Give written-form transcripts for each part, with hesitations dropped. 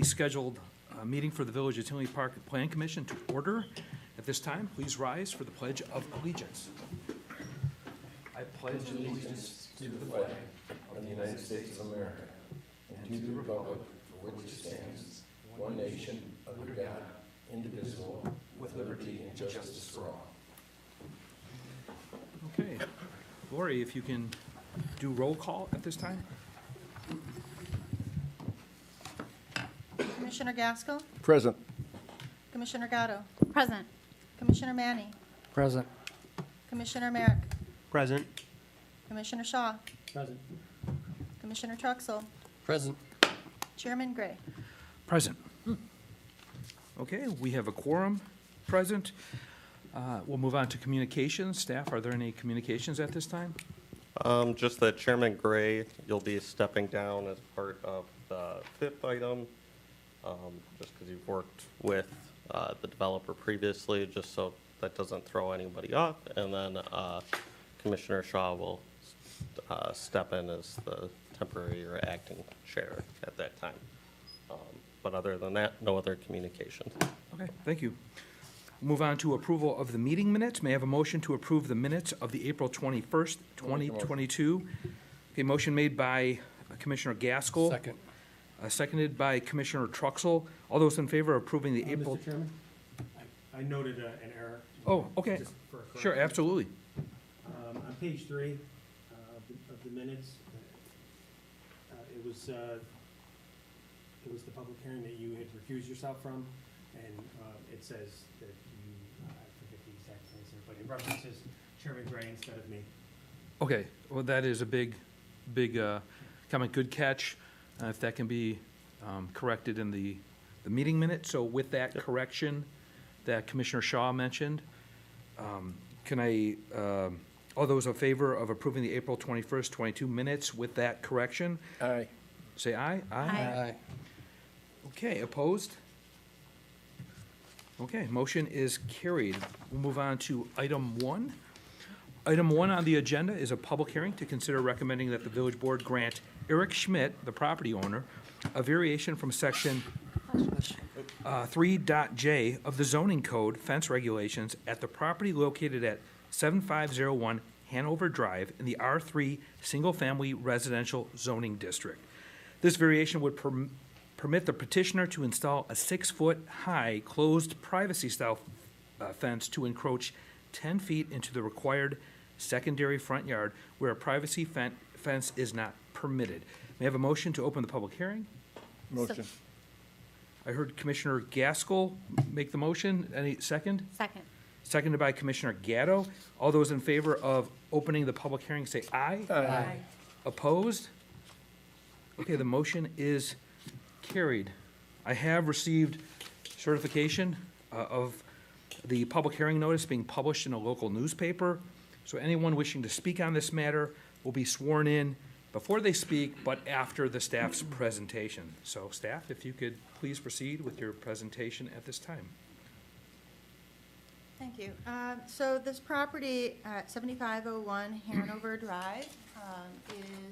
Scheduled meeting for the Village Utility Park Plan Commission to order. At this time, please rise for the Pledge of Allegiance. I pledge allegiance to the flag of the United States of America and to the republic for which it stands, one nation, under God, indivisible, with liberty and justice for all. Okay. Lori, if you can do roll call at this time. Commissioner Gaskell? Present. Commissioner Gatto? Present. Commissioner Manny? Present. Commissioner Merrick? Present. Commissioner Shaw? Present. Commissioner Truxell? Present. Chairman Gray? Present. Okay, we have a quorum present. We'll move on to communications. Staff, are there any communications at this time? Just that Chairman Gray, you'll be stepping down as part of the fifth item, just because you've worked with the developer previously, just so that doesn't throw anybody off. And then Commissioner Shaw will step in as the temporary or acting chair at that time. But other than that, no other communications. Okay, thank you. Move on to approval of the meeting minutes. May I have a motion to approve the minutes of the April 21st, 2022? Okay, motion made by Commissioner Gaskell. Second. Seconded by Commissioner Truxell. All those in favor of approving the April? Mr. Chairman, I noted an error. Oh, okay. Just for a Sure, correction. absolutely. On page 3 of the minutes, it was the public hearing that you had recused yourself from, and it says that you, I forget the exact answer, but it references Chairman Gray instead of me. Okay, well, that is a big comment, good catch. If that can be corrected in the meeting minutes. So with that correction that Commissioner Shaw mentioned, can I, all those in favor of approving the April 21st, 22 minutes with that correction? Aye. Say aye. Aye. Okay, opposed? Okay, motion is carried. We'll move on to item 1. Item 1 on the agenda is a public hearing to consider recommending that the village board grant Eric Schmidt, the property owner, a variation from section 3.j of the zoning code fence regulations at the property located at 7501 Hanover Drive in the R3 single-family residential zoning district. This variation would permit the petitioner to install a 6-foot-high closed privacy-style fence to encroach 10 feet into the required secondary front yard where a privacy fence is not permitted. May I have a motion to open the public hearing? Motion. I heard Commissioner Gaskell make the motion. Any second? Second. Seconded by Commissioner Gatto. All those in favor of opening the public hearing say aye. Aye. Opposed? Okay, the motion is carried. I have received certification of the public hearing notice being published in a local newspaper. So anyone wishing to speak on this matter will be sworn in before they speak, but after the staff's presentation. So staff, if you could please proceed with your presentation at this time. Thank you. So this property at 7501 Hanover Drive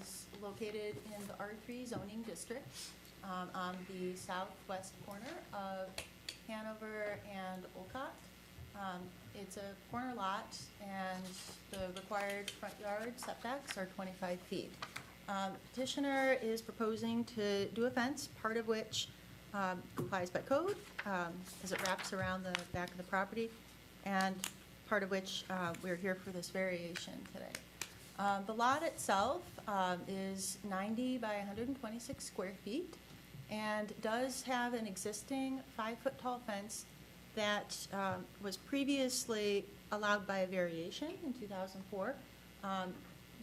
is located in the R3 zoning district on the southwest corner of Hanover and Olcott. It's a corner lot, and the required front yard setbacks are 25 feet. Petitioner is proposing to do a fence, part of which complies by code as it wraps around the back of the property, and part of which we're here for this variation today. The lot itself is 90 by 126 square feet and does have an existing 5-foot-tall fence that was previously allowed by a variation in 2004.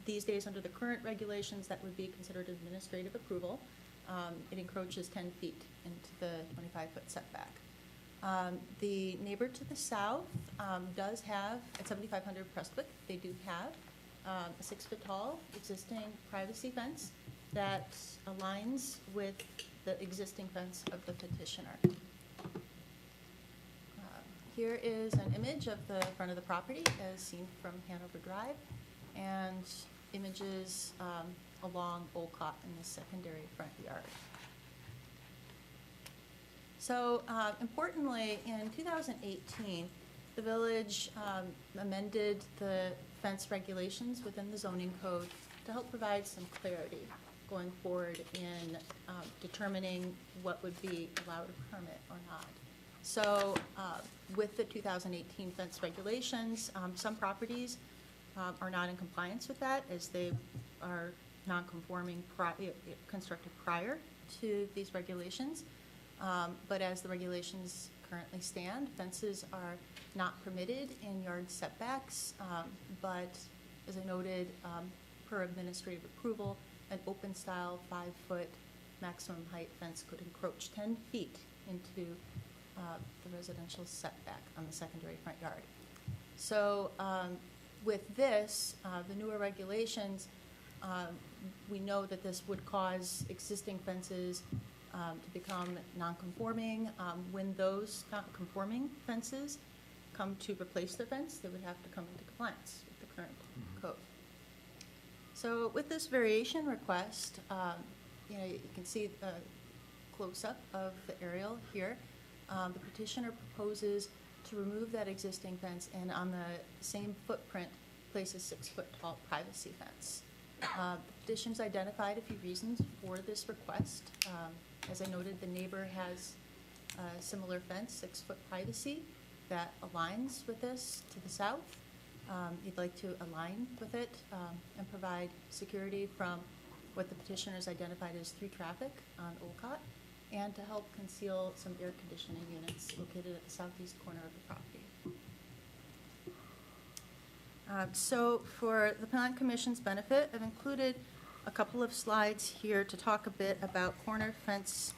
These days, under the current regulations, that would be considered administrative approval. It encroaches 10 feet into the 25-foot setback. The neighbor to the south does have, at 7500 Prestwick, they do have a 6-foot-tall existing privacy fence that aligns with the existing fence of the petitioner. Here is an image of the front of the property as seen from Hanover Drive, and images along Olcott in the secondary front yard. So importantly, in 2018, the village amended the fence regulations within the zoning code to help provide some clarity going forward in determining what would be allowed a permit or not. So with the 2018 fence regulations, some properties are not in compliance with that, as they are non-conforming constructed prior to these regulations. But as the regulations currently stand, fences are not permitted in yard setbacks, but as I noted, per administrative approval, an open-style 5-foot maximum height fence could encroach 10 feet into the residential setback on the secondary front yard. So with this, the newer regulations, we know that this would cause existing fences to become non-conforming. When those conforming fences come to replace their fence, they would have to come into compliance with the current code. So with this variation request, you can see a close-up of the aerial here. The petitioner proposes to remove that existing fence and on the same footprint place a 6-foot tall privacy fence. The petition's identified a few reasons for this request. As I noted, the neighbor has a similar fence, 6-foot privacy, that aligns with this to the south. You'd like to align with it and provide security from what the petitioner has identified as through traffic on Olcott, and to help conceal some air conditioning units located at the southeast corner of the property. So for the Plan Commission's benefit, I've included a couple of slides here to talk a bit about corner fence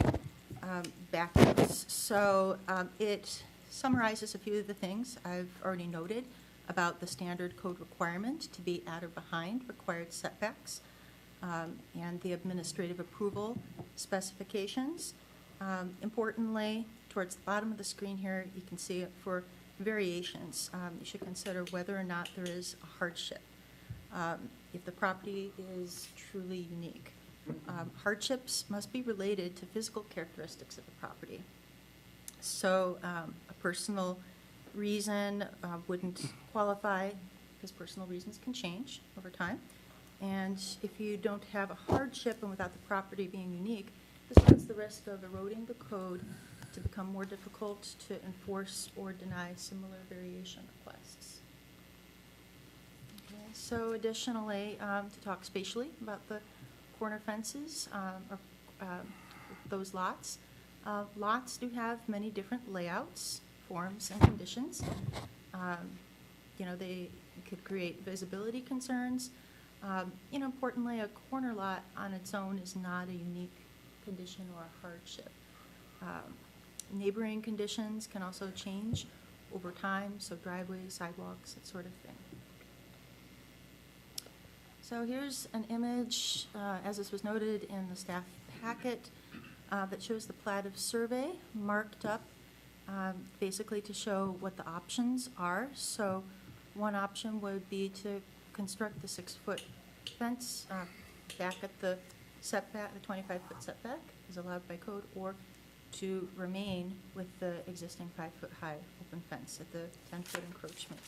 backups. So it summarizes a few of the things I've already noted about the standard code requirement to be at or behind required setbacks and the administrative approval specifications. Importantly, towards the bottom of the screen here, you can see it for variations. You should consider whether or not there is a hardship. If the property is truly unique. Hardships must be related to physical characteristics of the property. So a personal reason wouldn't qualify, because personal reasons can change over time. And if you don't have a hardship and without the property being unique, this runs the risk of eroding the code to become more difficult to enforce or deny similar variation requests. Okay, so additionally, to talk spatially about the corner fences or those lots. Lots do have many different layouts, forms, and conditions. They could create visibility concerns. Importantly, a corner lot on its own is not a unique condition or a hardship. Neighboring conditions can also change over time, so driveways, sidewalks, that sort of thing. So here's an image, as this was noted in the staff packet, that shows the plat of survey marked up basically to show what the options are. So one option would be to construct the 6-foot fence back at the setback, the 25-foot setback is allowed by code, or to remain with the existing 5-foot high open fence at the 10-foot encroachment.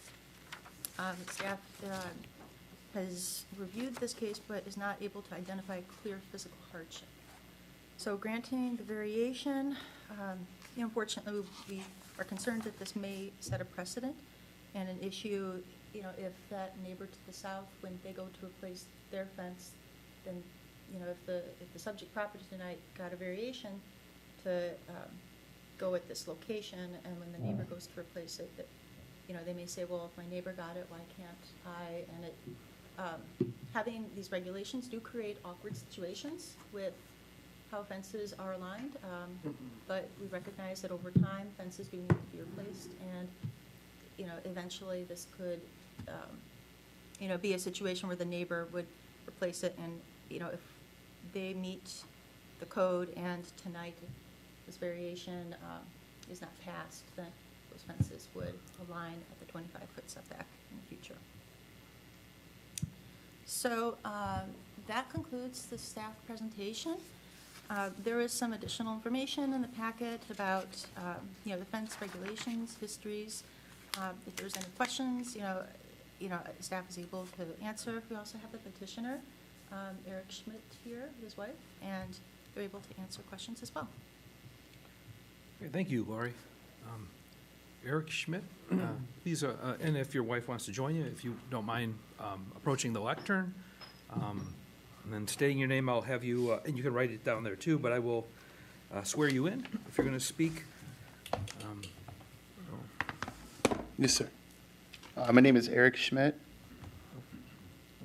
Staff has reviewed this case but is not able to identify clear physical hardship. So granting the variation, unfortunately, we are concerned that this may set a precedent and an issue, if that neighbor to the south, when they go to replace their fence, then, if the subject property tonight got a variation to go at this location, and when the neighbor goes to replace it, that, they may say, well, if my neighbor got it, why can't I? And it, having these regulations do create awkward situations with how fences are aligned, but we recognize that over time, fences do need to be replaced, and, eventually this could, be a situation where the neighbor would replace it, and, if they meet the code and tonight this variation is not passed, then those fences would align at the 25-foot setback in the future. So that concludes the staff presentation. There is some additional information in the packet about, the fence regulations, histories. If there's any questions, staff is able to answer. We also have the petitioner, Eric Schmidt here, his wife, and they're able to answer questions as well. Okay, thank you, Lori. Eric Schmidt, please, and if your wife wants to join you, if you don't mind approaching the lectern, and then stating your name, I'll have you, and you can write it down there too, but I will swear you in if you're going to speak. Yes, sir. My name is Eric Schmidt.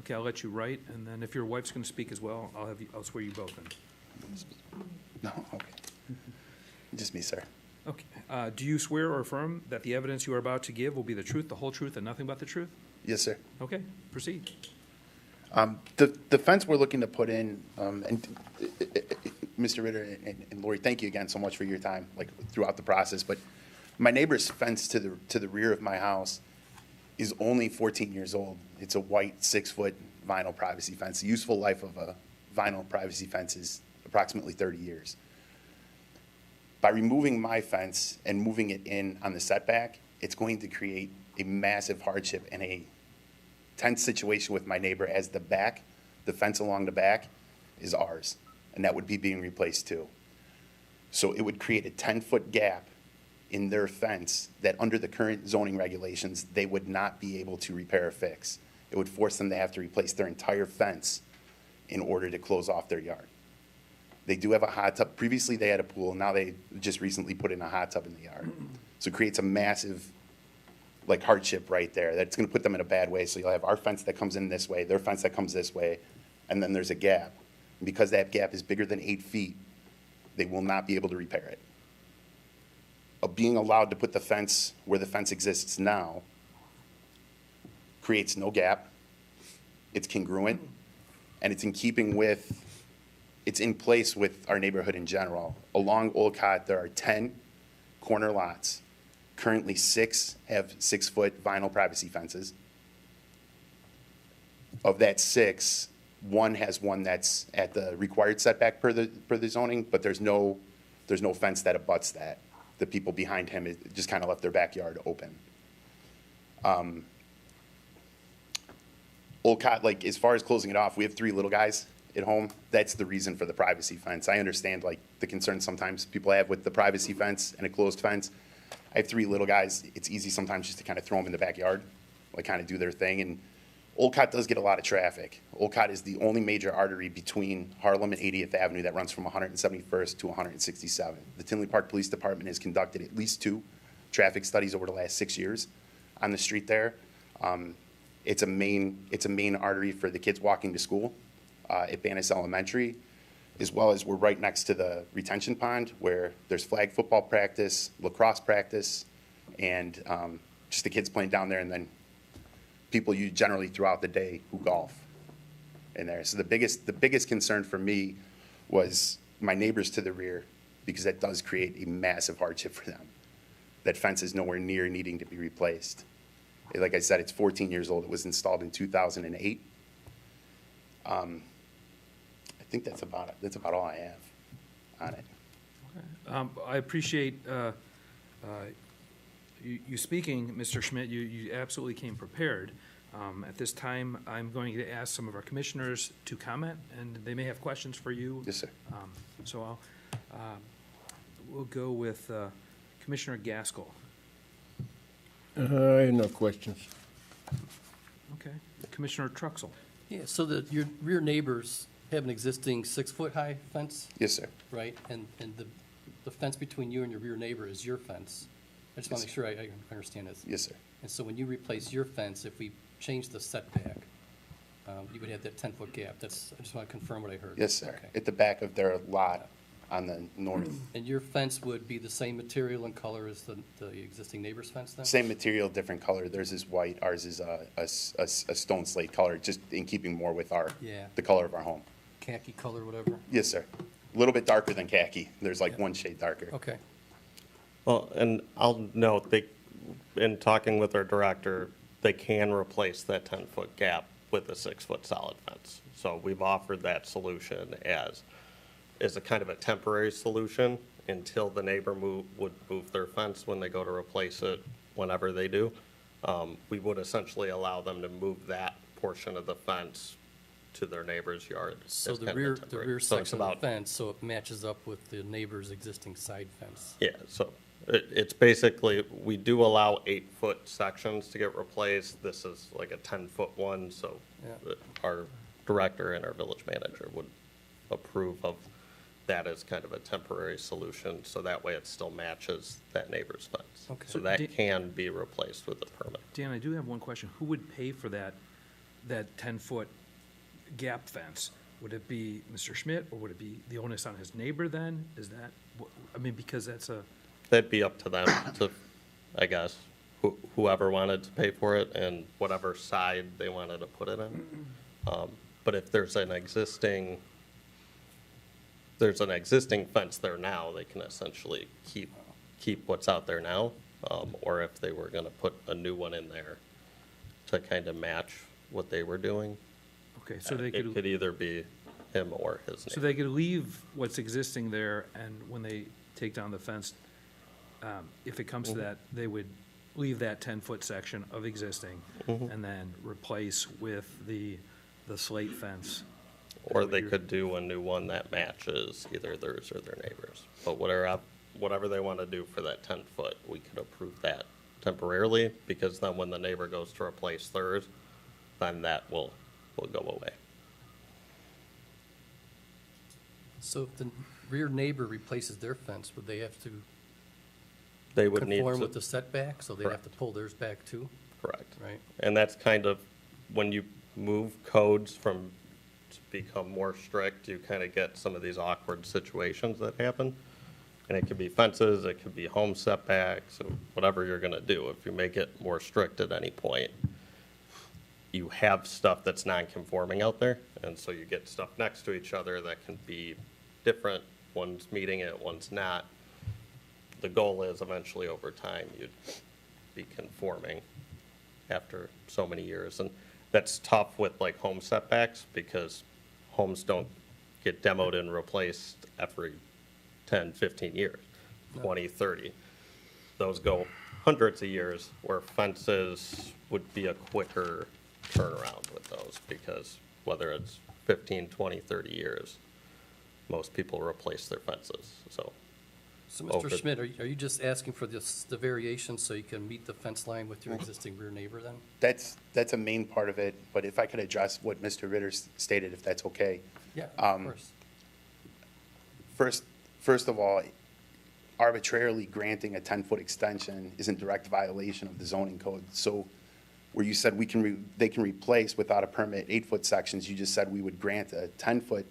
Okay, I'll let you write, and then if your wife's going to speak as well, I'll swear you both in. No, okay. Just me, sir. Okay. Do you swear or affirm that the evidence you are about to give will be the truth, the whole truth, and nothing but the truth? Yes, sir. Okay, proceed. The fence we're looking to put in, and Mr. Ritter and Lori, thank you again so much for your time, like throughout the process. But my neighbor's fence to the rear of my house is only 14 years old. It's a white 6-foot vinyl privacy fence. The useful life of a vinyl privacy fence is approximately 30 years. By removing my fence and moving it in on the setback, it's going to create a massive hardship and a tense situation with my neighbor, as the fence along the back is ours, and that would be being replaced too. So it would create a 10-foot gap in their fence that under the current zoning regulations, they would not be able to repair or fix. It would force them to have to replace their entire fence in order to close off their yard. They do have a hot tub. Previously, they had a pool. Now they just recently put in a hot tub in the yard. So it creates a massive, hardship right there. That's going to put them in a bad way. So you'll have our fence that comes in this way, their fence that comes this way, and then there's a gap. And because that gap is bigger than 8 feet, they will not be able to repair it. Being allowed to put the fence where the fence exists now creates no gap. It's congruent, and it's in keeping with, it's in place with our neighborhood in general. Along Olcott, there are 10 corner lots. Currently, 6 have 6-foot vinyl privacy fences. Of that 6, 1 has one that's at the required setback per the zoning, but there's no fence that abuts that. The people behind him just kind of left their backyard open. Olcott, as far as closing it off, we have 3 little guys at home. That's the reason for the privacy fence. I understand the concerns sometimes people have with the privacy fence and a closed fence. I have 3 little guys. It's easy sometimes just to kind of throw them in the backyard, kind of do their thing. And Olcott does get a lot of traffic. Olcott is the only major artery between Harlem and 80th Avenue that runs from 171st to 167. The Tinley Park Police Department has conducted at least 2 traffic studies over the last 6 years on the street there. It's a main artery for the kids walking to school at Bannis Elementary, as well as we're right next to the retention pond where there's flag football practice, lacrosse practice, and just the kids playing down there, and then people you generally throughout the day who golf in there. So the biggest concern for me was my neighbors to the rear, because that does create a massive hardship for them. That fence is nowhere near needing to be replaced. Like I said, it's 14 years old. It was installed in 2008. I think that's about it. That's about all I have on it. I appreciate you speaking, Mr. Schmidt. You absolutely came prepared. At this time, I'm going to ask some of our commissioners to comment, and they may have questions for you. Yes, sir. So we'll go with Commissioner Gaskell. I have no questions. Okay. Commissioner Truxell. Yeah, so your rear neighbors have an existing 6-foot-high fence, Yes, sir. right? And the fence between you and your rear neighbor is your fence. I just want to make sure I understand this. Yes, sir. And so when you replace your fence, if we change the setback, you would have that 10-foot gap. I just want to confirm what I heard. Yes, sir. Okay. At the back of their lot on the north. And your fence would be the same material and color as the existing neighbor's fence then? Same material, different color. Theirs is white. Ours is a stone slate color, just in keeping more with Yeah. the color of our home. Khaki color, whatever? Yes, sir. A little bit darker than khaki. There's Yeah. one shade darker. Okay. Well, and I'll note, in talking with our director, they can replace that 10-foot gap with a 6-foot solid fence. So we've offered that solution as is a kind of a temporary solution until the neighbor would move their fence when they go to replace it, whenever they do. We would essentially allow them to move that portion of the fence to their neighbor's yard. So as the kind of a rear, the temporary- rear so it's section of about- the fence, so it matches up with the neighbor's existing side fence. Yeah, so it's basically, we do allow 8-foot sections to get replaced. This is like a 10-foot one, so Yeah. our director and our village manager would approve of that as kind of a temporary solution, so that way it still matches that neighbor's fence. Okay. So that can be replaced with a permit. Dan, I do have one question. Who would pay for that 10-foot gap fence? Would it be Mr. Schmidt, or would it be the onus on his neighbor then? Is that, I mean, because that's a, That'd be up to them to, I guess, whoever wanted to pay for it and whatever side they wanted to put it in. But if there's an existing fence there now, they can essentially keep what's out there now. Or if they were gonna put a new one in there to kind of match what they were doing, okay, so they it could could, either be him or his so neighbor. they could leave what's existing there, and when they take down the fence, if it comes to that, they would leave that 10-foot section of existing and then replace with the slate fence. Or they could do a new one that matches either theirs or their neighbor's. But whatever they want to do for that 10-foot, we could approve that temporarily, because then when the neighbor goes to replace theirs, then that will go away. So if the rear neighbor replaces their fence, would they have to They would need conform to, with the setback? So they'd have to Correct. pull theirs back too, correct. right? And that's kind of, when you move codes to become more strict, you kind of get some of these awkward situations that happen. And it could be fences, it could be home setbacks, or whatever you're gonna do. If you make it more strict at any point, you have stuff that's non-conforming out there, and so you get stuff next to each other that can be different. One's meeting it, one's not. The goal is eventually, over time, you'd be conforming after so many years. And that's tough with like home setbacks, because homes don't get demoed and replaced every 10, 15 years, 20, 30. Those go hundreds of years, where fences would be a quicker turnaround with those, because whether it's 15, 20, 30 years, most people replace their fences, so. So, over- Mr. Schmidt, are you just asking for the variation so you can meet the fence line with your existing rear neighbor then? That's a main part of it, but if I could address what Mr. Ritter stated, if that's okay. Yeah, of course. First of all, arbitrarily granting a 10-foot extension is in direct violation of the zoning code. So where you said they can replace without a permit 8-foot sections, you just said we would grant a 10-foot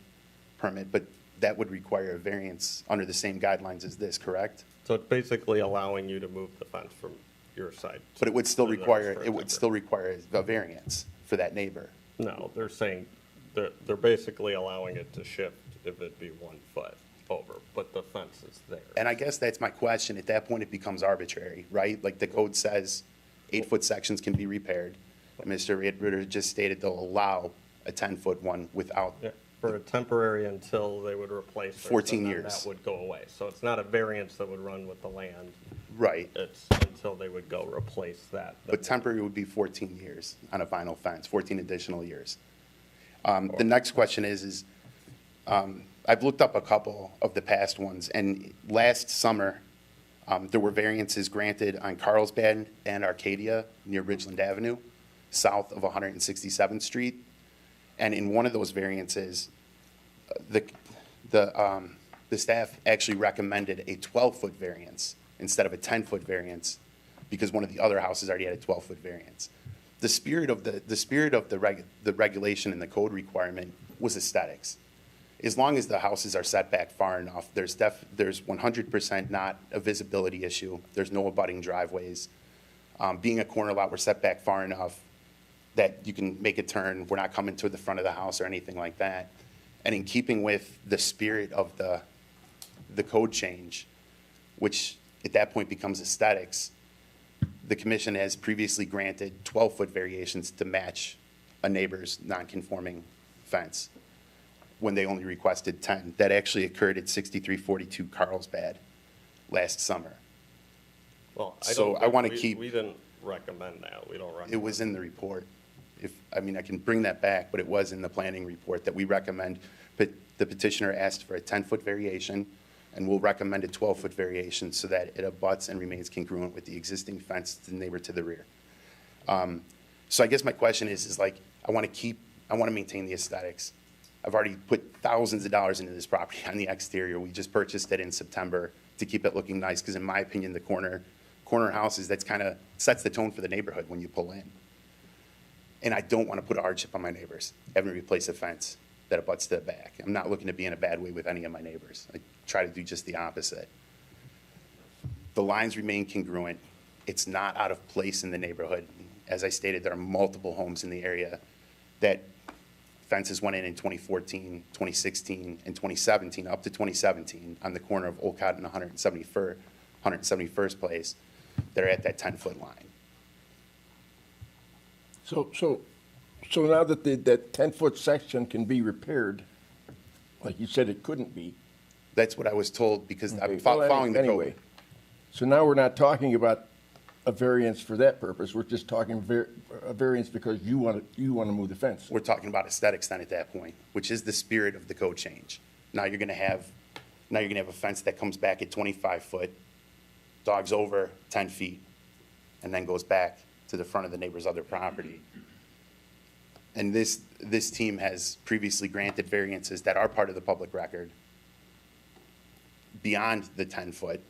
permit, but that would require a variance under the same guidelines as this, correct? So it's basically allowing you to move the fence from your side. But it would still to theirs require, for a it would temporary. still require a variance for that neighbor. No, they're saying, they're basically allowing it to shift if it be 1 foot over, but the fence is there. And I guess that's my question. At that point, it becomes arbitrary, right? Like the code says 8-foot sections can be repaired. Mr. Ritter just stated they'll allow a 10-foot one without, Yeah, for a temporary until they would replace theirs, 14 and then years. that would go away. So it's not a variance that would run with the land, right. it's until they would go replace that. But temporary would be 14 years on a vinyl fence, 14 additional years. The next question is I've looked up a couple of the past ones, and last summer, there were variances granted on Carlsbad and Arcadia near Ridgeland Avenue, south of 167th Street. And in one of those variances, the staff actually recommended a 12-foot variance instead of a 10-foot variance, because one of the other houses already had a 12-foot variance. The spirit of the regulation and the code requirement was aesthetics. As long as the houses are set back far enough, there's 100% not a visibility issue. There's no abutting driveways. Being a corner lot, we're set back far enough that you can make a turn. We're not coming to the front of the house or anything like that. And in keeping with the spirit of the code change, which at that point becomes aesthetics, the commission has previously granted 12-foot variations to match a neighbor's non-conforming fence. when they only requested 10. That actually occurred at 6342 Carlsbad last summer. Well, So I think wanna we- keep- We didn't recommend that. We don't recommend. It was in the report. I can bring that back, but it was in the planning report that we recommend. But the petitioner asked for a 10-foot variation, and we'll recommend a 12-foot variation so that it abuts and remains congruent with the existing fence to the neighbor to the rear. So I guess my question is like, I want to maintain the aesthetics. I've already put thousands of dollars into this property on the exterior. We just purchased it in September to keep it looking nice, because in my opinion, the corner houses, that's kind of sets the tone for the neighborhood when you pull in. And I don't want to put a hardship on my neighbors, having to replace a fence that abuts to the back. I'm not looking to be in a bad way with any of my neighbors. I try to do just the opposite. The lines remain congruent. It's not out of place in the neighborhood. As I stated, there are multiple homes in the area that fences went in 2014, 2016, and 2017, up to 2017, on the corner of Olcott and 171st Place. They're at that 10-foot line. So now that that 10-foot section can be repaired, like you said it couldn't be. That's what I was told, because I'm Okay, following the anyway. code. So now we're not talking about a variance for that purpose. We're just talking a variance because you want to move the fence. We're talking about aesthetics then at that point, which is the spirit of the code change. Now you're gonna have a fence that comes back at 25 foot, dogs over 10 feet, and then goes back to the front of the neighbor's other property. And this team has previously granted variances that are part of the public record beyond the 10 foot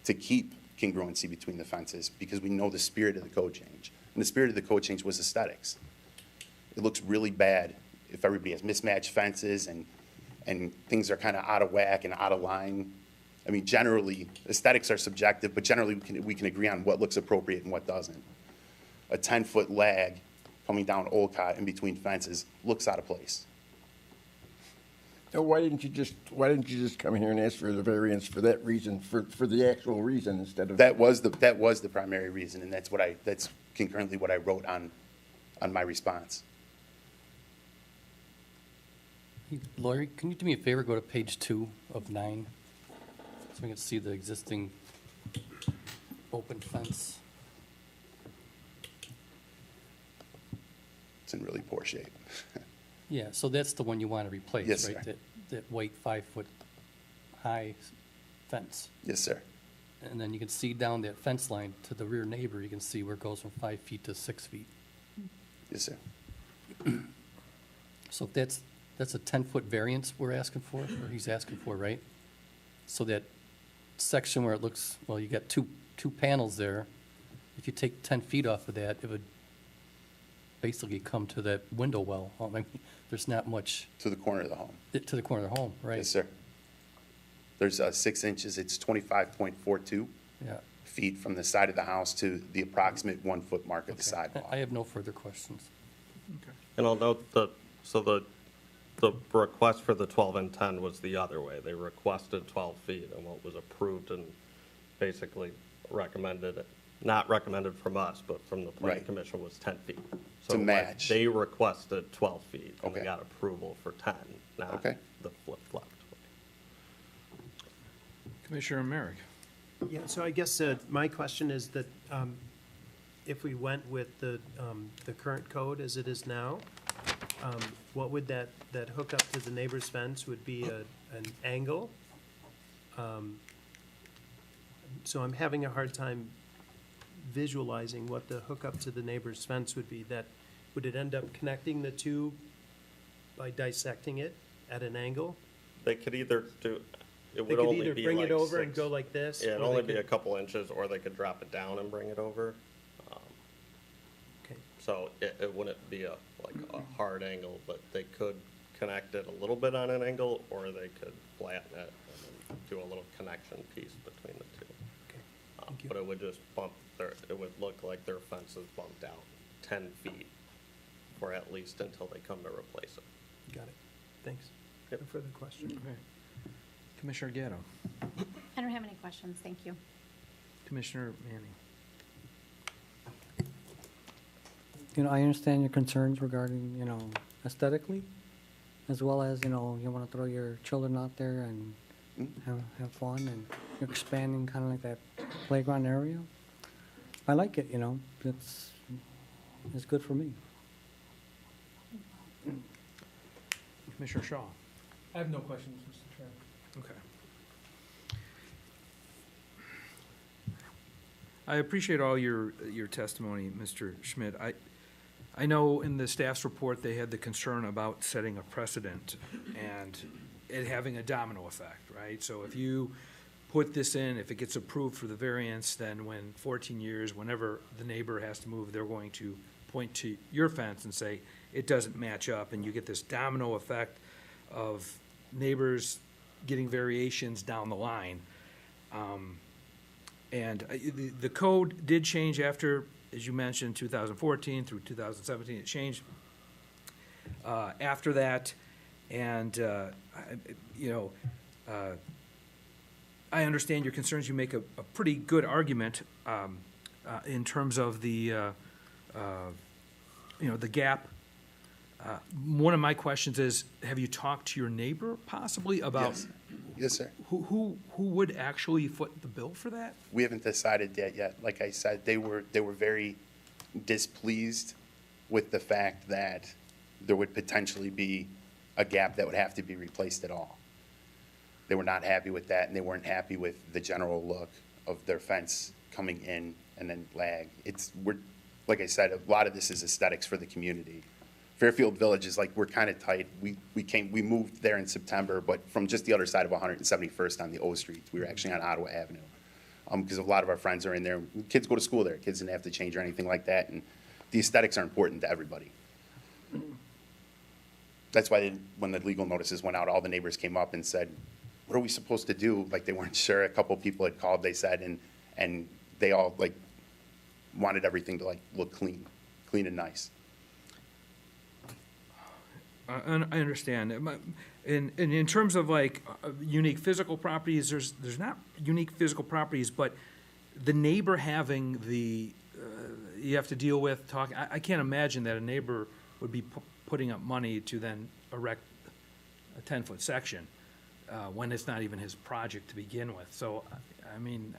to keep congruency between the fences, because we know the spirit of the code change. And the spirit of the code change was aesthetics. It looks really bad if everybody has mismatched fences and things are kind of out of whack and out of line. I mean, generally, aesthetics are subjective, but generally we can agree on what looks appropriate and what doesn't. A 10-foot lag coming down Olcott in between fences looks out of place. Now, why didn't you just come here and ask for the variance for that reason, for the actual reason instead of? That was the primary reason, and that's concurrently what I wrote on my response. Hey, Lori, can you do me a favor, go to page 2 of 9, so we can see the existing open fence? It's in really poor shape. Yeah, so that's the one you want to replace, Yes, right? sir. That white 5-foot high fence. Yes, sir. And then you can see down that fence line to the rear neighbor, you can see where it goes from 5 feet to 6 feet. Yes, sir. So that's a 10-foot variance we're asking for, or he's asking for, right? So that section where it looks, well, you got two panels there. If you take 10 feet off of that, it would basically come to that window well. I mean, there's not much To the corner of the home. to the corner of the home, right? Yes, sir. There's 6 inches, it's 25.42 Yeah. feet from the side of the house to the approximate 1 foot mark of the Okay. sidewalk. I have no further questions. And I'll note the request for the 12 and 10 was the other way. They requested 12 feet, and what was approved and basically recommended, not recommended from us, but from the planning Right. commission was 10 feet. To So what match. They requested 12 feet, and they Okay. got approval for 10, not Okay. the flip-flopped way. Commissioner Merrick. Yeah, so I guess my question is that if we went with the current code as it is now, what would that hook up to the neighbor's fence would be an angle? So I'm having a hard time visualizing what the hookup to the neighbor's fence would be. Would it end up connecting the two by dissecting it at an angle? They could either do, it They would could only either be bring like it over and 6. go like this? Yeah, it'd or they only be a could- couple inches, or they could drop it down and bring it over. Okay. So it wouldn't be a hard angle, but they could connect it a little bit on an angle, or they could flatten it and then do a little connection piece between the two. Okay, thank you. But it would just it would look like their fence is bumped out 10 feet, or at least until they come to replace it. Got it. Thanks. Yep. No further questions. Okay. Commissioner Gatto. I don't have any questions, thank you. Commissioner Manning. I understand your concerns regarding, aesthetically, as well as, you know, you want to throw your children out there and have fun, and you're expanding kind of like that playground area. I like it, you know, it's good for me. Commissioner Shaw? I have no questions, Mr. Chairman. Okay. I appreciate all your testimony, Mr. Schmidt. I know in the staff's report, they had the concern about setting a precedent and it having a domino effect, right? So if you put this in, if it gets approved for the variance, then when 14 years, whenever the neighbor has to move, they're going to point to your fence and say, it doesn't match up, and you get this domino effect of neighbors getting variations down the line. The code did change after, as you mentioned, 2014 through 2017. It changed after that, and I understand your concerns. You make a pretty good argument in terms of the gap. One of my questions is, have you talked to your neighbor possibly about Yes. Yes, sir. who would actually foot the bill for that? We haven't decided that yet. Like I said, they were very displeased with the fact that there would potentially be a gap that would have to be replaced at all. They were not happy with that, and they weren't happy with the general look of their fence coming in and then lag. Like I said, a lot of this is aesthetics for the community. Fairfield Village is like, we're kind of tight. We moved there in September, but from just the other side of 171st on the O Street. We were actually on Ottawa Avenue. Because a lot of our friends are in there. Kids go to school there. Kids didn't have to change or anything like that. And the aesthetics are important to everybody. That's why when the legal notices went out, all the neighbors came up and said, what are we supposed to do? Like, they weren't sure. A couple people had called, they said, and they all like wanted everything to like look clean and nice. I understand. In terms of like unique physical properties, there's not unique physical properties, but the neighbor having you have to deal with talking. I can't imagine that a neighbor would be putting up money to then erect a 10-foot section when it's not even his project to begin with. So, I mean,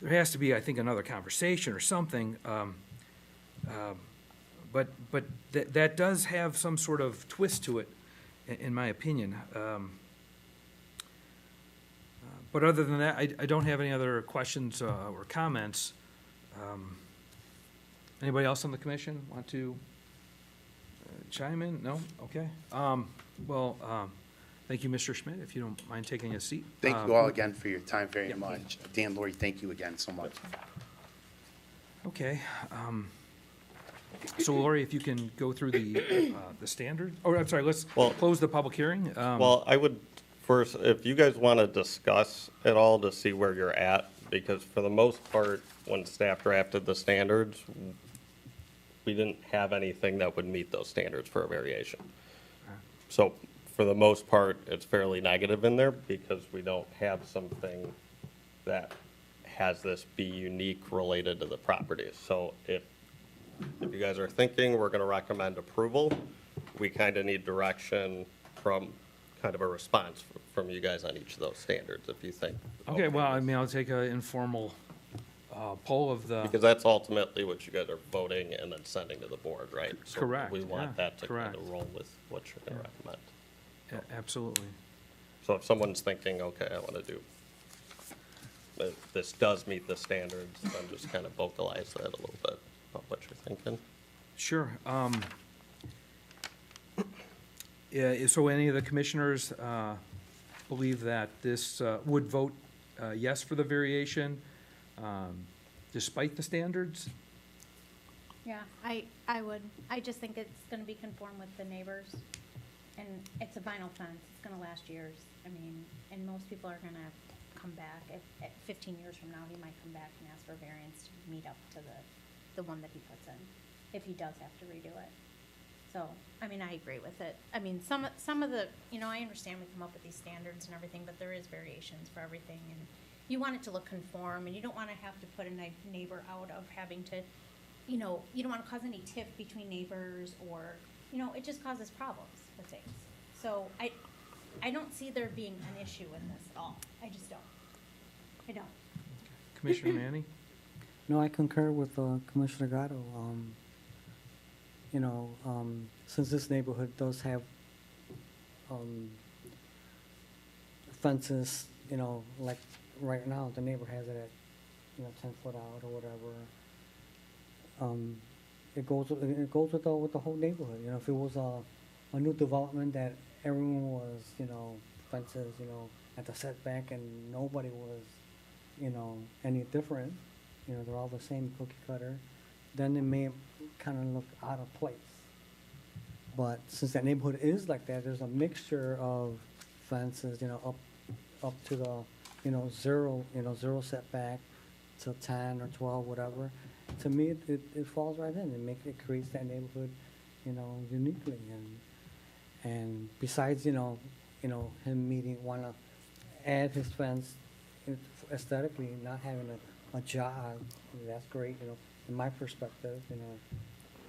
there has to be, I think, another conversation or something. But that does have some sort of twist to it, in my opinion. But other than that, I don't have any other questions or comments. Anybody else on the commission want to chime in? No? Okay. Thank you, Mr. Schmidt, if you don't mind taking a seat. Thank you all again for your time very much. Dan, Lori, thank you again so much. Okay. So Lori, if you can go through the standard, I'm sorry, let's close the public hearing. Well, I would first, if you guys want to discuss it all to see where you're at, because for the most part, when staff drafted the standards, we didn't have anything that would meet those standards for a variation. So for the most part, it's fairly negative in there because we don't have something that has this be unique related to the property. So if you guys are thinking we're going to recommend approval, we kind of need direction from kind of a response from you guys on each of those standards, if you think. Okay, well, I mean, I'll take an informal poll of the. Because that's ultimately what you guys are voting and then sending to the board, right? So Correct, we want yeah, that to kind of roll with what you're going to recommend. Absolutely. So if someone's thinking, okay, I want to do, if this does meet the standards, then just kind of vocalize that a little bit about what you're thinking. Sure. So any of the commissioners believe that this would vote yes for the variation despite the standards? Yeah, I would. I just think it's going to be conform with the neighbors. And it's a vinyl fence. It's going to last years. I mean, and most people are going to come back. At 15 years from now, he might come back and ask for variance to meet up to the one that he puts in, if he does have to redo it. So, I mean, I agree with it. I mean, some of the, I understand we come up with these standards and everything, but there is variations for everything. And you want it to look conform, and you don't want to have to put a neighbor out of having to, you don't want to cause any tiff between neighbors or, it just causes problems. the things. So I don't see there being an issue with this at all. I just don't. I don't. Commissioner Manny? No, I concur with Commissioner Gatto. Since this neighborhood does have fences, like right now, the neighbor has it at, 10 foot out or whatever. It goes with the whole neighborhood. If it was a new development that everyone was, fences, at the setback and nobody was, any different, they're all the same cookie cutter, then it may kind of look out of place. But since that neighborhood is like that, there's a mixture of fences, up to the, zero setback to 10 or 12, whatever. To me, it falls right in. It creates that neighborhood, uniquely. And besides, him want to add his fence aesthetically, not having a jog, that's great, in my perspective,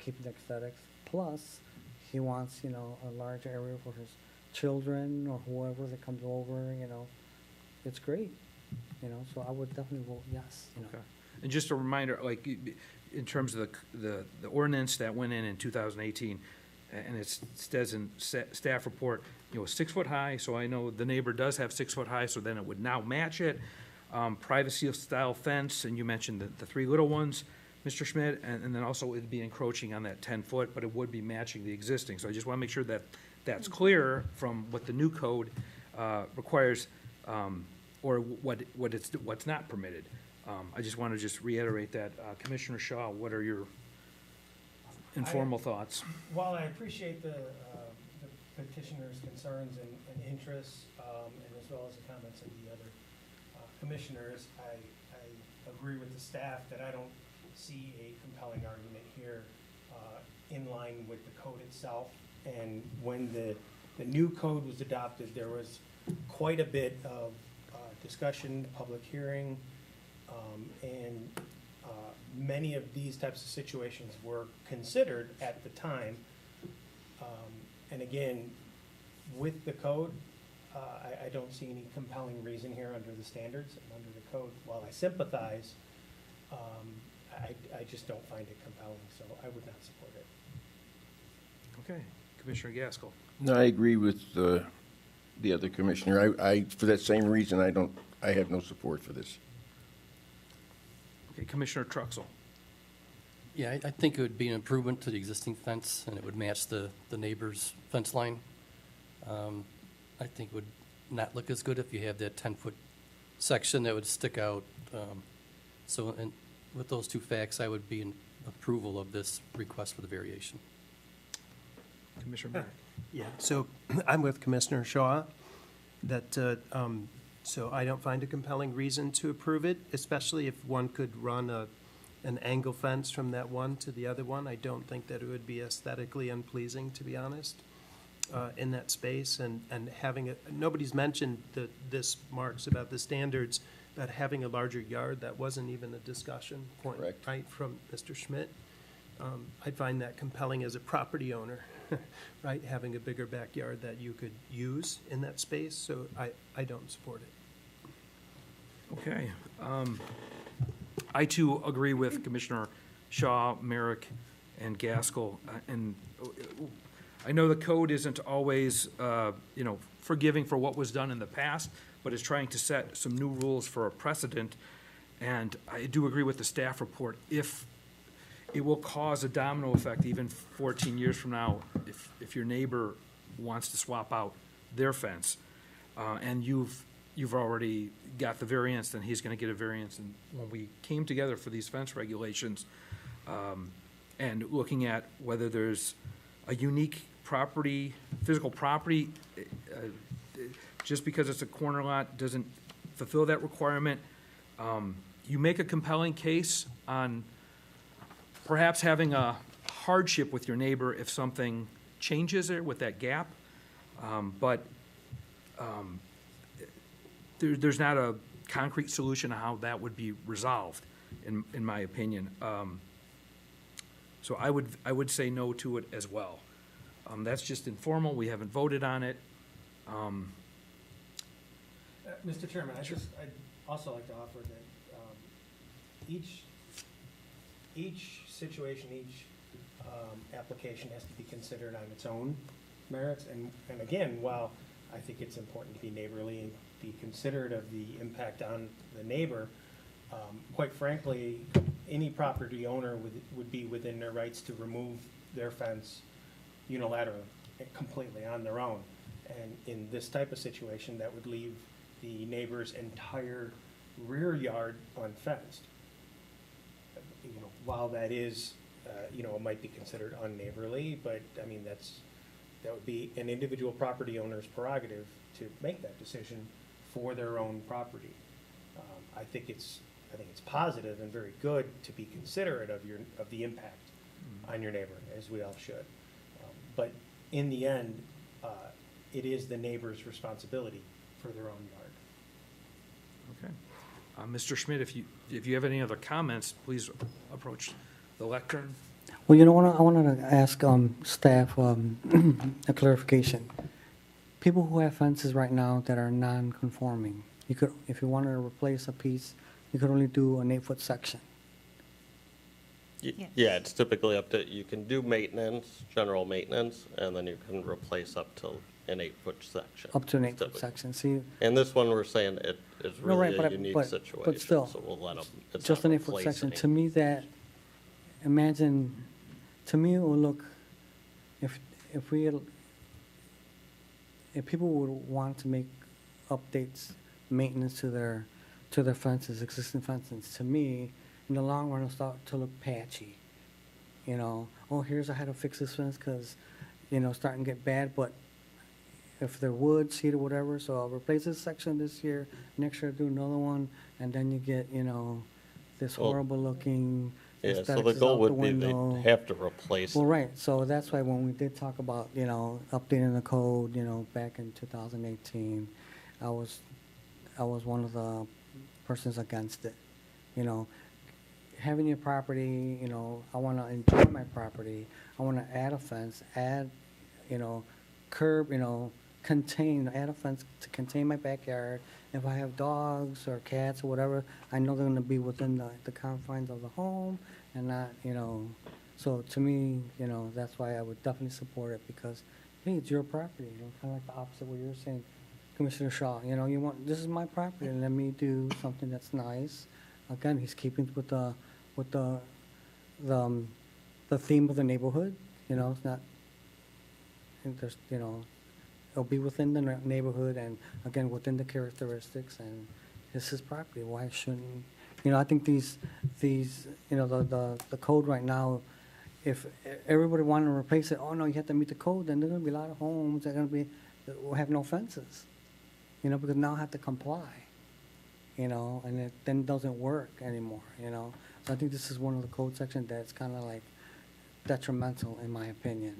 keeping the aesthetics. Plus, he wants, a larger area for his children or whoever that comes over, it's great, so I would definitely vote yes, Okay. And just a reminder, like, in terms of the ordinance that went in 2018, and it says in staff report, 6 foot high, so I know the neighbor does have 6 foot high, so then it would now match it. Privacy style fence, and you mentioned the 3 little ones, Mr. Schmidt, and then also it'd be encroaching on that 10 foot, but it would be matching the existing. So I just want to make sure that that's clear from what the new code requires, or what's not permitted. I just want to just reiterate that. Commissioner Shaw, what are your informal thoughts? While I appreciate the petitioner's concerns and interests, and as well as the comments of the other commissioners, I agree with the staff that I don't see a compelling argument here in line with the code itself. And when the new code was adopted, there was quite a bit of discussion, public hearing, and many of these types of situations were considered at the time. And again, with the code, I don't see any compelling reason here under the standards and under the code. While I sympathize, I just don't find it compelling, so I would not support it. Okay, Commissioner Gaskell. No, I agree with the other commissioner. I for that same reason, I have no support for this. Okay, Commissioner Truxell. Yeah, I think it would be an improvement to the existing fence, and it would match the neighbor's fence line. I think it would not look as good if you have that 10-foot section that would stick out. So with those two facts, I would be in approval of this request for the variation. Commissioner Merrick. Yeah, so I'm with Commissioner Shaw, that, so I don't find a compelling reason to approve it, especially if one could run an angle fence from that one to the other one. I don't think that it would be aesthetically unpleasing, to be honest, in that space. And having nobody's mentioned this, Marks, about the standards, about having a larger yard. That wasn't even a discussion point, Correct. right, from Mr. Schmidt. I'd find that compelling as a property owner, right, having a bigger backyard that you could use in that space, so I don't support it. Okay. I too agree with Commissioner Shaw, Merrick, and Gaskell. And I know the code isn't always, forgiving for what was done in the past, but is trying to set some new rules for a precedent. And I do agree with the staff report. If it will cause a domino effect even 14 years from now, if your neighbor wants to swap out their fence, and you've already got the variance, then he's going to get a variance. And when we came together for these fence regulations, and looking at whether there's a unique property, physical property, just because it's a corner lot doesn't fulfill that requirement. You make a compelling case on perhaps having a hardship with your neighbor if something changes there with that gap, but there's not a concrete solution to how that would be resolved, in my opinion. So I would say no to it as well. That's just informal, we haven't voted on it. Mr. Chairman, I'd also like to offer that each situation, each application has to be considered on its own merits. And again, while I think it's important to be neighborly and be considerate of the impact on the neighbor, quite frankly, any property owner would be within their rights to remove their fence unilaterally, completely on their own. And in this type of situation, that would leave the neighbor's entire rear yard unfenced. While that is, it might be considered unneighborly, but I mean, that would be an individual property owner's prerogative to make that decision for their own property. I think it's positive and very good to be considerate of the impact on your neighbor, as we all should. But in the end, it is the neighbor's responsibility for their own yard. Okay. Mr. Schmidt, if you have any other comments, please approach the lectern. Well, I wanted to ask staff a clarification. People who have fences right now that are non-conforming, you could, if you wanted to replace a piece, you could only do an 8-foot section. Yeah, it's typically up to, you can do maintenance, general maintenance, and then you can replace up to an 8-foot section. Up to an 8-foot typically. section. See, And this one, we're saying it is No, right, really a but- unique but situation, still, so we'll let them, it's just not an 8-foot section. replacing. To me, that, imagine, to me, it would look, if people would want to make updates, maintenance to their fences, existing fences, to me, in the long run, it'll start to look patchy. Here's, I had to fix this fence because, it's starting to get bad, but if they're wood, cedar, whatever, so I'll replace this section this year, next year I'll do another one, and then you get, this Well, horrible looking Yeah, so aesthetics the is goal out the would be window. they'd have to replace Well, it. right, so that's why when we did talk about, updating the code, back in 2018, I was one of the persons against it. Having your property, I want to enjoy my property, I want to add a fence, add, curb, add a fence to contain my backyard. If I have dogs or cats or whatever, I know they're going to be within the confines of the home and not, so to me, that's why I would definitely support it because, hey, it's your property, kind of like the opposite of what you're saying, Commissioner Shaw, this is my property and let me do something that's nice. Again, he's keeping with the theme of the neighborhood, it's not, there's, it'll be within the neighborhood and, again, within the characteristics, and it's his property. Why shouldn't, I think these, the code right now, if everybody wanted to replace it, oh, no, you have to meet the code, then there's going to be a lot of homes that are going to be, that will have no fences, because now I have to comply, and it then doesn't work anymore, So I think this is one of the code sections that's kind of like detrimental, in my opinion,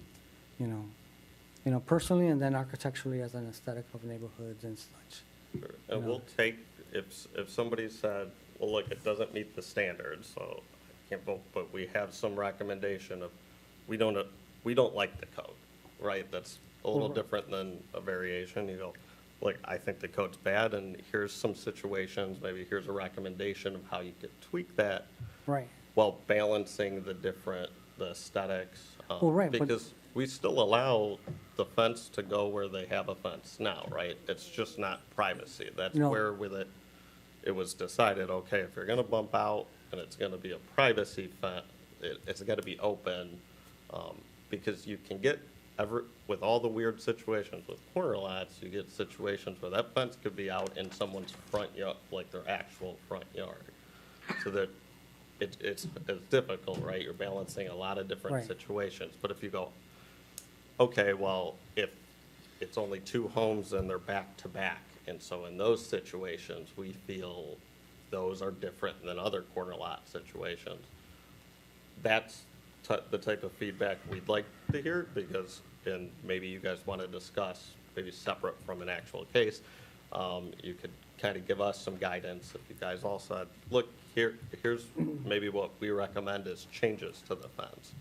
personally, and then architecturally as an aesthetic of neighborhoods and such. Sure. And we'll take, if somebody said, well, look, it doesn't meet the standards, so I can't vote, but we have some recommendation of, we don't like the code, right? That's a little different than a variation. You go, look, I think the code's bad, and here's some situations, maybe here's a recommendation of how you could tweak that. Right. While balancing the aesthetics. Well, right, but- Because we still allow the fence to go where they have a fence now, right? It's just not privacy. That's No. where with it was decided, okay, if you're gonna bump out and it's gonna be a privacy fence, it's gotta be open, because you can get with all the weird situations with corner lots, you get situations where that fence could be out in someone's front yard, like their actual front yard. So that it's difficult, right? You're balancing a lot of different Right. situations. But if you go, okay, well, if it's only 2 homes and they're back to back, and so in those situations, we feel those are different than other corner lot situations. That's the type of feedback we'd like to hear, because, and maybe you guys want to discuss, maybe separate from an actual case, you could kind of give us some guidance. If you guys all said, look, here's maybe what we recommend is changes to the fence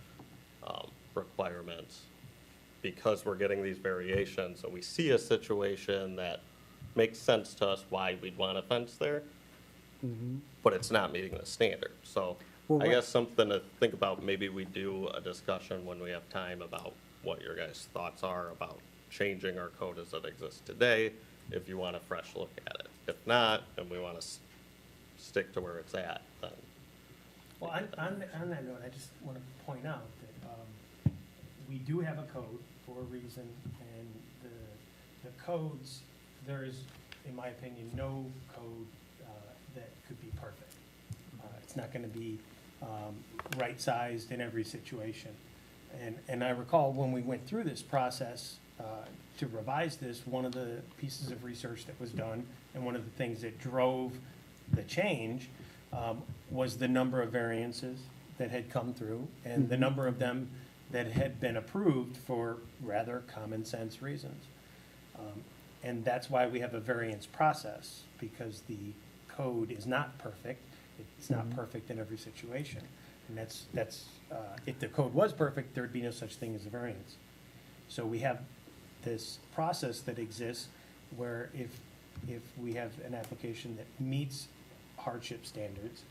requirements, because we're getting these variations, and we see a situation that makes sense to us why we'd want a fence there, but it's not meeting the standard. So Well, I what- guess something to think about, maybe we do a discussion when we have time about what your guys' thoughts are about changing our code as it exists today, if you want a fresh look at it. If not, and we want to stick to where it's at, then. Well, on that note, I just want to point out that we do have a code for a reason, and the codes, there is, in my opinion, no code that could be perfect. It's not going to be right-sized in every situation. And I recall when we went through this process to revise this, one of the pieces of research that was done, and one of the things that drove the change was the number of variances that had come through, and the number of them that had been approved for rather common sense reasons. And that's why we have a variance process, because the code is not perfect. It's not perfect in every situation. And that's if the code was perfect, there'd be no such thing as a variance. So we have this process that exists where if we have an application that meets hardship standards,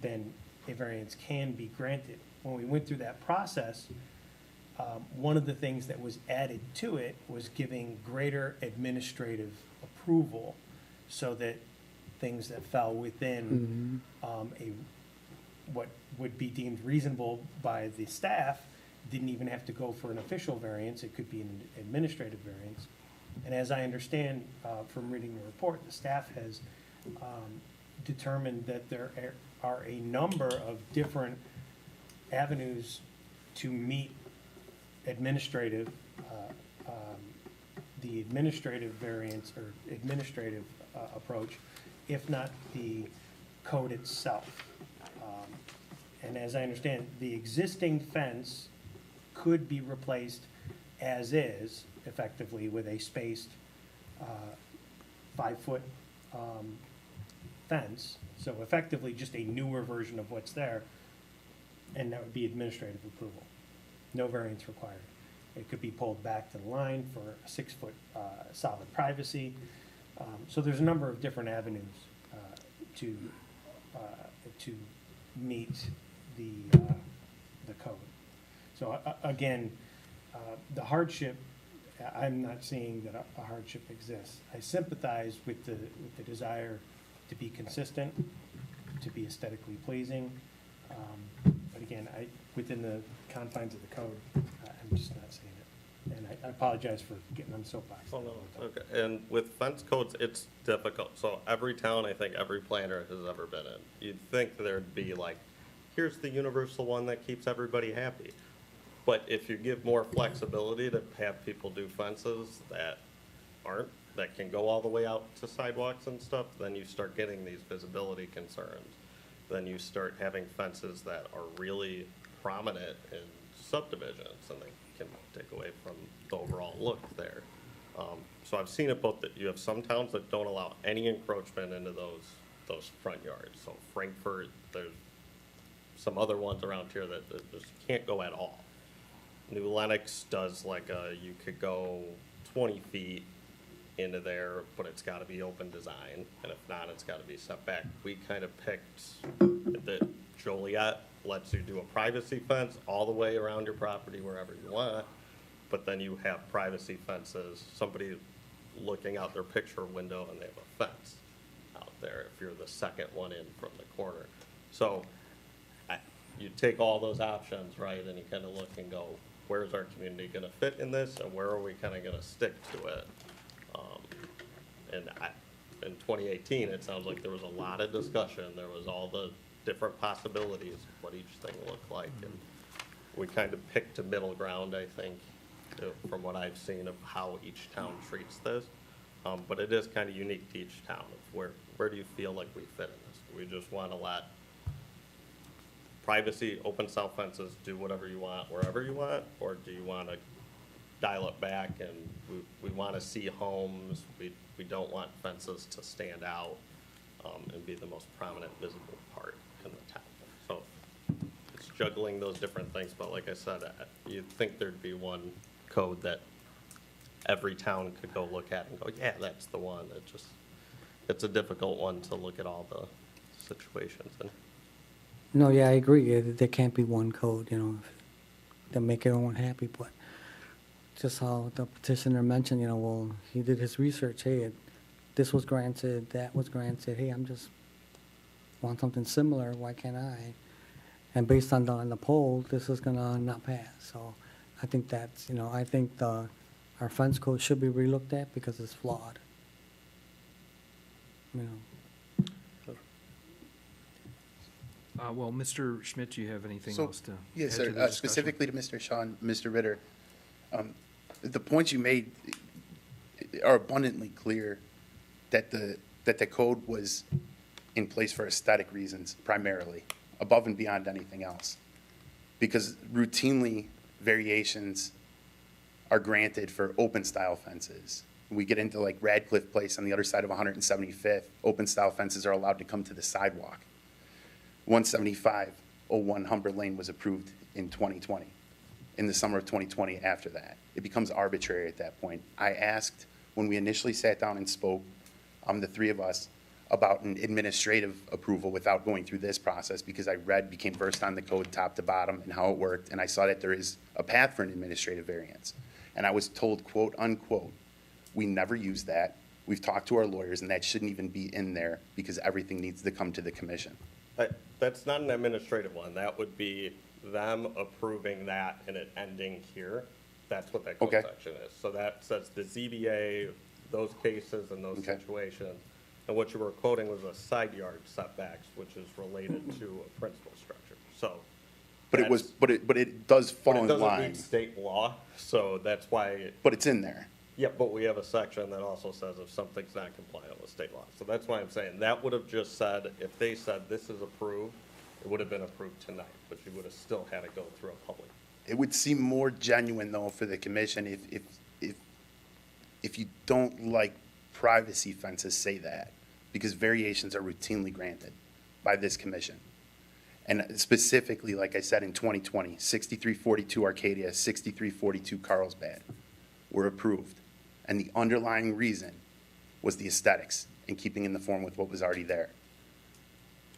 then a variance can be granted. When we went through that process, one of the things that was added to it was giving greater administrative approval so that things that fell within what would be deemed reasonable by the staff didn't even have to go for an official variance. It could be an administrative variance. And as I understand from reading the report, the staff has determined that there are a number of different avenues to meet administrative, the administrative variance or administrative approach, if not the code itself. And as I understand, the existing fence could be replaced as is, effectively, with a spaced 5-foot fence. So effectively, just a newer version of what's there, and that would be administrative approval. No variance required. It could be pulled back to the line for a 6-foot solid privacy. So there's a number of different avenues to meet the code. So again, the hardship, I'm not saying that a hardship exists. I sympathize with the desire to be consistent, to be aesthetically pleasing. But again, within the confines of the code, I'm just not seeing it. And I apologize for getting on the soapbox. Oh, no, okay. And with fence codes, it's difficult. So every town, I think every planner has ever been in, you'd think there'd be like, here's the universal one that keeps everybody happy. But if you give more flexibility to have people do fences that can go all the way out to sidewalks and stuff, then you start getting these visibility concerns. Then you start having fences that are really prominent in subdivisions, and they can take away from the overall look there. So I've seen it both, that you have some towns that don't allow any encroachment into those front yards. So Frankfurt, there's some other ones around here that just can't go at all. New Lenox does like you could go 20 feet into there, but it's gotta be open design, and if not, it's gotta be set back. We kind of picked that Joliet lets you do a privacy fence all the way around your property wherever you want, but then you have privacy fences, somebody looking out their picture window and they have a fence out there if you're the second one in from the corner. So you take all those options, right, and you kind of look and go, where's our community gonna fit in this, and where are we kind of gonna stick to it? In 2018, it sounds like there was a lot of discussion. There was all the different possibilities, what each thing looked like, and we kind of picked a middle ground, I think, from what I've seen of how each town treats this. But it is kind of unique to each town. Of where do you feel like we fit in this? Do we just want to let privacy, open cell fences, do whatever you want, wherever you want, or do you want to dial it back and we want to see homes, we don't want fences to stand out and be the most prominent visible part in the town. So it's juggling those different things, but like I said, you'd think there'd be one code that every town could go look at and go, yeah, that's the one. It's a difficult one to look at all the situations in. No, yeah, I agree. There can't be one code, to make everyone happy, but just how the petitioner mentioned, well, he did his research. Hey, this was granted, that was granted. Hey, I'm just want something similar. Why can't I? And based on the poll, this is gonna not pass. So I think that's, I think our fence code should be relooked at because it's flawed. Well, Mr. Schmidt, do you have anything So, else to yes, add to sir. the discussion? Specifically to Mr. Shaw and Mr. Ritter, the points you made are abundantly clear that the code was in place for aesthetic reasons primarily, above and beyond anything else. Because routinely, variations are granted for open-style fences. We get into like Radcliffe Place on the other side of 175th, open-style fences are allowed to come to the sidewalk. 175-01 Humber Lane was approved in 2020, in the summer of 2020 after that. It becomes arbitrary at that point. I asked, when we initially sat down and spoke, the three of us, about an administrative approval without going through this process, because I became versed on the code top to bottom and how it worked, and I saw that there is a path for an administrative variance. And I was told, quote, unquote, we never use that. We've talked to our lawyers, and that shouldn't even be in there because everything needs to come to the commission. That's not an administrative one. That would be them approving that and it ending here. That's what that code Okay. section is. So that says the ZBA, those cases and those Okay. situations. And what you were quoting was a side yard setbacks, which is related to a principal structure. So. But it was, but it does fall But it in doesn't line, meet state law, so that's why, but it's in there. yeah, but we have a section that also says if something's not compliant with state law. So that's why I'm saying, that would have just said, if they said this is approved, it would have been approved tonight, but you would have still had to go through a public. It would seem more genuine, though, for the commission if you don't like privacy fences, say that, because variations are routinely granted by this commission. And specifically, like I said, in 2020, 6342 Arcadia, 6342 Carlsbad were approved. And the underlying reason was the aesthetics and keeping in the form with what was already there.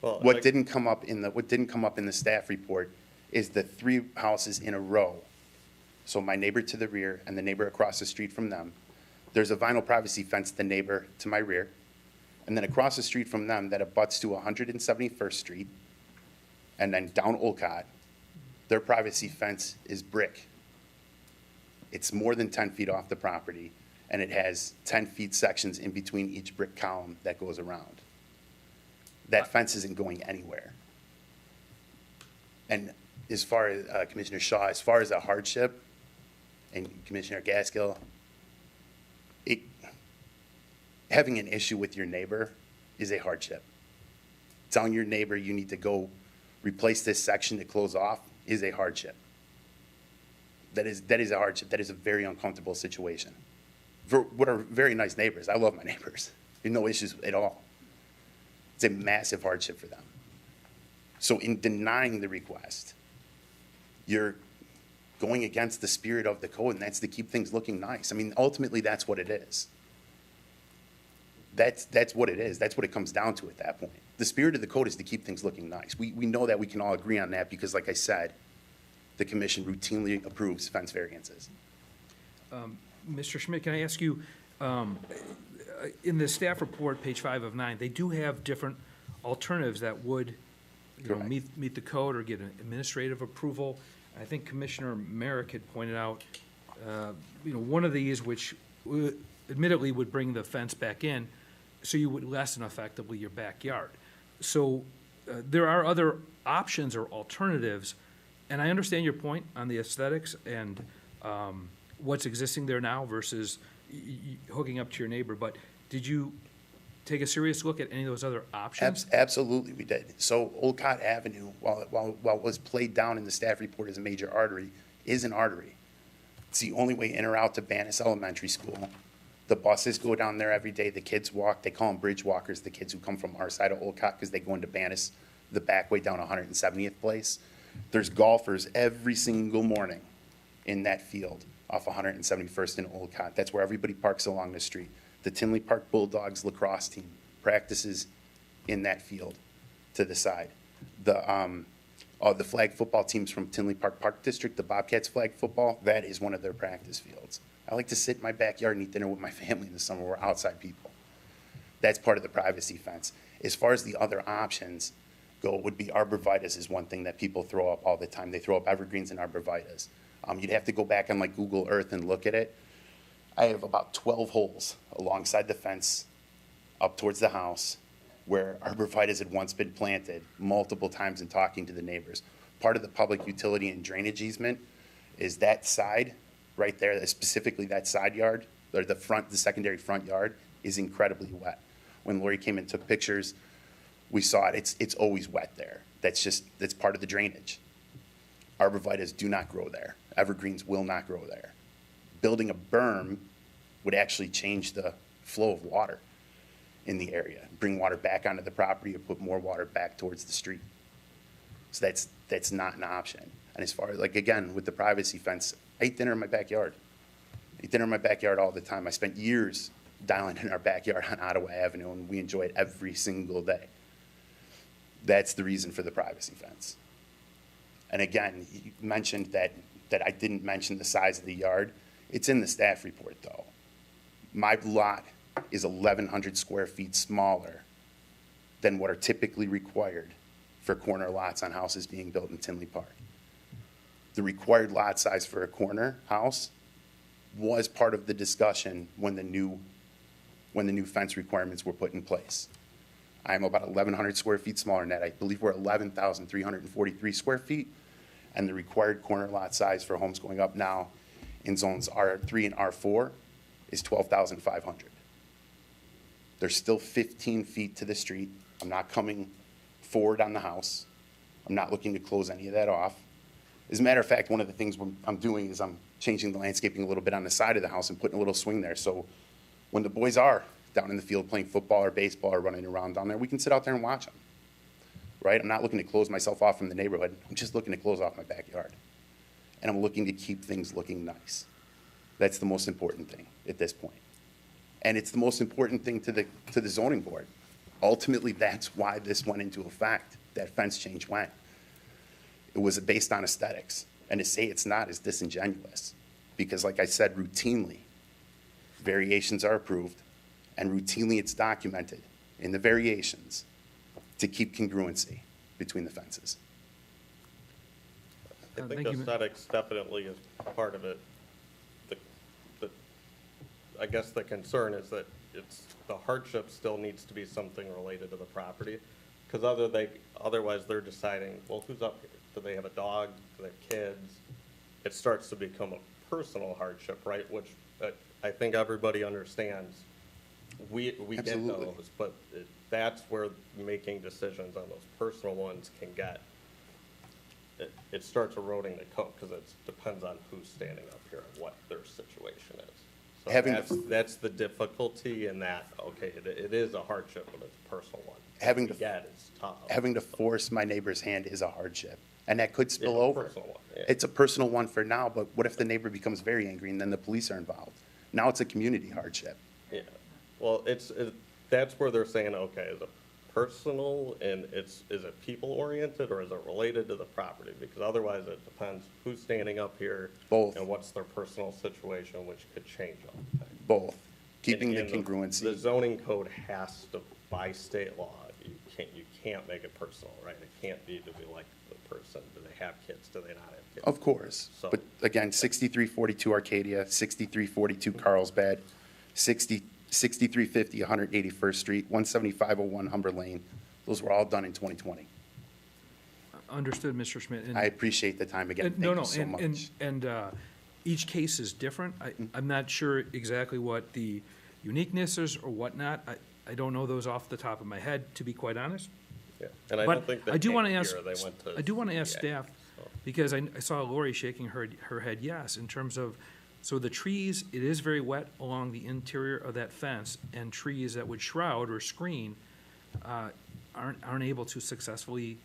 Well, What like- didn't come up in the staff report is the three houses in a row. So my neighbor to the rear and the neighbor across the street from them. There's a vinyl privacy fence, the neighbor to my rear. And then across the street from them that abuts to 171st Street and then down Olcott, their privacy fence is brick. It's more than 10 feet off the property, and it has 10 feet sections in between each brick column that goes around. That fence isn't going anywhere. And as far as Commissioner Shaw, as far as a hardship, and Commissioner Gaskill, having an issue with your neighbor is a hardship. Telling your neighbor you need to go replace this section to close off is a hardship. That is a hardship. That is a very uncomfortable situation. For what are very nice neighbors. I love my neighbors. There's no issues at all. It's a massive hardship for them. So in denying the request, you're going against the spirit of the code, and that's to keep things looking nice. I mean, ultimately, that's what it is. That's what it is. That's what it comes down to at that point. The spirit of the code is to keep things looking nice. We know that we can all agree on that because, like I said, the commission routinely approves fence variances. Mr. Schmidt, can I ask you, in the staff report, page 5 of 9, they do have different alternatives that would, Correct. meet the code or get an administrative approval. I think Commissioner Merrick had pointed out, one of these which admittedly would bring the fence back in, so you would lessen effectively your backyard. So there are other options or alternatives, and I understand your point on the aesthetics and what's existing there now versus hooking up to your neighbor, but did you take a serious look at any of those other options? Absolutely, we did. So Olcott Avenue, while it was played down in the staff report as a major artery, is an artery. It's the only way in or out to Bannis Elementary School. The buses go down there every day. The kids walk. They call them bridge walkers, the kids who come from our side of Olcott, because they go into Bannis the back way down 170th Place. There's golfers every single morning in that field. off 171st and Olcott. That's where everybody parks along the street. The Tinley Park Bulldogs lacrosse team practices in that field to the side. The flag football teams from Tinley Park District, the Bobcats flag football, that is one of their practice fields. I like to sit in my backyard and eat dinner with my family in the summer. We're outside people. That's part of the privacy fence. As far as the other options go, would be arborvitaes is one thing that people throw up all the time. They throw up evergreens and arborvitaes. You'd have to go back on like Google Earth and look at it. I have about 12 holes alongside the fence up towards the house where arborvitaes had once been planted multiple times in talking to the neighbors. Part of the public utility and drainage easement is that side right there, specifically that side yard, or the secondary front yard is incredibly wet. When Lori came and took pictures, we saw it. It's always wet there. That's part of the drainage. Arborvitaes do not grow there. Evergreens will not grow there. Building a berm would actually change the flow of water in the area, bring water back onto the property or put more water back towards the street. So that's not an option. And as far as, like, again, with the privacy fence, I eat dinner in my backyard. I eat dinner in my backyard all the time. I spent years dialing in our backyard on Ottawa Avenue, and we enjoy it every single day. That's the reason for the privacy fence. And again, you mentioned that I didn't mention the size of the yard. It's in the staff report, though. My lot is 1,100 square feet smaller than what are typically required for corner lots on houses being built in Tinley Park. The required lot size for a corner house was part of the discussion when the new fence requirements were put in place. I'm about 1,100 square feet smaller than that. I believe we're 11,343 square feet, and the required corner lot size for homes going up now in zones R3 and R4 is 12,500. There's still 15 feet to the street. I'm not coming forward on the house. I'm not looking to close any of that off. As a matter of fact, one of the things I'm doing is I'm changing the landscaping a little bit on the side of the house and putting a little swing there. So when the boys are down in the field playing football or baseball or running around down there, we can sit out there and watch them, right? I'm not looking to close myself off from the neighborhood. I'm just looking to close off my backyard. And I'm looking to keep things looking nice. That's the most important thing at this point. And it's the most important thing to the zoning board. Ultimately, that's why this went into effect, that fence change went. It was based on aesthetics. And to say it's not is disingenuous. Because like I said, routinely, variations are approved, and routinely it's documented in the variations to keep congruency between the fences. I think Thank you. aesthetics definitely is part of it. I guess the concern is that the hardship still needs to be something related to the property. Because otherwise they're deciding, well, who's up here? Do they have a dog? Do they have kids? It starts to become a personal hardship, right? Which I think everybody understands. We get Absolutely. those, but that's where making decisions on those personal ones can get. It starts eroding the code because it depends on who's standing up here and what their situation is. So that's the difficulty in that. Okay, it is a hardship, but it's a personal one. Having to get is tough. Having to force my neighbor's hand is a hardship, and that could spill It's a over. personal one, yeah. It's a personal one for now, but what if the neighbor becomes very angry and then the police are involved? Now it's a community hardship. Yeah, well, that's where they're saying, okay, is it personal and is it people oriented or is it related to the property? Because otherwise it depends who's standing up here. Both. And what's their personal situation, which could change all the time. Both. Keeping And the congruency. The zoning code has to, by state law, you can't make it personal, right? It can't be to be like the person, do they have kids, do they not have kids? Of course. So- But again, 6342 Arcadia, 6342 Carlsbad, 6350 181st Street, 17501 Humber Lane. Those were all done in 2020. Understood, Mr. Schmidt. And- I appreciate the time again. No, Thank no, you so much. and each case is different. I'm not sure exactly what the uniqueness is or whatnot. I don't know those off the top of my head, to be quite honest. Yeah, and I But don't think they I do came wanna here, ask- they went to. I do want to ask CPA, staff, so. because I saw Lori shaking her head yes, in terms of, so the trees, it is very wet along the interior of that fence, and trees that would shroud or screen aren't able to successfully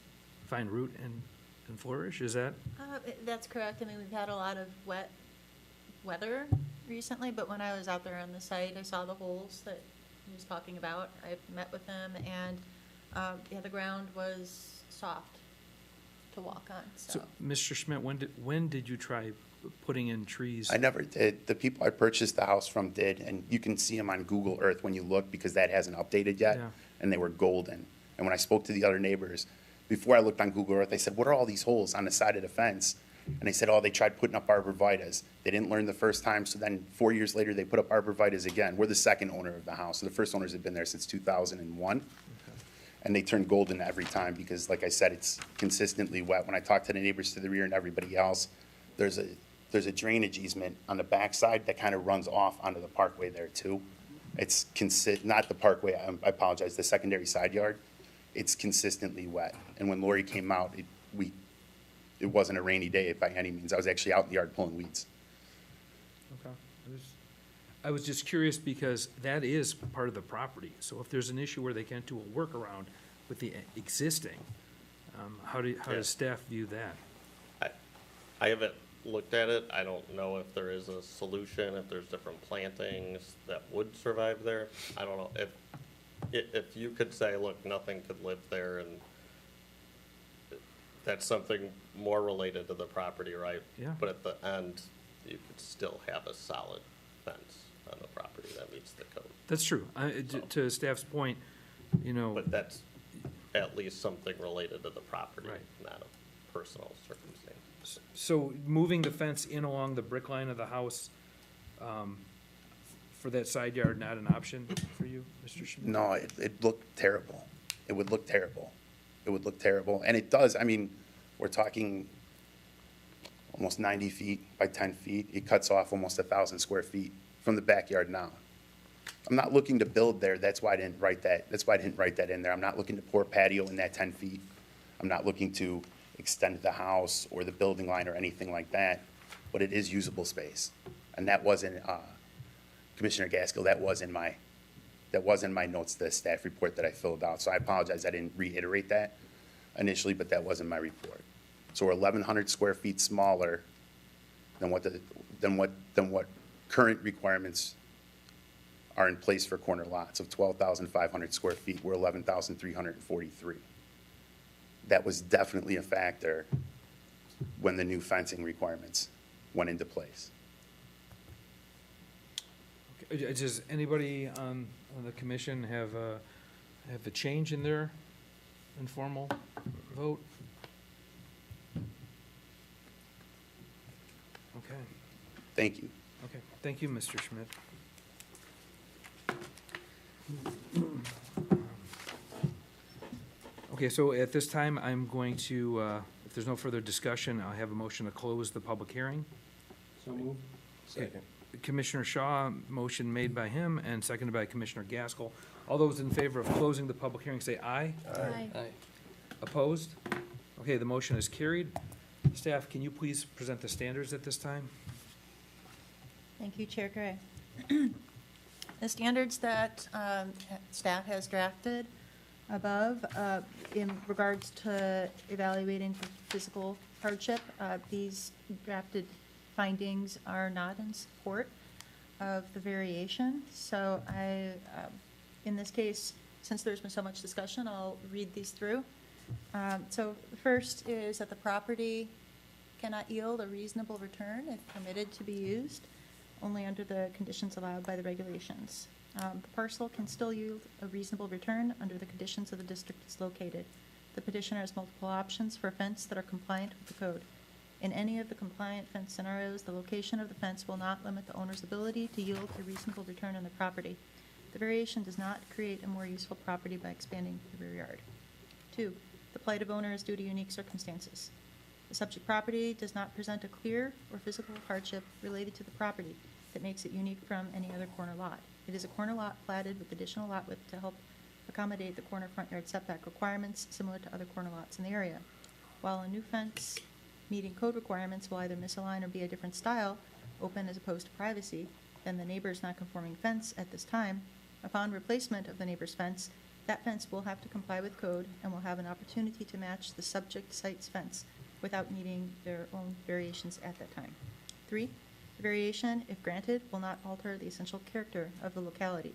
find root and flourish, is that? That's correct. I mean, we've had a lot of wet weather recently, but when I was out there on the site, I saw the holes that he was talking about. I met with him, and, yeah, the ground was soft to walk on, So, Mr. Schmidt, when did you try putting in trees? I never did. The people I purchased the house from did, and you can see them on Google Earth when you look, because that hasn't updated yet, Yeah. and they were golden. And when I spoke to the other neighbors, before I looked on Google Earth, I said, what are all these holes on the side of the fence? And they said, oh, they tried putting up arborvitaes. They didn't learn the first time, so then 4 years later, they put up arborvitaes again. We're the second owner of the house, so the first owners have been there since 2001. And they turn golden every time because, like I said, it's consistently wet. When I talk to the neighbors to the rear and everybody else, there's a drainage easement on the backside that kind of runs off onto the parkway there too. It's not the parkway, I apologize, the secondary side yard. It's consistently wet. And when Lori came out, it wasn't a rainy day by any means. I was actually out in the yard pulling weeds. Okay. I was just curious because that is part of the property. So if there's an issue where they can't do a workaround with the existing, how does staff view that? I haven't looked at it. I don't know if there is a solution, if there's different plantings that would survive there. I don't know. If you could say, look, nothing could live there, and that's something more related to the property, right? Yeah. But at the end, you could still have a solid fence on the property that meets the code. That's true. To staff's point, you know. But that's at least something related to the property, Right. not a personal circumstance. So moving the fence in along the brick line of the house, for that side yard, not an option for you, Mr. Schmidt? No, it looked terrible. It would look terrible. It would look terrible. And it does. I mean, we're talking almost 90 feet by 10 feet. It cuts off almost 1,000 square feet from the backyard now. I'm not looking to build there. That's why I didn't write that. That's why I didn't write that in there. I'm not looking to pour patio in that 10 feet. I'm not looking to extend the house or the building line or anything like that. But it is usable space. And that wasn't, Commissioner Gaskell, that was in my notes, the staff report that I filled out. So I apologize, I didn't reiterate that initially, but that was in my report. So we're 1,100 square feet smaller than what current requirements are in place for corner lots of 12,500 square feet. We're 11,343. That was definitely a factor when the new fencing requirements went into place. Okay. Does anybody on the commission have a change in their informal vote? Okay, Thank you. okay. Thank you, Mr. Schmidt. Okay, so at this time, I'm going to, if there's no further discussion, I'll have a motion to close the public hearing. So moved. Second. Commissioner Shaw, motion made by him and seconded by Commissioner Gaskell. All those in favor of closing the public hearing say aye. Aye. Aye. Opposed? Okay, the motion is carried. Staff, can you please present the standards at this time? Thank you, Chair Gray. The standards that staff has drafted above in regards to evaluating for physical hardship, these drafted findings are not in support of the variation. So in this case, since there's been so much discussion, I'll read these through. So the first is that the property cannot yield a reasonable return if permitted to be used, only under the conditions allowed by the regulations. The parcel can still yield a reasonable return under the conditions of the district it's located. The petitioner has multiple options for a fence that are compliant with the code. In any of the compliant fence scenarios, the location of the fence will not limit the owner's ability to yield a reasonable return on the property. The variation does not create a more useful property by expanding the rear yard. 2, the plight of owner is due to unique circumstances. The subject property does not present a clear or physical hardship related to the property that makes it unique from any other corner lot. It is a corner lot platted with additional lot width to help accommodate the corner front yard setback requirements similar to other corner lots in the area. While a new fence meeting code requirements will either misalign or be a different style, open as opposed to privacy, than the neighbor's non-conforming fence at this time, upon replacement of the neighbor's fence, that fence will have to comply with code and will have an opportunity to match the subject site's fence without needing their own variations at that time. 3, The variation, if granted, will not alter the essential character of the locality.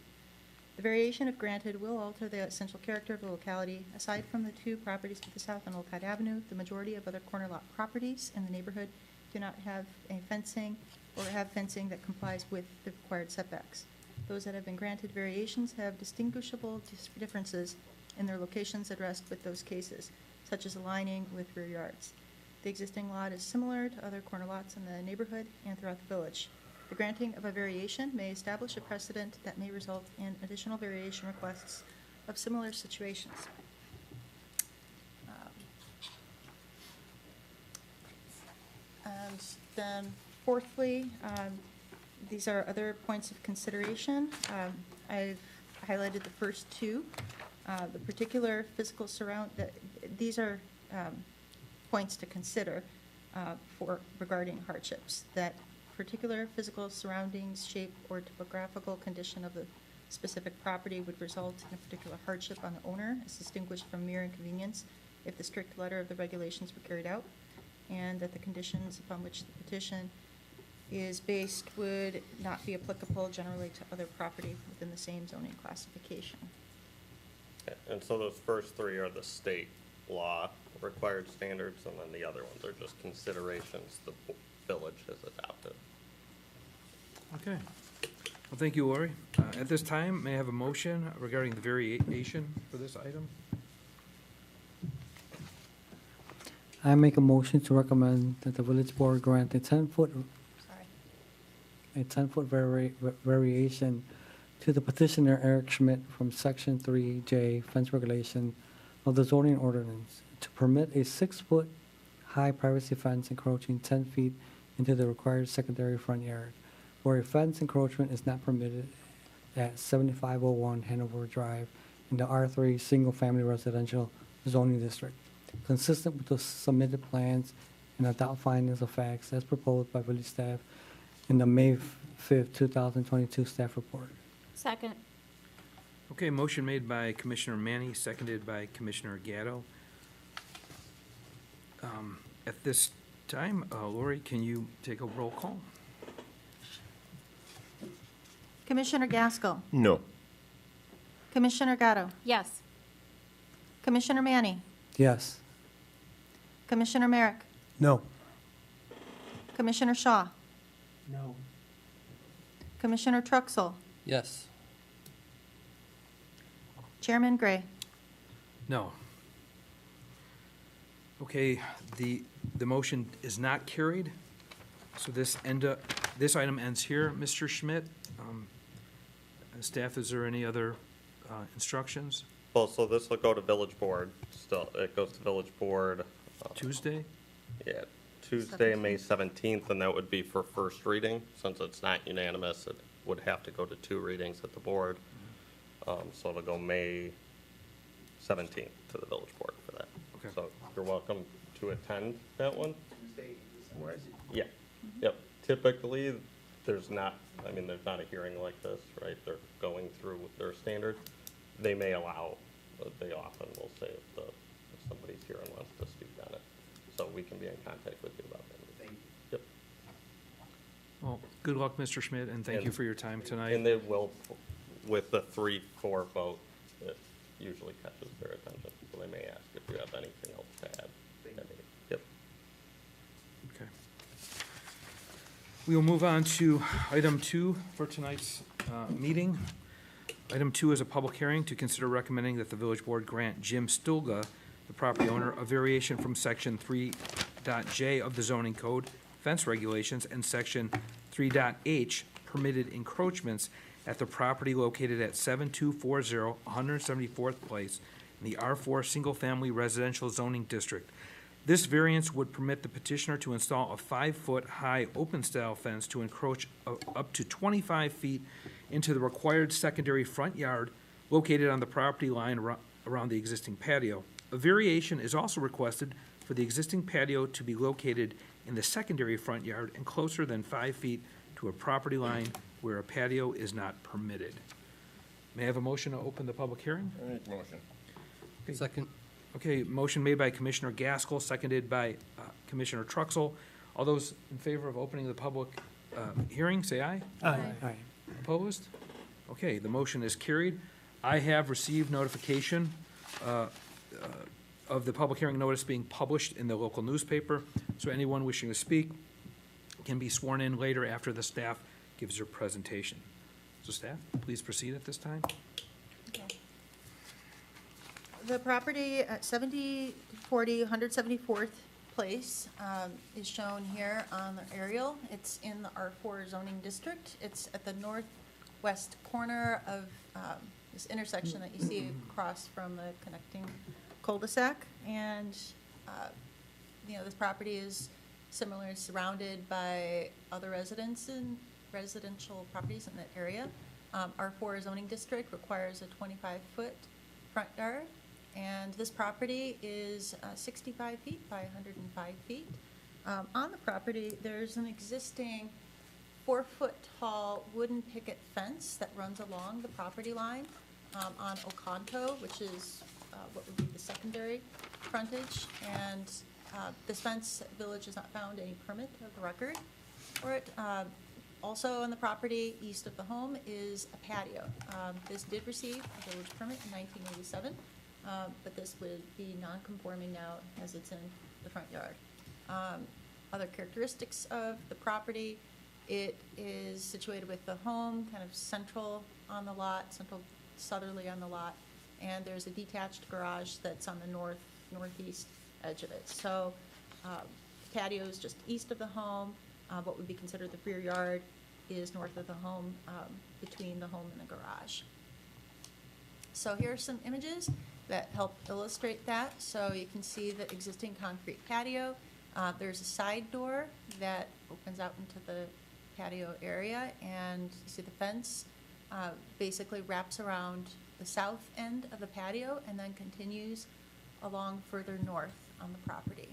The variation, if granted, will alter the essential character of the locality. Aside from the two properties to the south on Old Tide Avenue, the majority of other corner lot properties in the neighborhood do not have a fencing or have fencing that complies with the required setbacks. Those that have been granted variations have distinguishable differences in their locations addressed with those cases, such as aligning with rear yards. The existing lot is similar to other corner lots in the neighborhood and throughout the village. The granting of a variation may establish a precedent that may result in additional variation requests of similar situations. And then fourthly, these are other points of consideration. I've highlighted the first two. The particular physical these are points to consider regarding hardships, that particular physical surroundings, shape, or topographical condition of the specific property would result in a particular hardship on the owner, as distinguished from mere inconvenience if the strict letter of the regulations were carried out, and that the conditions upon which the petition is based would not be applicable generally to other property within the same zoning classification. And so those first three are the state law required standards, and then the other ones are just considerations the village has adopted. Okay. Well, thank you, Lori. At this time, may I have a motion regarding the variation for this item? I make a motion to recommend that the village board grant a 10-foot variation to the petitioner Eric Schmidt from Section 3J fence regulation of the zoning ordinance to permit a 6-foot high privacy fence encroaching 10 feet into the required secondary front yard, where a fence encroachment is not permitted at 7501 Hanover Drive in the R3 Single Family Residential Zoning District, consistent with the submitted plans and adopt findings of facts as proposed by village staff in the May 5th, 2022 staff report. Second. Okay, motion made by Commissioner Manny, seconded by Commissioner Gatto. At this time, Lori, can you take a roll call? Commissioner Gaskell. No. Commissioner Gatto. Yes. Commissioner Manny. Yes. Commissioner Merrick. No. Commissioner Shaw. No. Commissioner Truxell. Yes. Chairman Gray. No. Okay, the motion is not carried, so this item ends here. Mr. Schmidt, staff, is there any other instructions? Well, so this will go to village board, still, it goes to village board. Tuesday? Yeah, Tuesday, May 17th, and that would be for first reading. Since it's not unanimous, it would have to go to 2 readings at the board. So it'll go May 17th to the village board for that. Okay. So you're welcome to attend that one. Yeah, yep. Typically, there's not a hearing like this, right? They're going through their standards. They may allow, they often will say if somebody's here and wants to speak on it. So we can be in contact with you about that. Thank you. Yep. Well, good luck, Mr. Schmidt, and thank you for your time tonight. And they will, with the 3-4 vote, it usually catches their attention. So they may ask if you have anything else to add. Yep. Okay. We will move on to item 2 for tonight's meeting. Item 2 is a public hearing to consider recommending that the village board grant Jim Stulga, the property owner, a variation from Section 3.J of the zoning code, fence regulations, and Section 3.H, permitted encroachments at the property located at 7240 174th Place in the R4 Single Family Residential Zoning District. This variance would permit the petitioner to install a 5-foot high open-style fence to encroach up to 25 feet into the required secondary front yard located on the property line around the existing patio. A variation is also requested for the existing patio to be located in the secondary front yard and closer than 5 feet to a property line where a patio is not permitted. May I have a motion to open the public hearing? I make a motion. Okay. Second. Okay, motion made by Commissioner Gaskell, seconded by Commissioner Truxell. All those in favor of opening the public hearing, say aye. Aye. Opposed? Okay, the motion is carried. I have received notification of the public hearing notice being published in the local newspaper, so anyone wishing to speak can be sworn in later after the staff gives their presentation. So staff, please proceed at this time. Okay. The property at 7040 174th Place is shown here on the aerial. It's in the R4 zoning district. It's at the northwest corner of this intersection that you see across from the connecting cul-de-sac. And, this property is similarly surrounded by other residential properties in that area. R4 zoning district requires a 25-foot front yard. And this property is 65 feet by 105 feet. On the property, there's an existing 4-foot-tall wooden picket fence that runs along the property line on Oconto, which is what would be the secondary frontage. And this fence, village has not found any permit of the record for it. Also on the property east of the home is a patio. This did receive a village permit in 1987. But this would be non-conforming now as it's in the front yard. Other characteristics of the property, it is situated with the home kind of central on the lot, central southerly on the lot, and there's a detached garage that's on the northeast edge of it. So patio is just east of the home. What would be considered the rear yard is north of the home, between the home and the garage. So here are some images that help illustrate that. So you can see the existing concrete patio. There's a side door that opens out into the patio area, and you see the fence basically wraps around the south end of the patio and then continues along further north on the property.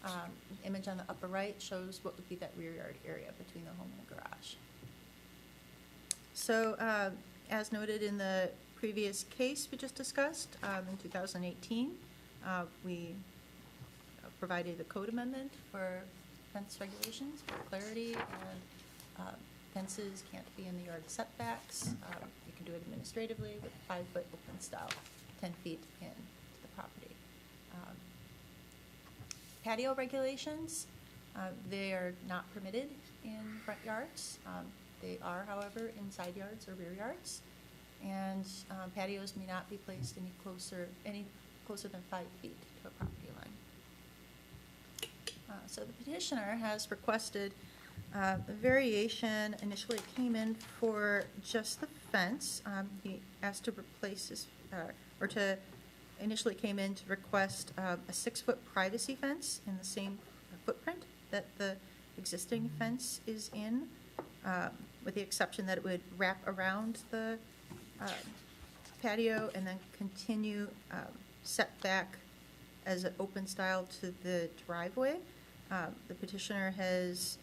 The image on the upper right shows what would be that rear yard area between the home and the garage. So as noted in the previous case we just discussed, in 2018, we provided a code amendment for fence regulations for clarity, and fences can't be in the yard setbacks. You can do it administratively with 5-foot open style, 10 feet into the property. Patio regulations, they are not permitted in front yards. They are, however, in side yards or rear yards. And patios may not be placed any closer than 5 feet to a property line. So the petitioner has requested a variation. Initially it came in for just the fence. He asked to replace this, initially came in to request a 6-foot privacy fence in the same footprint that the existing fence is in, with the exception that it would wrap around the patio and then continue setback as an open style to the driveway. The petitioner has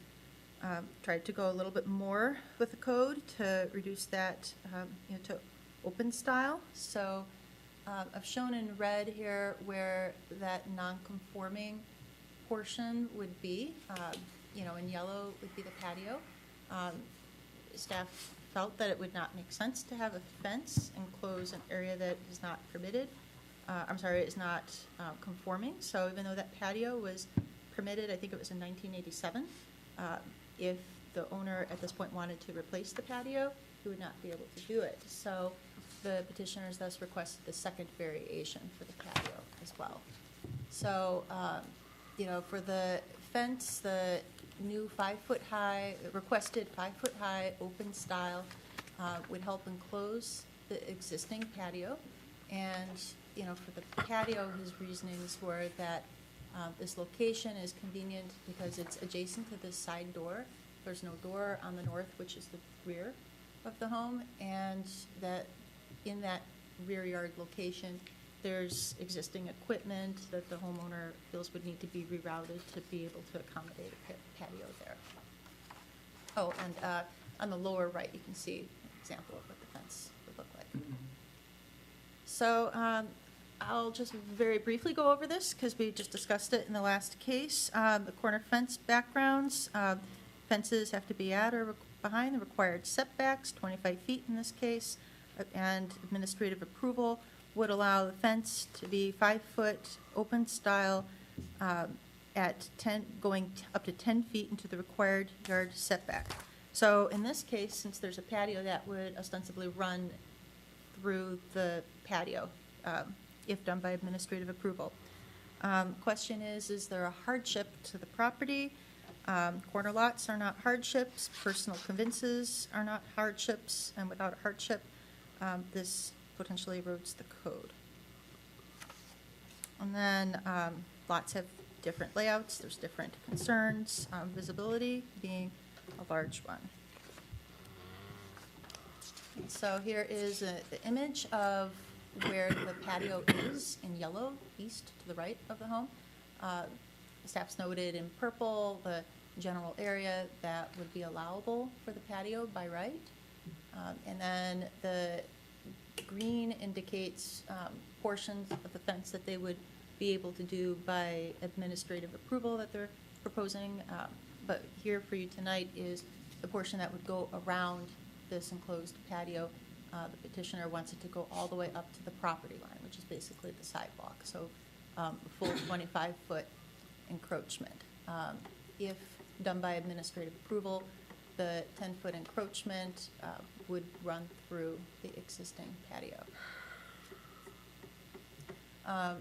tried to go a little bit more with the code to reduce that to open style. So I've shown in red here where that non-conforming portion would be. In yellow would be the patio. Staff felt that it would not make sense to have a fence enclose an area that is not permitted. Is not conforming. So even though that patio was permitted, I think it was in 1987, if the owner at this point wanted to replace the patio, he would not be able to do it. So the petitioners thus requested the second variation for the patio as well. So, for the fence, the new 5-foot high, requested 5-foot high open style would help enclose the existing patio. And, for the patio, his reasonings were that this location is convenient because it's adjacent to this side door. There's no door on the north, which is the rear of the home, and that in that rear yard location, there's existing equipment that the homeowner feels would need to be rerouted to be able to accommodate a patio there. Oh, and on the lower right, you can see an example of what the fence would look like. So I'll just very briefly go over this because we just discussed it in the last case. The corner fence backgrounds. Fences have to be at or behind the required setbacks, 25 feet in this case, and administrative approval would allow the fence to be 5-foot open style at 10, going up to 10 feet into the required yard setback. So in this case, since there's a patio, that would ostensibly run through the patio, if done by administrative approval. Question is there a hardship to the property? Corner lots are not hardships, personal conveyances are not hardships, and without a hardship, this potentially erodes the code. And then lots have different layouts, there's different concerns, visibility being a large one. And so here is the image of where the patio is in yellow, east to the right of the home. Staff's noted in purple the general area that would be allowable for the patio by right. And then the green indicates portions of the fence that they would be able to do by administrative approval that they're proposing. But here for you tonight is the portion that would go around this enclosed patio. The petitioner wants it to go all the way up to the property line, which is basically the sidewalk. So a full 25-foot encroachment. If done by administrative approval, the 10-foot encroachment would run through the existing patio.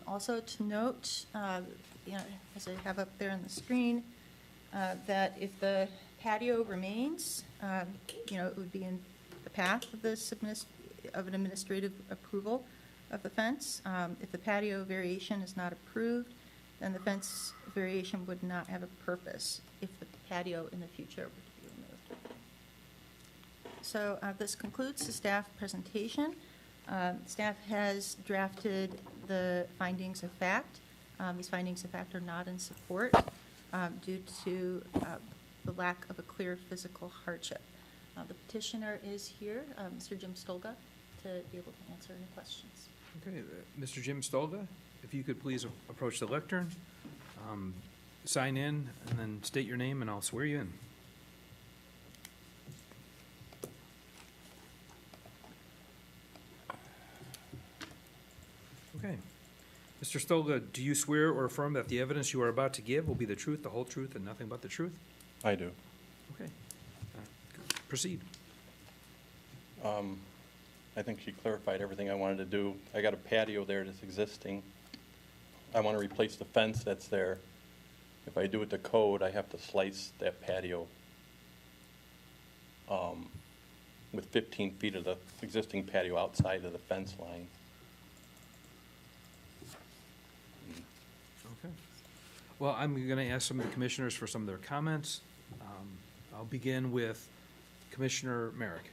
Also to note, as I have up there on the screen, that if the patio remains, it would be in the path of this of an administrative approval of the fence. If the patio variation is not approved, then the fence variation would not have a purpose if the patio in the future were to be removed. So this concludes the staff presentation. Staff has drafted the findings of fact. These findings of fact are not in support due to the lack of a clear physical hardship. The petitioner is here, Mr. Jim Stolga, to be able to answer any questions. Okay, Mr. Jim Stolga, if you could please approach the lectern, sign in, and then state your name, and I'll swear you in. Okay. Mr. Stolga, do you swear or affirm that the evidence you are about to give will be the truth, the whole truth, and nothing but the truth? I do. Okay. Proceed. I think she clarified everything I wanted to do. I got a patio there that's existing. I want to replace the fence that's there. If I do it to code, I have to slice that patio with 15 feet of the existing patio outside of the fence line. Okay. Well, I'm going to ask some of the commissioners for some of their comments. I'll begin with Commissioner Merrick.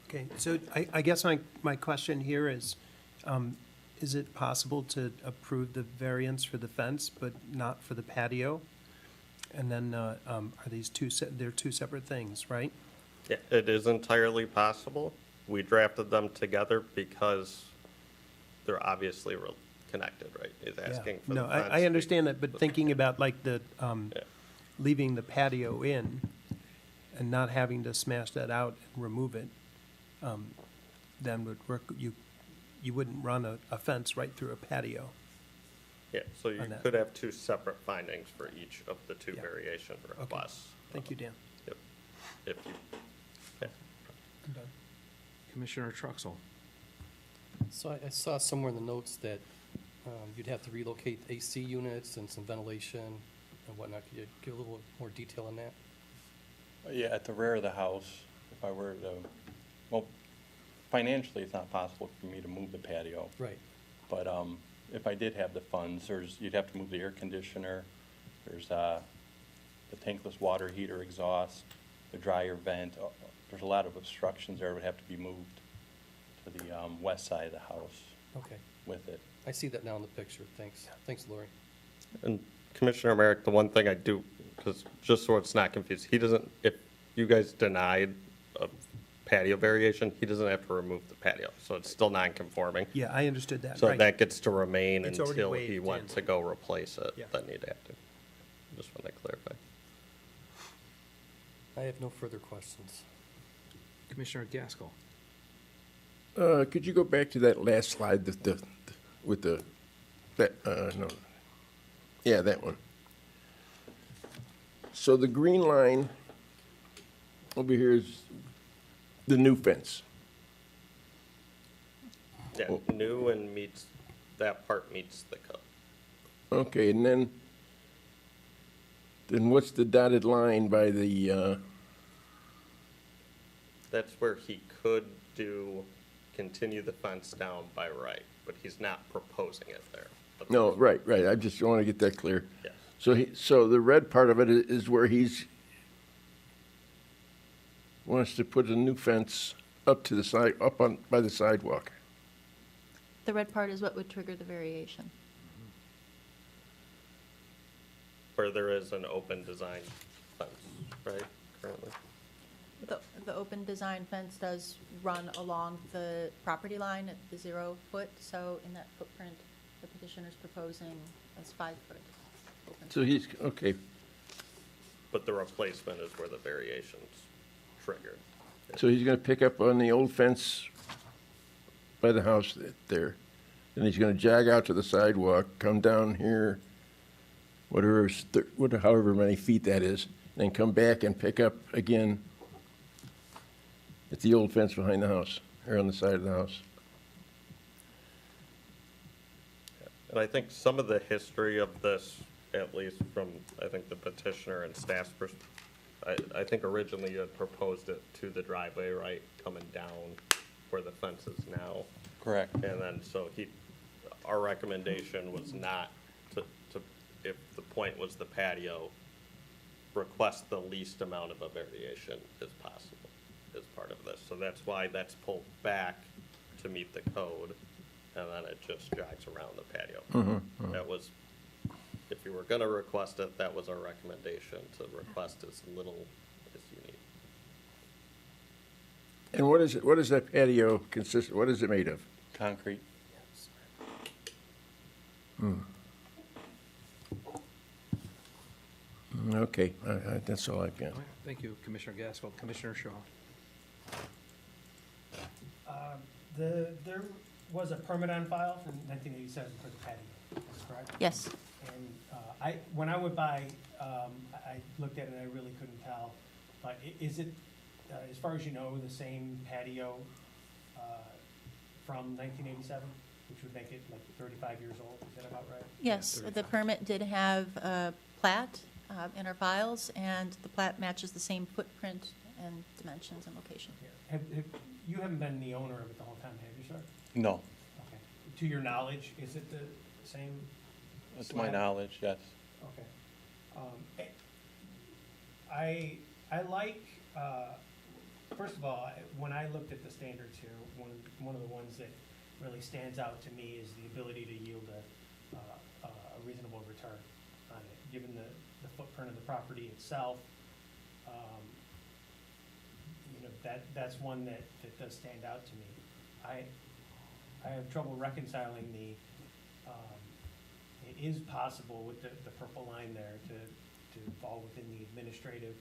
Okay, so I guess my question here is it possible to approve the variance for the fence, but not for the patio? And then are these they're two separate things, right? Yeah, it is entirely possible. We drafted them together because they're obviously connected, right? He's asking for the No, fence. I understand that, but thinking about like the, Yeah. leaving the patio in and not having to smash that out and remove it, then would work, you wouldn't run a fence right through a patio. Yeah, so you on that. could have two separate findings for each of the two Yeah. variation requests. Thank you, Dan. Yep. If you, yeah. I'm done. Commissioner Truxell. So I saw somewhere in the notes that you'd have to relocate AC units and some ventilation and whatnot. Could you give a little more detail on that? Yeah, at the rear of the house, if I were to, well, financially, it's not possible for me to move the patio. Right. But if I did have the funds, you'd have to move the air conditioner. There's the tankless water heater exhaust, the dryer vent. There's a lot of obstructions there that would have to be moved to the west side of the house Okay. with it. I see that now in the picture. Thanks. Thanks, Lori. And Commissioner Merrick, the one thing I do, because just so it's not confused, he doesn't, if you guys denied a patio variation, he doesn't have to remove the patio, so it's still non-conforming. Yeah, I understood that, So right. that gets to remain It's already until he waived wants in. to go replace it, Yeah. then he'd have to. Just want to clarify. I have no further questions. Commissioner Gaskell. Could you go back to that last slide, with the, no, yeah, that one. So the green line over here is the new fence. Yeah, new and meets, that part meets the code. Okay, and then what's the dotted line by the, That's where he could continue the fence down by right, but he's not proposing it there. But no, right, I just want to get that clear. Yes. So the red part of it is where he's wants to put a new fence up to the side, by the sidewalk. The red part is what would trigger the variation. Where there is an open design fence, right, currently? The open design fence does run along the property line at the 0 foot, so in that footprint, the petitioner's proposing as 5 foot. open. So he's, okay, But the replacement is where the variation's triggered. so he's gonna pick up on the old fence by the house there. Then he's gonna jog out to the sidewalk, come down here, however many feet that is, then come back and pick up again at the old fence behind the house, or on the side of the house. And I think some of the history of this, at least from, I think, the petitioner and staff's I think originally you had proposed it to the driveway, right, coming down where the fence is now. Correct. And then, so our recommendation was not to, if the point was the patio, request the least amount of a variation as possible as part of this. So that's why that's pulled back to meet the code, and then it just drags around the patio. That was, if you were gonna request it, that was our recommendation, to request as little as you need. And what does that patio consist, what is it made of? Concrete. Okay, that's all I've got. Thank you, Commissioner Gaskell. Commissioner Shaw. There was a permit on file from 1987 for the patio, that's correct? Yes. And when I went by, I looked at it and I really couldn't tell. But is it, as far as you know, the same patio from 1987, which would make it like 35 years old? Is that about right? Yes, the permit did have a plat in our files, and the plat matches the same footprint and dimensions and location. Yeah. You haven't been the owner of it the whole time, have you, sir? No, Okay. To your knowledge, is it the same? to my slab? knowledge, yes. Okay. I like, first of all, when I looked at the standards here, one of the ones that really stands out to me is the ability to yield a reasonable return on it. Given the footprint of the property itself, that's one that does stand out to me. I have trouble reconciling it is possible with the purple line there to fall within the administrative,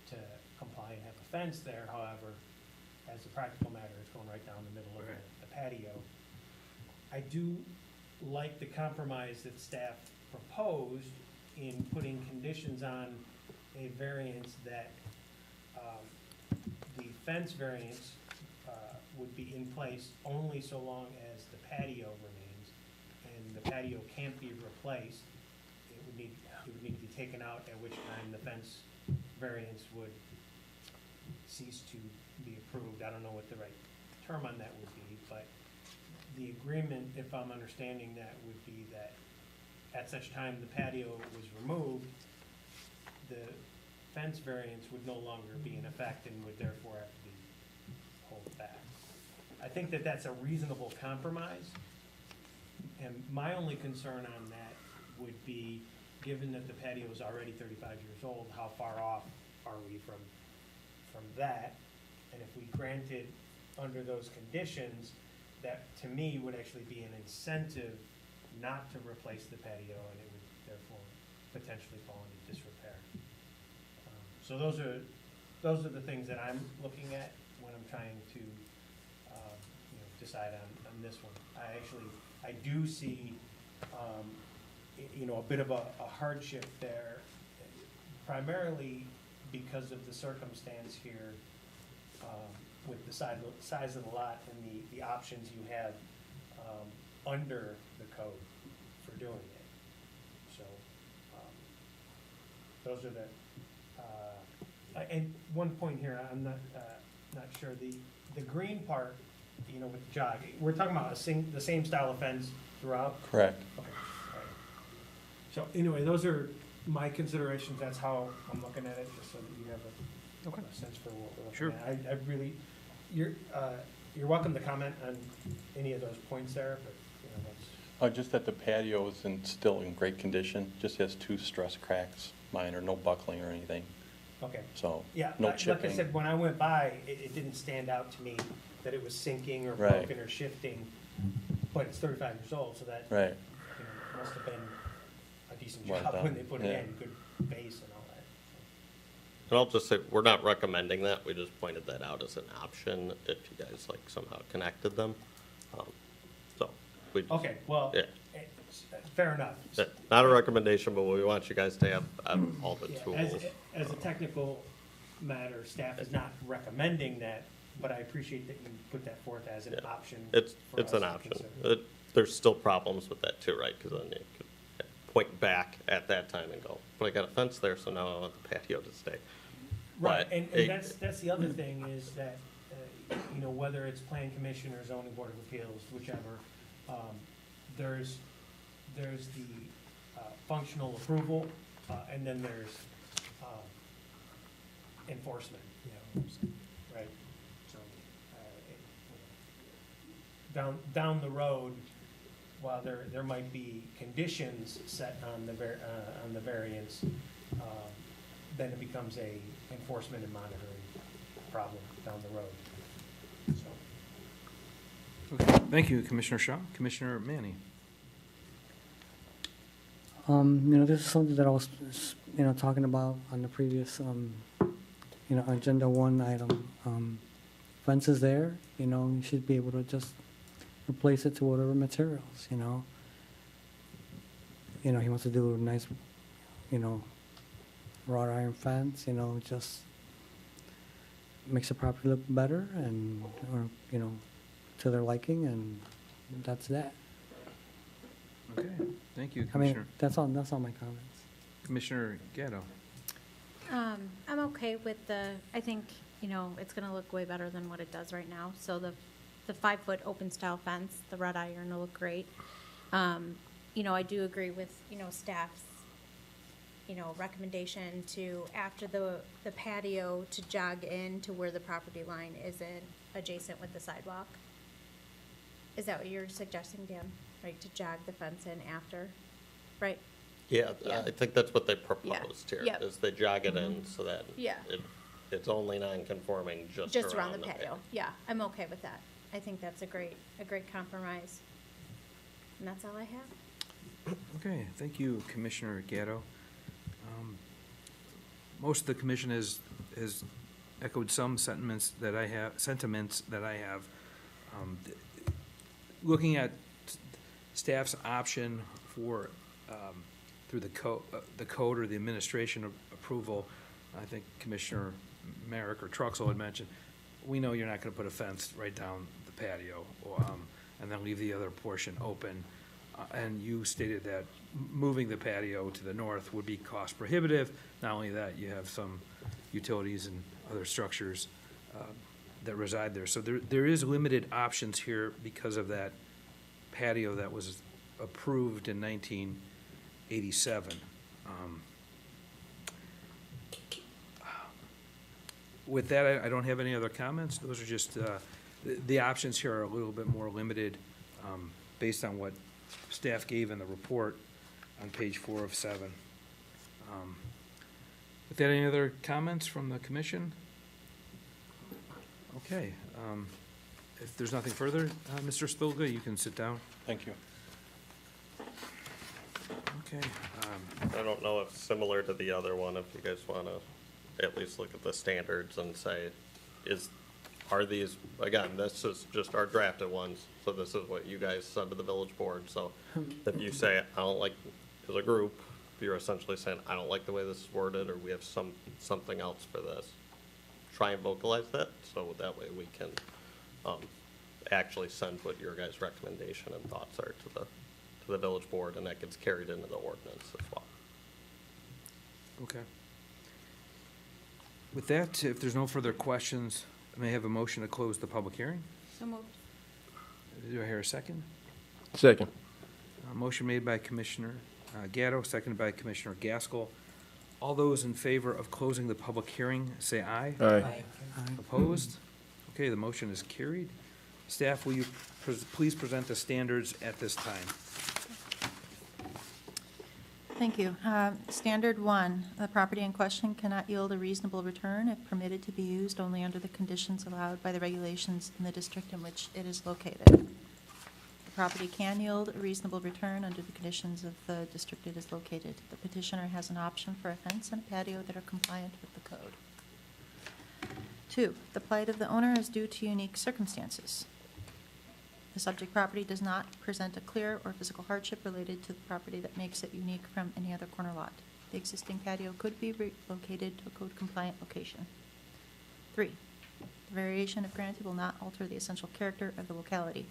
to comply and have a fence there. However, as a practical matter, it's going right down the middle of the patio. I do like the compromise that staff proposed in putting conditions on a variance that the fence variance would be in place only so long as the patio remains, and the patio can't be replaced. It would need to be taken out, at which time the fence variance would cease to be approved. I don't know what the right term on that would be, but the agreement, if I'm understanding that, would be that at such time the patio was removed, the fence variance would no longer be in effect and would therefore have to be pulled back. I think that that's a reasonable compromise, and my only concern on that would be, given that the patio is already 35 years old, how far off are we from that? And if we granted under those conditions, that to me would actually be an incentive not to replace the patio, and it would therefore potentially fall into disrepair. So those are the things that I'm looking at when I'm trying to, decide on this one. I do see, a bit of a hardship there, primarily because of the circumstance here, with the size of the lot and the options you have, under the code for doing it. So, those are the, and one point here, I'm not sure, the green part, with the jog, we're talking about the same style of fence throughout? Correct. Okay, all right. So anyway, those are my considerations, that's how I'm looking at it, just so that you have a sense for what we're looking Sure. at. I really, you're welcome to comment on any of those points there, but, that's. Just that the patio is still in great condition, just has 2 stress cracks, minor, no buckling or anything, Okay, so, yeah, no like I chipping. said, when I went by, it didn't stand out to me that it was sinking or Right. broken or shifting, but it's 35 years old, so that, Right, must have been a decent Well job when done, they put yeah. it in, good base and all that. And I'll just say, we're not recommending that, we just pointed that out as an option if you guys like somehow connected them. So, we, Okay, well, Yeah. fair enough. not a recommendation, but we want you guys to have all the Yeah, tools. as a technical matter, staff is not recommending that, but I appreciate that you put that forth as an Yeah. option. It's for us an to option. consider. There's still problems with that too, right? Because then you could point back at that time and go, but I got a fence there, so now I want the patio to stay. Right, But and it- that's the other thing is that, whether it's plan commission or zoning board of appeals, whichever, there's the functional approval, and then there's enforcement, right? So, down the road, while there might be conditions set on the variance, then it becomes a enforcement and monitoring problem down the road. So, Okay, thank you, Commissioner Shaw. Commissioner Manny? This is something that I was, talking about on the previous, agenda 1 item. Fence is there, you should be able to just replace it to whatever materials, he wants to do a nice, wrought iron fence, just makes the property look better and, or, to their liking, and that's that. Okay, thank you, I mean, Commissioner. that's all my comments. Commissioner Gatto? I'm okay with I think, it's gonna look way better than what it does right now. So the 5-foot open style fence, the wrought iron will look great. I do agree with, staff's, recommendation to, after the patio, to jog in to where the property line isn't adjacent with the sidewalk. Is that what you're suggesting, Dan? Right, to jog the fence in after, right? Yeah, Yeah. I think that's what they proposed here, Yep. is they jog it in so that Yeah. it's only non-conforming just Around the patio. Yeah, I'm okay with that. I think that's a great compromise. And that's all I have. Okay, thank you, Commissioner Gatto. Most of the commission has echoed some sentiments that I have. Looking at staff's option for, through the code or the administration of approval, I think Commissioner Merrick or Truxell had mentioned, we know you're not gonna put a fence right down the patio, and then leave the other portion open. And you stated that moving the patio to the north would be cost prohibitive. Not only that, you have some utilities and other structures that reside there. So there is limited options here because of that patio that was approved in 1987. With that, I don't have any other comments. Those are just, the options here are a little bit more limited based on what staff gave in the report on page 4 of 7. With that, any other comments from the commission? Okay. If there's nothing further, Mr. Spilga, you can sit down. thank you. Okay. I don't know if similar to the other one, if you guys want to at least look at the standards and say, are these, again, this is just our drafted ones, so this is what you guys said to the village board, so if you say, I don't like, as a group, you're essentially saying, I don't like the way this is worded, or we have something else for this. Try and vocalize that, so that way we can, actually send what your guys' recommendation and thoughts are to the village board, and that gets carried into the ordinance as well. Okay. With that, if there's no further questions, I may have a motion to close the public hearing. So moved. Do I hear a second? Second. Motion made by Commissioner Gatto, seconded by Commissioner Gaskell. All those in favor of closing the public hearing, say aye. Aye. Opposed? Okay, the motion is carried. Staff, will you please present the standards at this time? Thank you. Standard 1, the property in question cannot yield a reasonable return if permitted to be used only under the conditions allowed by the regulations in the district in which it is located. The property can yield a reasonable return under the conditions of the district it is located. The petitioner has an option for a fence and a patio that are compliant with the code. 2, the plight of the owner is due to unique circumstances. The subject property does not present a clear or physical hardship related to the property that makes it unique from any other corner lot. The existing patio could be relocated to a code-compliant location. 3, the variation, if granted, will not alter the essential character of the locality.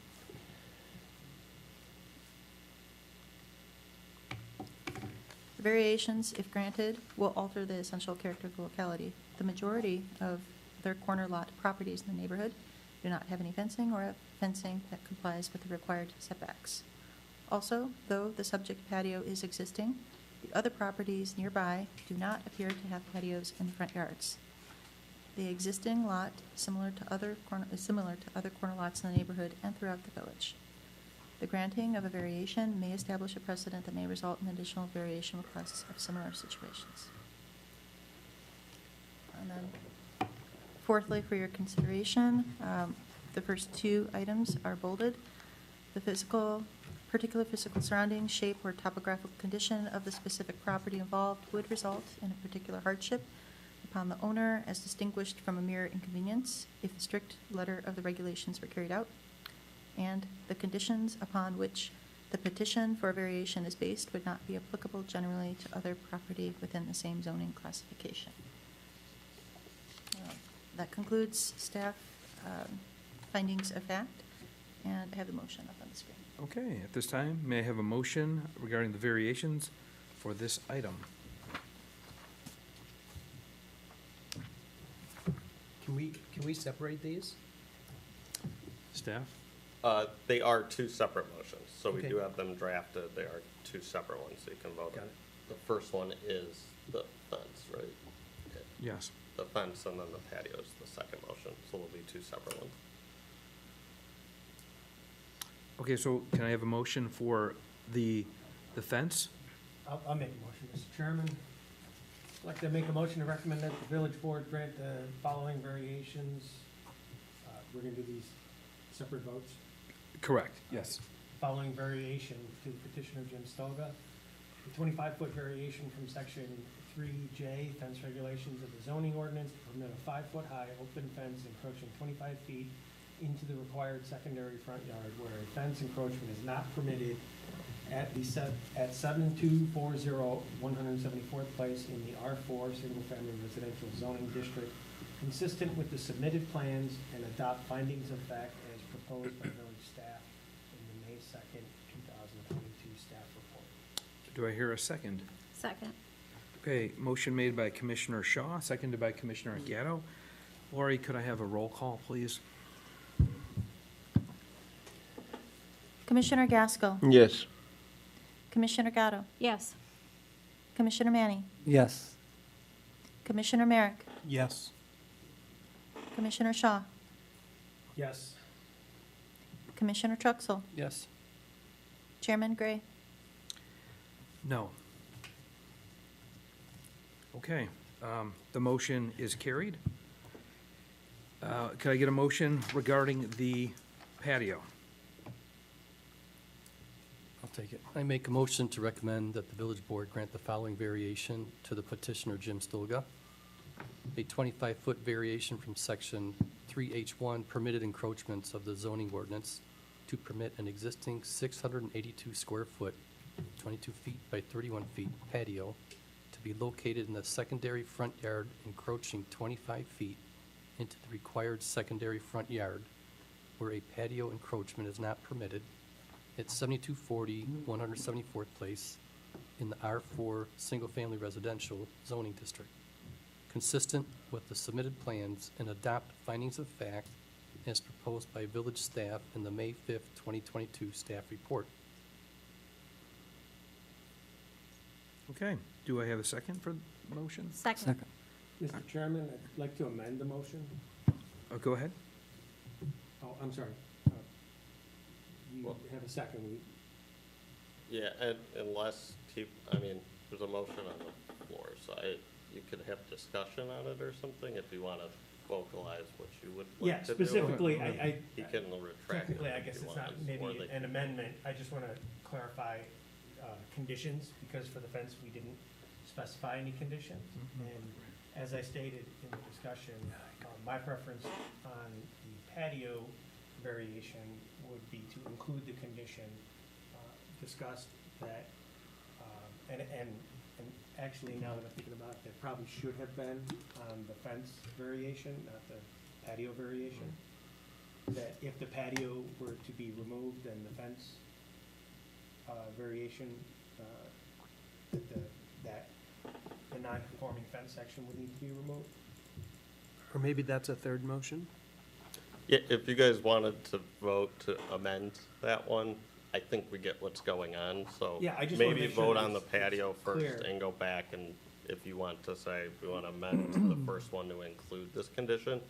The variations, if granted, will alter the essential character of the locality. The majority of other corner lot properties in the neighborhood do not have any fencing or have fencing that complies with the required setbacks. Also, though the subject patio is existing, the other properties nearby do not appear to have patios in the front yards. The existing lot is similar to other corner lots in the neighborhood and throughout the village. The granting of a variation may establish a precedent that may result in additional variation requests of similar situations. And then, fourthly, for your consideration, the first 2 items are bolded. The particular physical surroundings, shape, or topographical condition of the specific property involved would result in a particular hardship upon the owner as distinguished from a mere inconvenience if the strict letter of the regulations were carried out. And the conditions upon which the petition for a variation is based would not be applicable generally to other property within the same zoning classification. That concludes staff findings of fact, and I have the motion up on the screen. Okay, at this time, may I have a motion regarding the variations for this item? Can we separate these? Staff? They are 2 separate motions, so we Okay. do have them drafted. They are 2 separate ones, so you can vote. Got it. The first one is the fence, right? Okay. Yes. The fence, and then the patio is the second motion, so there'll be 2 separate ones. Okay, so can I have a motion for the fence? I'll make a motion, Mr. Chairman. I'd like to make a motion to recommend that the village board grant the following variations. We're gonna do these separate votes. Correct, yes. Following variation to petitioner Jim Stoga. The 25-foot variation from section 3J fence regulations of the zoning ordinance to permit a 5-foot high open fence encroaching 25 feet into the required secondary front yard where a fence encroachment is not permitted at 7240 174th place in the R4 single-family residential zoning district, consistent with the submitted plans, and adopt findings of fact as proposed by village staff in the May 2nd, 2022 staff report. Do I hear a second? Second. Okay, motion made by Commissioner Shaw, seconded by Commissioner Gatto. Lori, could I have a roll call, please? Commissioner Gaskell. Yes. Commissioner Gatto. Yes. Commissioner Manny. Yes. Commissioner Merrick. Yes. Commissioner Shaw. Yes. Commissioner Truxell. Yes. Chairman Gray. No. Okay, the motion is carried. Could I get a motion regarding the patio? I'll take it. I make a motion to recommend that the village board grant the following variation to the petitioner Jim Stolga. a 25-foot variation from section 3H1 permitted encroachments of the zoning ordinance to permit an existing 682 square foot, 22 feet by 31 feet patio to be located in the secondary front yard encroaching 25 feet into the required secondary front yard where a patio encroachment is not permitted at 7240 174th Place in the R4 Single Family Residential Zoning District, consistent with the submitted plans, and adopt findings of fact as proposed by village staff in the May 5th, 2022 staff report. Okay, do I have a second for the motion? Second. Mr. Chairman, I'd like to amend the motion. Go ahead. Oh, I'm sorry. You Well- have a second. Yeah, and unless, I mean, there's a motion on the floor, so you could have discussion on it or something if you want to vocalize what you would Yeah, like to do. specifically, You can retract it technically, I if guess you it's want, not or maybe they an can- amendment. I just want to clarify conditions, because for the fence, we didn't specify any conditions. And as I stated in the discussion, my preference on the patio variation would be to include the condition discussed that, and actually, now that I'm thinking about it, that probably should have been on the fence variation, not the patio variation. That if the patio were to be removed, then the fence variation, that the non-conforming fence section would need to be removed. Or maybe that's a third motion? Yeah, if you guys wanted to vote to amend that one, I think we get what's going on, so Yeah, I just wanna maybe make sure vote that on the it's patio first clear. and go back, and if you want to say, we want to amend the first one to include this condition,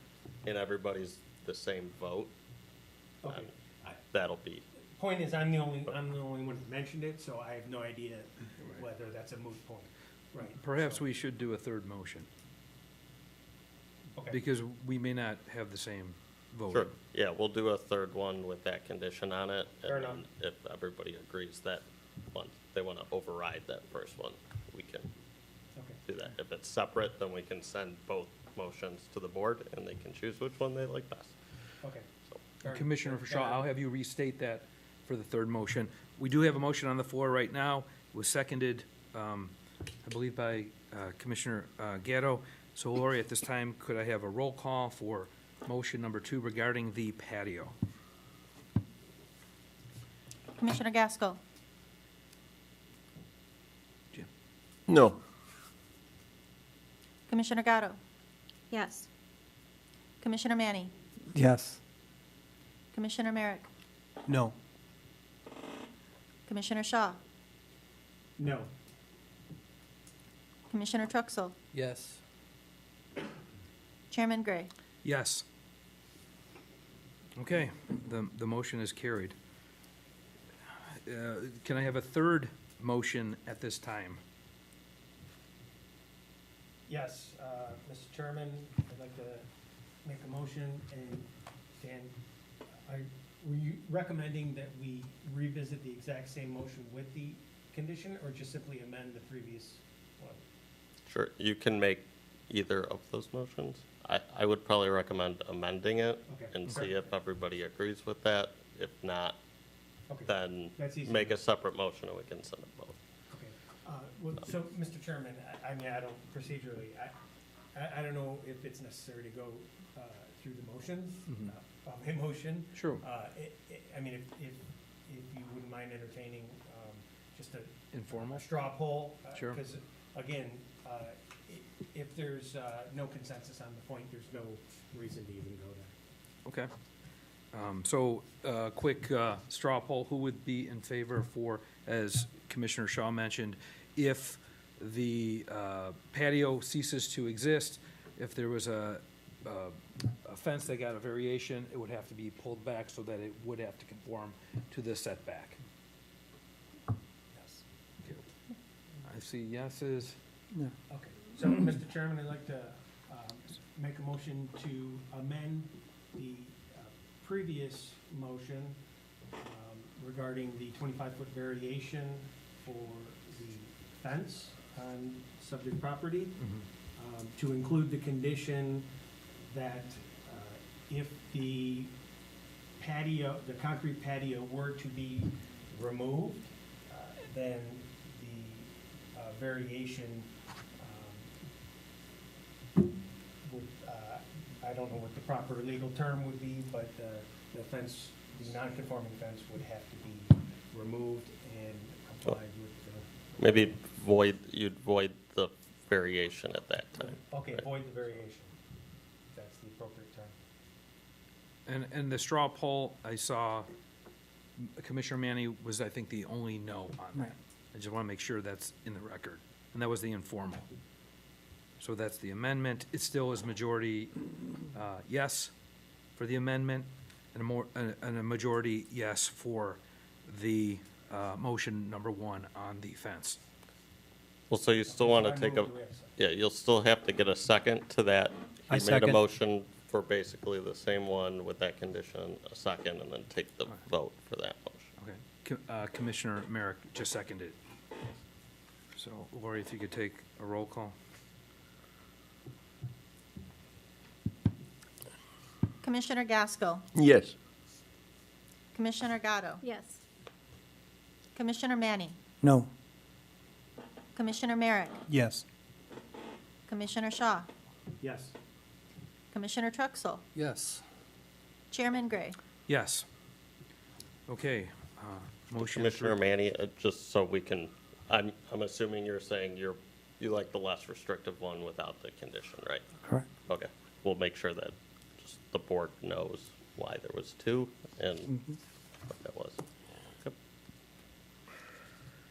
and everybody's the same vote, Okay. then that'll be, Point is, I'm the only one who mentioned it, so I have no idea whether that's a moot point. Right. Perhaps so- we should do a third motion, Okay. because we may not have the same vote. sure, yeah, we'll do a third one with that condition on it. Fair And enough. then if everybody agrees that one, they want to override that first one, we can Okay. do that. If it's separate, then we can send both motions to the board, and they can choose which one they like best. Okay. So, Fair- Commissioner fair Shaw, I'll enough. have you restate that for the third motion. We do have a motion on the floor right now. It was seconded, I believe, by Commissioner Gatto. So Lori, at this time, could I have a roll call for motion number 2 regarding the patio? Commissioner Gaskell, No. Commissioner Gatto, Yes. Commissioner Manny, Yes. Commissioner Merrick, No. Commissioner Shaw, No. Commissioner Truxell, Yes. Chairman Gray. Yes. Okay, the motion is carried. Can I have a third motion at this time? Yes, Mr. Chairman, I'd like to make a motion, and Dan, were you recommending that we revisit the exact same motion with the condition, or just simply amend the previous one? sure, you can make either of those motions. I would probably recommend amending it Okay. and Okay. see if everybody agrees with that. If not, Okay. then That's easy. make a separate motion and we can send it both. Okay. Well, so, Mr. Chairman, I mean, I don't procedurally, I don't know if it's necessary to go through the motions, of a motion. Sure. I mean, if you wouldn't mind entertaining just a Informal? straw poll. Sure. Because, again, if there's no consensus on the point, there's no reason to even go there. Okay. So, quick straw poll, who would be in favor for, as Commissioner Shaw mentioned, if the patio ceases to exist, if there was a fence that got a variation, it would have to be pulled back so that it would have to conform to the setback? Yes. I see yeses. Yeah. Okay. So, Mr. Chairman, I'd like to make a motion to amend the previous motion regarding the 25-foot variation for the fence on subject property to include the condition that if the patio, the concrete patio were to be removed, then the variation would, I don't know what the proper legal term would be, but the fence, the non-conforming fence would have to be removed and complied with the. Maybe you'd void the variation at that time. Okay, avoid the variation. That's the appropriate term. And the straw poll, I saw Commissioner Manny was, I think, the only no on that. Right. I just want to make sure that's in the record. And that was the informal. So that's the amendment. It still is majority yes for the amendment, and a majority yes for the motion number 1 on the fence. Well, so you still want to take a, Do we have a second? yeah, you'll still have to get a second to that. I He made a second. motion for basically the same one with that condition, a second, and then take the vote for that motion. Okay. Commissioner Merrick just seconded. So Lori, if you could take a roll call. Commissioner Gaskell, Yes. Commissioner Gatto, Yes. Commissioner Manny, No. Commissioner Merrick, Yes. Commissioner Shaw, Yes. Commissioner Truxell, Yes. Chairman Gray. Yes. Okay. Motion. Commissioner Manny, just so we can, I'm assuming you're saying you like the less restrictive one without the condition, right? Correct. Okay, we'll make sure that just the board knows why there was 2 and what that was. Yep.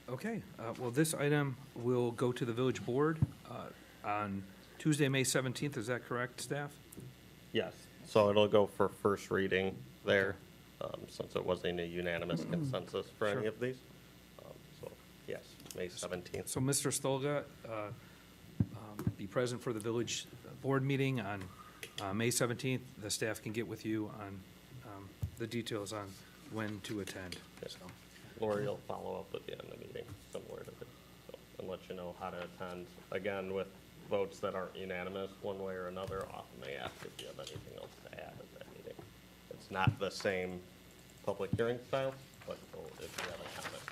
Okay, well, this item will go to the village board on Tuesday, May 17th. Is that correct, staff? Yes, so it'll go for first reading there, since it wasn't a unanimous consensus for any Sure. of these. So, yes, May 17th. So, Mr. Stolga, be present for the village board meeting on May 17th. The staff can get with you on the details on when to attend. Yes. So, Lori will follow up with you in the meeting, similar to this, so, and let you know how to attend. Again, with votes that aren't unanimous, one way or another, often they ask if you have anything else to add at that meeting. It's not the same public hearing style, but if you have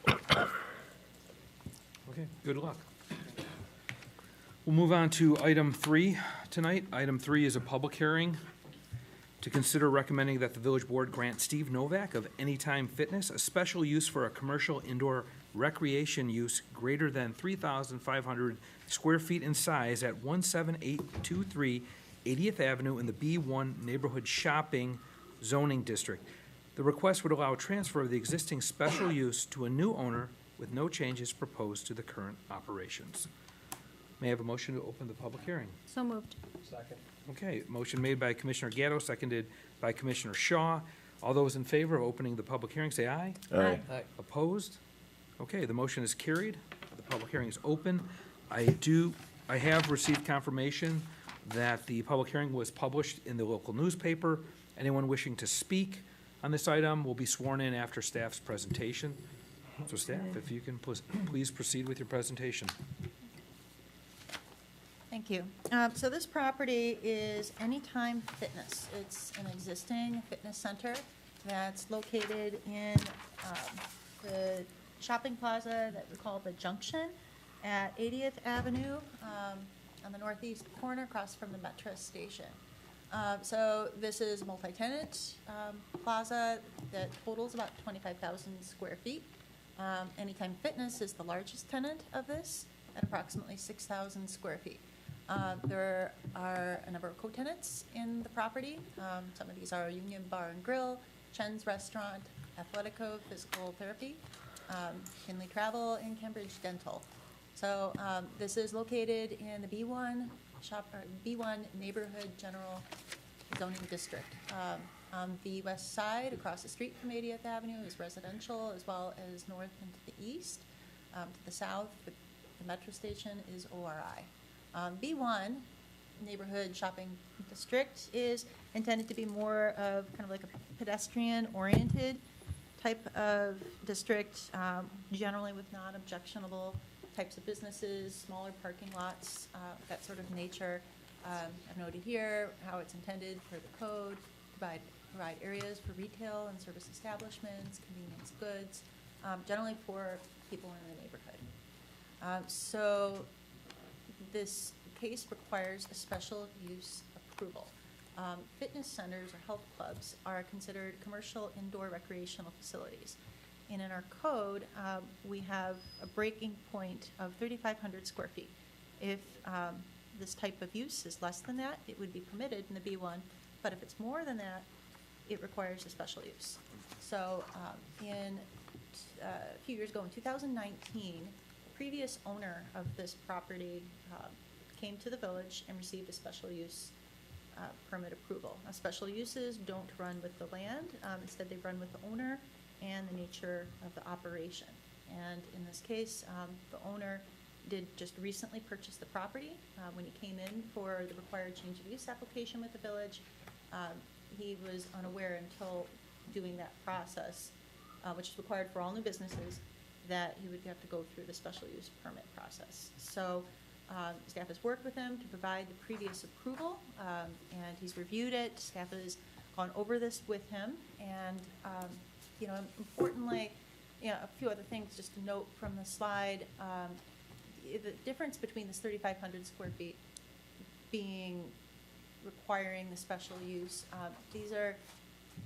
a comment. Okay, good luck. We'll move on to item 3 tonight. Item 3 is a public hearing to consider recommending that the village board grant Steve Novak of Anytime Fitness a special use for a commercial indoor recreation use greater than 3,500 square feet in size at 17823 80th Avenue in the B1 Neighborhood Shopping Zoning District. The request would allow transfer of the existing special use to a new owner with no changes proposed to the current operations. May I have a motion to open the public hearing? So moved. Second. Okay, motion made by Commissioner Gatto, seconded by Commissioner Shaw. All those in favor of opening the public hearing, say aye. Aye. Opposed? Okay, the motion is carried. The public hearing is open. I have received confirmation that the public hearing was published in the local newspaper. Anyone wishing to speak on this item will be sworn in after staff's presentation. So staff, if you can please proceed with your presentation. Thank you. So this property is Anytime Fitness. It's an existing fitness center that's located in the shopping plaza that we call the Junction at 80th Avenue on the northeast corner across from the Metro station. So this is a multi-tenant plaza that totals about 25,000 square feet. Anytime Fitness is the largest tenant of this at approximately 6,000 square feet. There are a number of co-tenants in the property. Some of these are Union Bar and Grill, Chen's Restaurant, Athletico Physical Therapy, Kinley Travel, and Cambridge Dental. So this is located in the B1 Neighborhood General Zoning District. On the west side, across the street from 80th Avenue, is residential, as well as north and to the east. To the south, the metro station is ORI. B1 Neighborhood Shopping District is intended to be more of kind of like a pedestrian-oriented type of district, generally with non-objectionable types of businesses, smaller parking lots, that sort of nature. I've noted here how it's intended for the code, provide areas for retail and service establishments, convenience goods, generally for people in the neighborhood. So this case requires a special use approval. Fitness centers or health clubs are considered commercial indoor recreational facilities. And in our code, we have a breaking point of 3,500 square feet. If this type of use is less than that, it would be permitted in the B1, but if it's more than that, it requires a special use. So a few years ago, in 2019, the previous owner of this property came to the village and received a special use permit approval. Now, special uses don't run with the land. Instead, they run with the owner and the nature of the operation. And in this case, the owner did just recently purchase the property. When he came in for the required change of use application with the village, he was unaware until doing that process, which is required for all new businesses, that he would have to go through the special use permit process. So staff has worked with him to provide the previous approval, and he's reviewed it. Staff has gone over this with him, and importantly, a few other things just to note from the slide. The difference between this 3,500 square feet requiring the special use, these are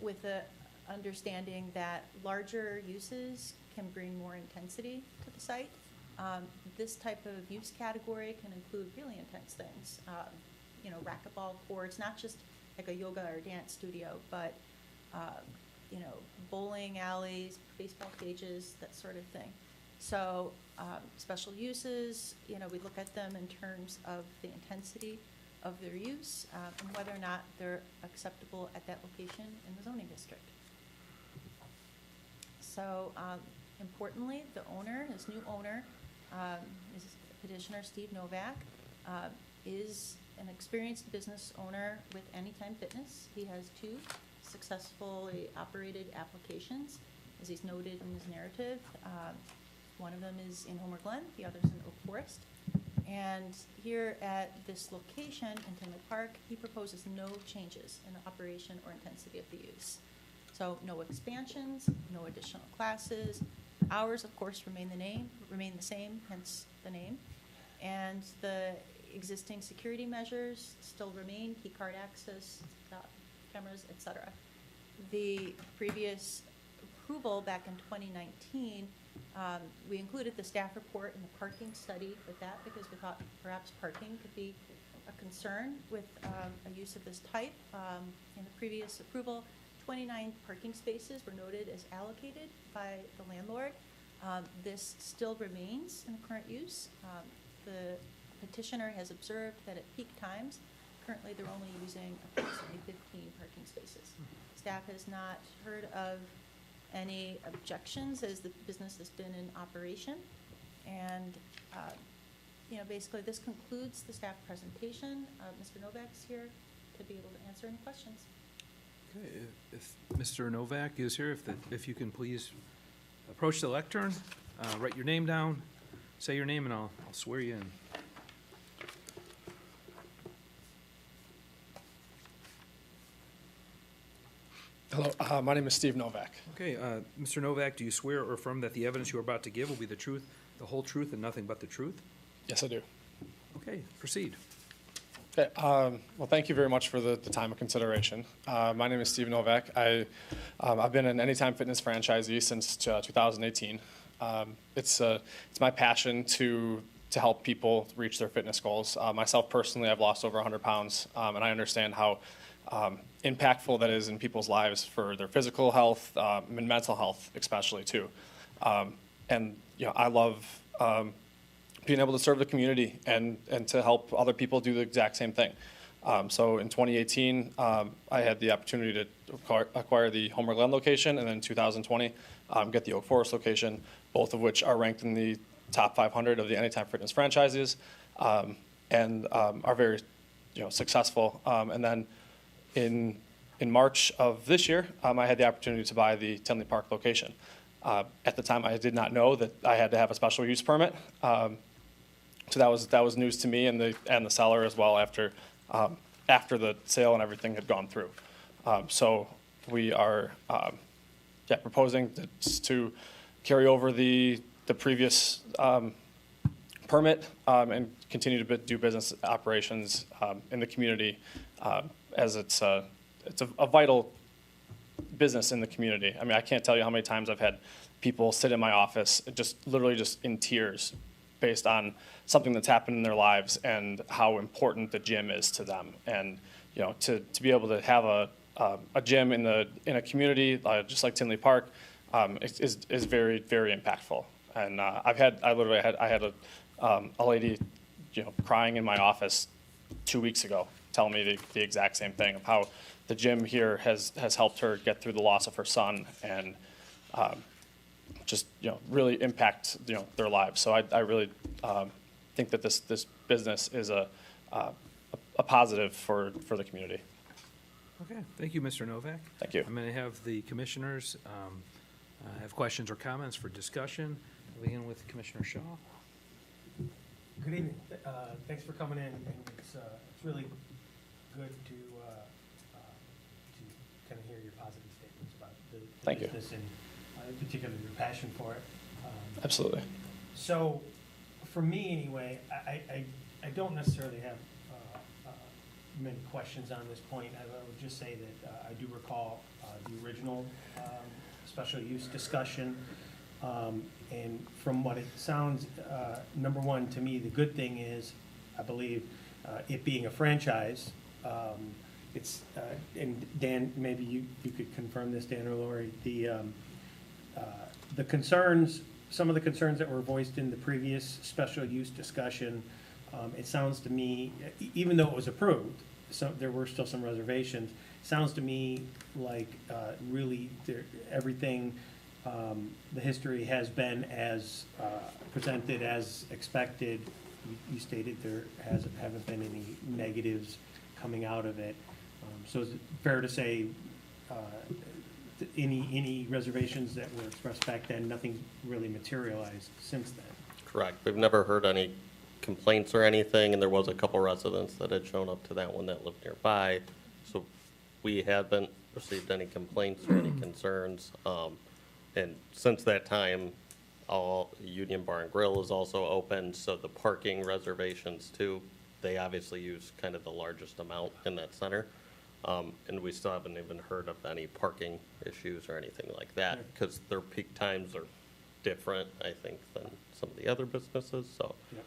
with the understanding that larger uses can bring more intensity to the site. This type of use category can include really intense things, racquetball courts, not just like a yoga or dance studio, but bowling alleys, baseball cages, that sort of thing. So special uses, we look at them in terms of the intensity of their use and whether or not they're acceptable at that location in the zoning district. So importantly, the owner, his new owner, is petitioner Steve Novak, is an experienced business owner with Anytime Fitness. He has 2 successfully operated applications, as he's noted in his narrative. One of them is in Homer Glen, the other's in Oak Forest. And here at this location in Tinley Park, he proposes no changes in the operation or intensity of the use. So no expansions, no additional classes. Hours, of course, remain the same, hence the name. And the existing security measures still remain, key card access, cameras, etc. The previous approval back in 2019, we included the staff report and the parking study with that because we thought perhaps parking could be a concern with a use of this type. In the previous approval, 29 parking spaces were noted as allocated by the landlord. This still remains in the current use. The petitioner has observed that at peak times, currently they're only using approximately 15 parking spaces. Staff has not heard of any objections as the business has been in operation. And, basically this concludes the staff presentation. Mr. Novak's here to be able to answer any questions. Okay, if Mr. Novak is here, if you can please approach the lectern, write your name down, say your name, and I'll swear you in. Hello, my name is Steve Novak. Okay, Mr. Novak, do you swear or affirm that the evidence you are about to give will be the truth, the whole truth, and nothing but the truth? Yes, I do. Okay, proceed. Okay, well, thank you very much for the time of consideration. My name is Steve Novak. I've been an Anytime Fitness franchisee since 2018. It's my passion to help people reach their fitness goals. Myself personally, I've lost over 100 pounds, and I understand how impactful that is in people's lives for their physical health and mental health especially too. And I love being able to serve the community and to help other people do the exact same thing. So in 2018, I had the opportunity to acquire the Homer Glen location, and then in 2020, get the Oak Forest location, both of which are ranked in the top 500 of the Anytime Fitness franchises, and are very successful. And then in March of this year, I had the opportunity to buy the Tinley Park location. At the time, I did not know that I had to have a special use permit. So that was news to me and the seller as well after the sale and everything had gone through. So we are proposing to carry over the previous permit and continue to do business operations in the community as it's a vital business in the community. I mean, I can't tell you how many times I've had people sit in my office literally just in tears based on something that's happened in their lives and how important the gym is to them. And to be able to have a gym in a community just like Tinley Park is very, very impactful. And I had a lady crying in my office 2 weeks ago telling me the exact same thing of how the gym here has helped her get through the loss of her son and really impact their lives. So I really think that this business is a positive for the community. Okay, thank you, Mr. Novak. Thank you. I'm going to have the commissioners have questions or comments for discussion. We'll begin with Commissioner Shaw. Good evening. Thanks for coming in, and it's really good to kind of hear your positive statements about the Thank you. business and in particular your passion for it. Absolutely. So, for me anyway, I don't necessarily have many questions on this point. I would just say that I do recall the original special use discussion. And from what it sounds, number one, to me, the good thing is, I believe, it being a franchise, it's, and Dan, maybe you could confirm this, Dan or Lori, the concerns, some of the concerns that were voiced in the previous special use discussion, it sounds to me, even though it was approved, so there were still some reservations, sounds to me like really everything, the history has been as presented as expected. You stated there haven't been any negatives coming out of it. So is it fair to say any reservations that were expressed back then, nothing really materialized since then? Correct. We've never heard any complaints or anything, and there was a couple residents that had shown up to that one that lived nearby. So we haven't received any complaints or any concerns. And since that time, all Union Bar and Grill is also open, so the parking reservations too, they obviously use kind of the largest amount in that center. And we still haven't even heard of any parking issues or anything like that, because their peak times are different, I think, than some of the other businesses, so. Yeah.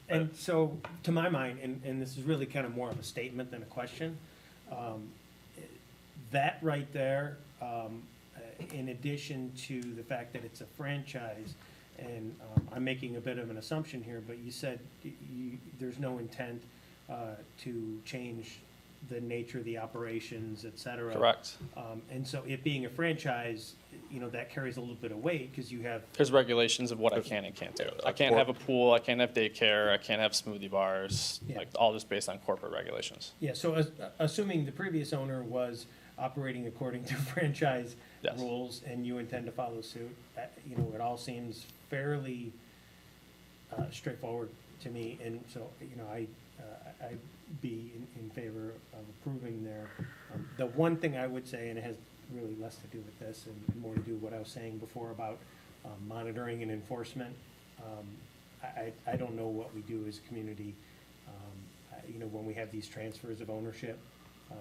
And so, to my mind, and this is really kind of more of a statement than a question, that right there, in addition to the fact that it's a franchise, and I'm making a bit of an assumption here, but you said there's no intent to change the nature of the operations, et cetera. Correct. And so it being a franchise, that carries a little bit of weight because you have. There's regulations of what I can and can't do. I can't have a pool, I can't have daycare, I can't have smoothie bars, Yeah. all just based on corporate regulations. Yeah, so assuming the previous owner was operating according to franchise Yes. rules and you intend to follow suit, it all seems fairly straightforward to me. And so, I'd be in favor of approving there. The one thing I would say, and it has really less to do with this and more to do with what I was saying before about monitoring and enforcement, I don't know what we do as a community, when we have these transfers of ownership.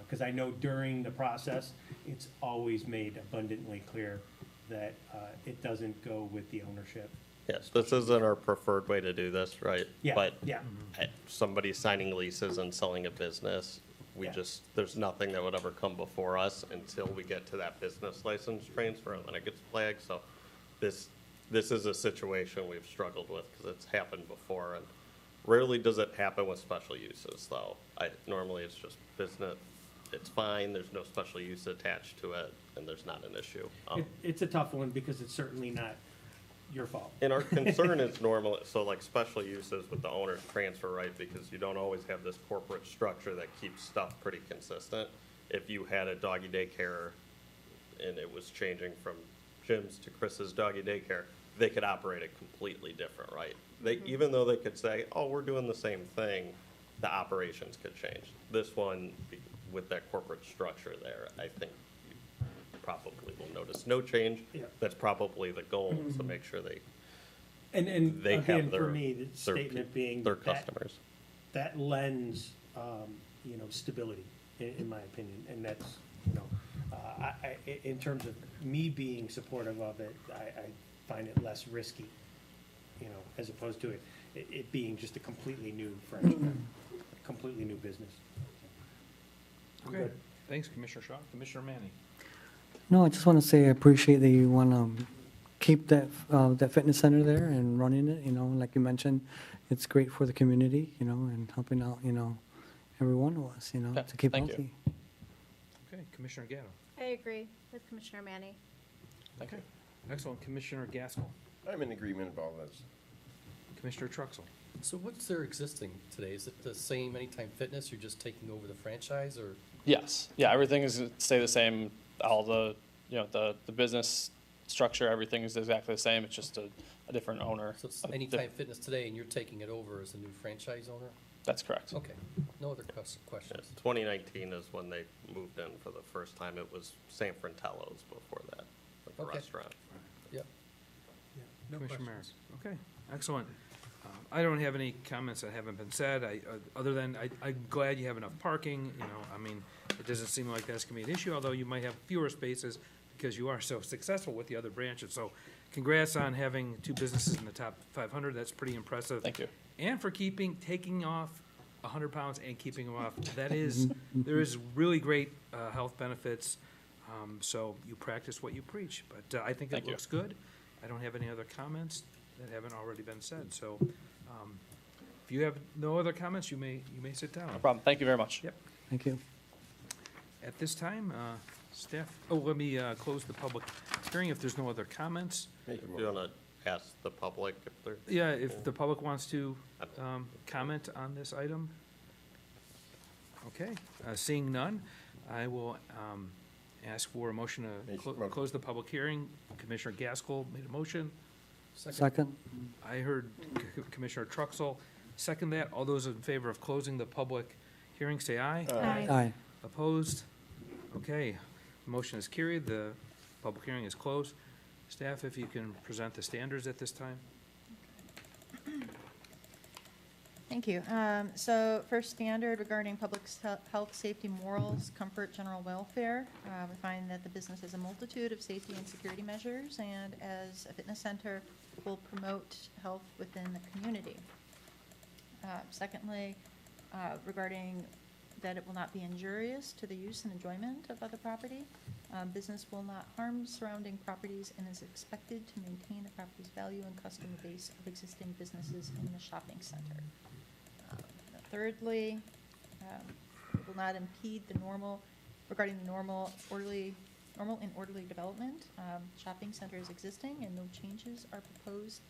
Because I know during the process, it's always made abundantly clear that it doesn't go with the ownership. Yes, this isn't our preferred way to do this, right? Yeah, But yeah. somebody signing leases and selling a business, there's nothing that would ever come before us until we get to that business license transfer and then it gets flagged. So this is a situation we've struggled with because it's happened before, and rarely does it happen with special uses, though. Normally it's just business. It's fine, there's no special use attached to it, and there's not an issue. It's a tough one because it's certainly not your fault. And our concern is normal, so like special uses with the owner's transfer, right, because you don't always have this corporate structure that keeps stuff pretty consistent. If you had a doggy daycare and it was changing from gyms to Chris's doggy daycare, they could operate it completely different, right? They, even though they could say, oh, we're doing the same thing, the operations could change. This one, with that corporate structure there, I think you probably will notice no change. Yeah. That's probably the goal, is to make sure they And They have again, for their- me, the their statement being their that customers. that lends, you know, stability, in my opinion, and that's, you know, in terms of me being supportive of it, I find it less risky, you know, as opposed to it being just a completely new completely new business. I'm Okay, good. thanks, Commissioner Shaw. Commissioner Manning? No, I just want to say I appreciate that you want to keep that, that fitness center there and running it, you know, like you mentioned, it's great for the community, you know, and helping out, you know, every one of us, you know, Yeah, to keep thank you. healthy. Okay, Commissioner Gatto? I agree with Commissioner Manny. Okay, excellent. Commissioner Gaskell? I'm in agreement with all this. Commissioner Truxell? So what's their existing today? Is it the same Anytime Fitness, you're just taking over the franchise, or? Yes, yeah, everything is stay the same. All the, you know, the business structure, everything is exactly the same. It's just a different owner. So it's A Anytime diff- Fitness today, and you're taking it over as a new franchise owner? That's correct. Okay, no other questions? 2019 is when they moved in for the first time. It was San Fratello's before that, with the Okay. restaurant. Yep. No Commissioner Merrick? questions. Okay, excellent. I don't have any comments that haven't been said, other than I'm glad you have enough parking, you know, I mean, it doesn't seem like that's gonna be an issue, although you might have fewer spaces because you are so successful with the other branches, so congrats on having 2 businesses in the top 500, that's pretty impressive. Thank you. And for taking off 100 pounds and keeping them off, there is really great health benefits, so you practice what you preach, but I think it Thank you. looks good. I don't have any other comments that haven't already been said, so if you have no other comments, you may sit down. No problem. Thank you very much. Yep. Thank you. At this time, staff, let me close the public hearing if there's no other comments. If you want to ask the public if they're. Yeah, if the public wants to comment on this item. Okay, seeing none, I will ask for a motion to close the public hearing. Commissioner Gaskell made a motion. Second? I heard Commissioner Truxell second that. All those in favor of closing the public hearing, say aye. Aye. Opposed? Okay, motion is carried. The public hearing is closed. Staff, if you can present the standards at this time. Thank you. So first standard regarding public health, safety, morals, comfort, general welfare. We find that the business has a multitude of safety and security measures, and as a fitness center, will promote health within the community. Secondly, regarding that it will not be injurious to the use and enjoyment of other property. Business will not harm surrounding properties and is expected to maintain the property's value and customer base of existing businesses in the shopping center. Thirdly, it will not impede the regarding the normal and orderly development. Shopping center is existing and no changes are proposed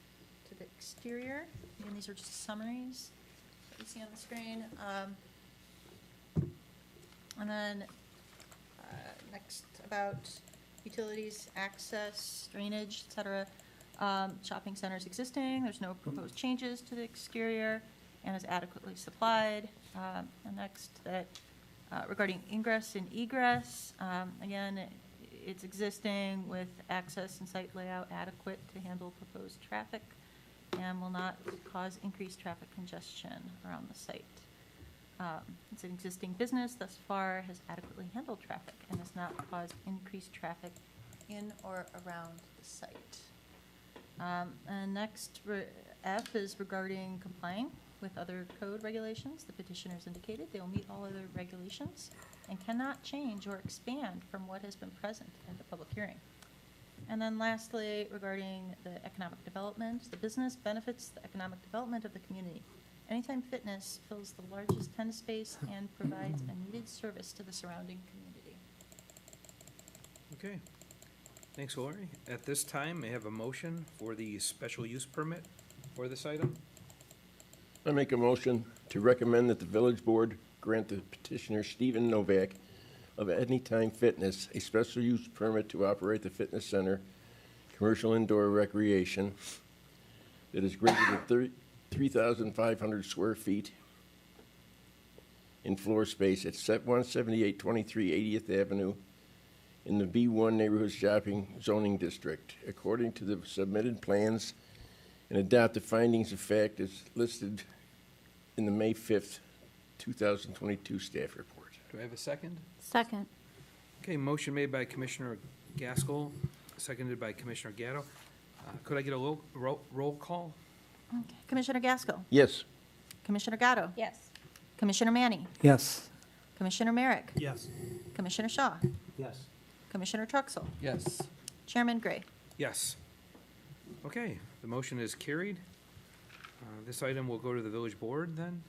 to the exterior. Again, these are just summaries that you see on the screen. And then, next about utilities, access, drainage, et cetera. Shopping center is existing, there's no proposed changes to the exterior and is adequately supplied. And next, that regarding ingress and egress, again, it's existing with access and site layout adequate to handle proposed traffic and will not cause increased traffic congestion around the site. It's an existing business thus far, has adequately handled traffic and has not caused increased traffic in or around the site. And next, F is regarding complying with other code regulations. The petitioners indicated they will meet all other regulations and cannot change or expand from what has been present at the public hearing. And then lastly, regarding the economic development, the business benefits the economic development of the community. Anytime Fitness fills the largest tennis space and provides a needed service to the surrounding community. Okay, thanks, Lori. At this time, may I have a motion for the special use permit for this item? I make a motion to recommend that the village board grant the petitioner Stephen Novak of Anytime Fitness a special use permit to operate the fitness center commercial indoor recreation that is greater than 3,500 square feet in floor space at 17823 80th Avenue in the B1 Neighborhood Shopping Zoning District, according to the submitted plans, and adopt the findings of fact as listed in the May 5th, 2022 staff report. Do I have a second? Second. Okay, motion made by Commissioner Gaskell, seconded by Commissioner Gatto. Could I get a roll call? Okay. Commissioner Gaskell. Yes. Commissioner Gatto. Yes. Commissioner Manny. Yes. Commissioner Merrick. Yes. Commissioner Shaw. Yes. Commissioner Truxell. Yes. Chairman Gray. Yes. Okay, the motion is carried. This item will go to the village board then,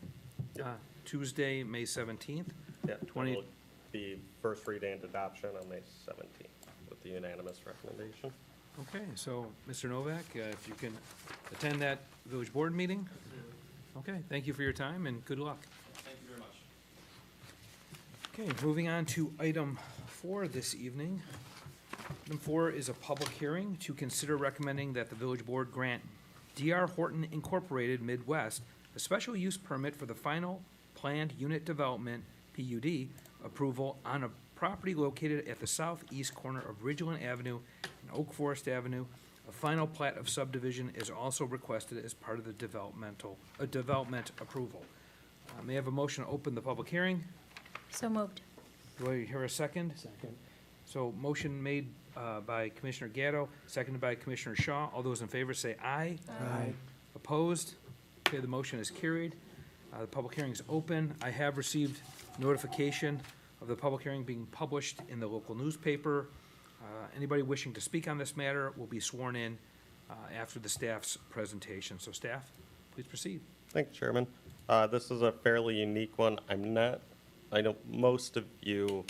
Tuesday, May 17th. Yeah, 20 it will be first reading and adoption on May 17th with the unanimous recommendation. Okay, so, Mr. Novak, if you can attend that village board meeting. Okay, thank you for your time and good luck. Thank you very much. Okay, moving on to item 4 this evening. Item 4 is a public hearing to consider recommending that the village board grant D.R. Horton Incorporated Midwest a special use permit for the final planned unit development, PUD, approval on a property located at the southeast corner of Ridgeland Avenue and Oak Forest Avenue. A final plat of subdivision is also requested as part of the development approval. May I have a motion to open the public hearing? So moved. Do I hear a second? Second. So motion made by Commissioner Gatto, seconded by Commissioner Shaw. All those in favor say aye. Aye. Opposed? Okay, the motion is carried. The public hearing is open. I have received notification of the public hearing being published in the local newspaper. Anybody wishing to speak on this matter will be sworn in after the staff's presentation. So staff, please proceed. Thank you, Chairman. This is a fairly unique one. I know most of you,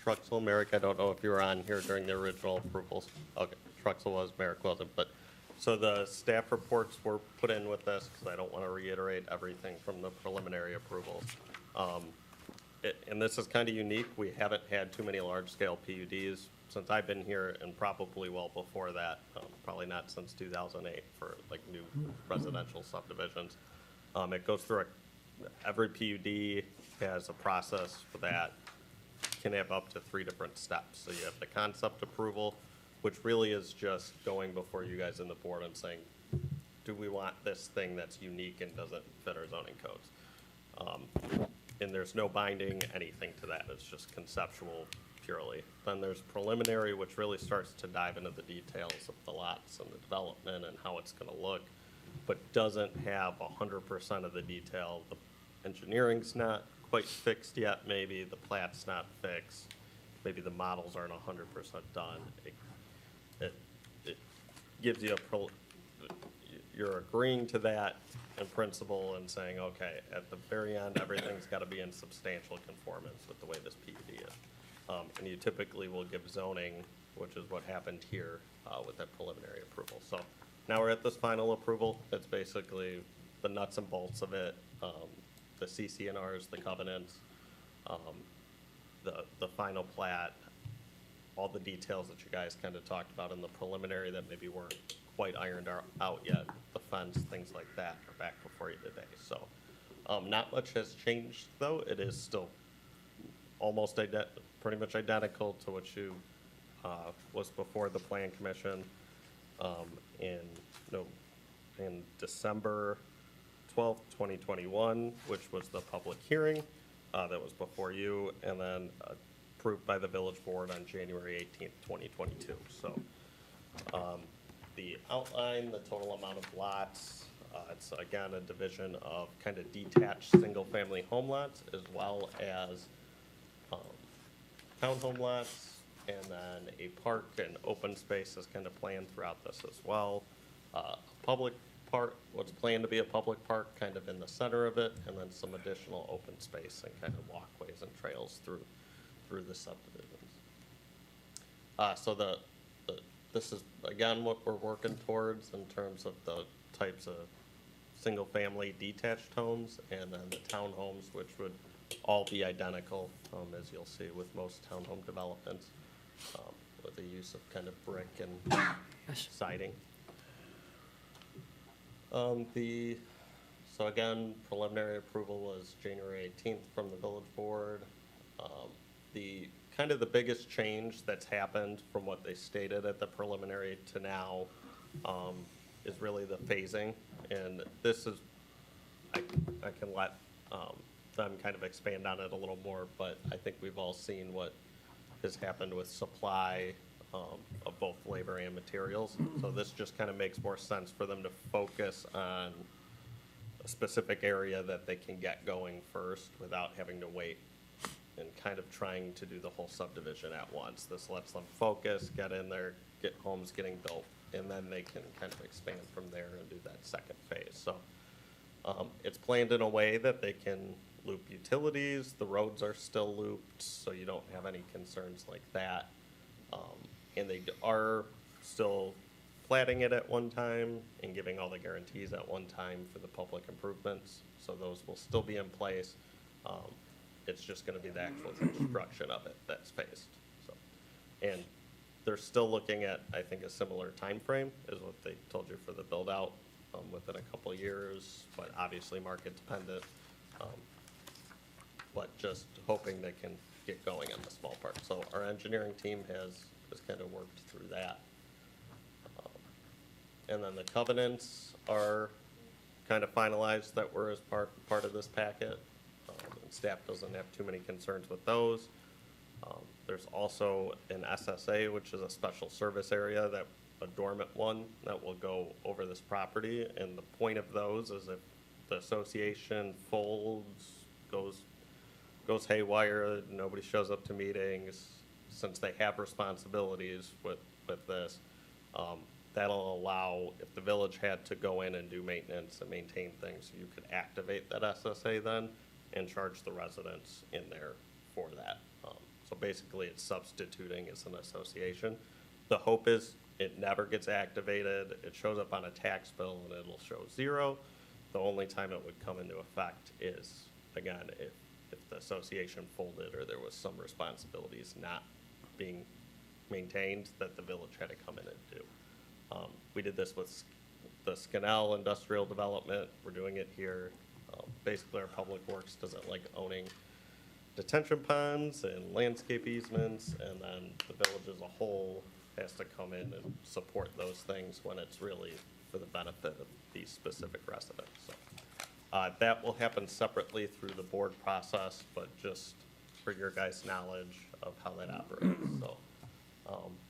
Truxell, Merrick, I don't know if you were on here during the original approvals. Okay, Truxell was, Merrick wasn't, but, so the staff reports were put in with this, because I don't want to reiterate everything from the preliminary approvals. And this is kind of unique. We haven't had too many large-scale PUDs since I've been here, and probably well before that, probably not since 2008 for like new residential subdivisions. It goes through every PUD has a process for that. Can have up to 3 different steps. So you have the concept approval, which really is just going before you guys in the board and saying, do we want this thing that's unique and doesn't fit our zoning codes? And there's no binding anything to that. It's just conceptual purely. Then there's preliminary, which really starts to dive into the details of the lots and the development and how it's going to look, but doesn't have 100% of the detail. The engineering's not quite fixed yet, maybe. The plat's not fixed. Maybe the models aren't 100% done. It gives you you're agreeing to that in principle and saying, okay, at the very end, everything's got to be in substantial conformance with the way this PUD is. And you typically will give zoning, which is what happened here with that preliminary approval. So now we're at this final approval. It's basically the nuts and bolts of it, the CCNRs, the covenants, the final plat, all the details that you guys kind of talked about in the preliminary that maybe weren't quite ironed out yet, the fence, things like that are back before you today. So not much has changed, though. It is still almost pretty much identical to what you was before the Plan Commission in December 12th, 2021, which was the public hearing that was before you, and then approved by the village board on January 18th, 2022. So the outline, the total amount of lots, it's again a division of kind of detached single-family home lots as well as townhome lots, and then a park and open space is kind of planned throughout this as well. Public park, what's planned to be a public park kind of in the center of it, and then some additional open space and kind of walkways and trails through the subdivisions. So this is, again, what we're working towards in terms of the types of single-family detached homes, and then the townhomes, which would all be identical, as you'll see with most townhome developments. with the use of kind of brick and Yes. siding. So again, preliminary approval was January 18th from the village board. The kind of the biggest change that's happened from what they stated at the preliminary to now is really the phasing. And this is, I can let them kind of expand on it a little more, but I think we've all seen what has happened with supply of both labor and materials. So this just kind of makes more sense for them to focus on a specific area that they can get going first without having to wait and kind of trying to do the whole subdivision at once. This lets them focus, get in there, get homes getting built, and then they can kind of expand from there and do that second phase. So it's planned in a way that they can loop utilities. The roads are still looped, so you don't have any concerns like that. And they are still platting it at one time and giving all the guarantees at one time for the public improvements. So those will still be in place. It's just gonna be the actual construction of it that's phased. So, and they're still looking at, I think, a similar time frame is what they told you for the build out, within a couple of years, but obviously market dependent. But just hoping they can get going on the small part. So our engineering team has kind of worked through that. And then the covenants are kind of finalized that were as part of this packet. And staff doesn't have too many concerns with those. There's also an SSA, which is a special service area, that a dormant one that will go over this property. And the point of those is if the association folds, goes haywire, nobody shows up to meetings, since they have responsibilities with this, that'll allow, if the village had to go in and do maintenance and maintain things, you could activate that SSA then and charge the residents in there for that. So basically it's substituting as an association. The hope is it never gets activated, it shows up on a tax bill and it'll show zero. The only time it would come into effect is, again, if the association folded or there was some responsibilities not being maintained that the village had to come in and do. We did this with the Scanell industrial development. We're doing it here. Basically, our public works doesn't like owning detention ponds and landscape easements, and then the village as a whole has to come in and support those things when it's really for the benefit of these specific residents. So, that will happen separately through the board process, but just for your guys' knowledge of how that operates. So,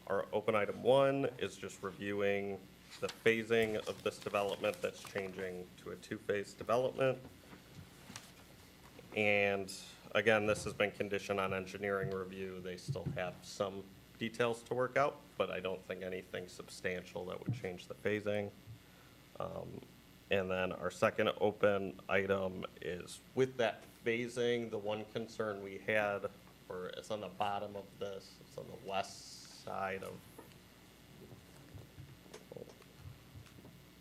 our open item 1 is just reviewing the phasing of this development that's changing to a 2-phase development. And again, this has been conditioned on engineering review. They still have some details to work out, but I don't think anything substantial that would change the phasing. And then our second open item is with that phasing, the one concern we had, or it's on the bottom of this, it's on the west side of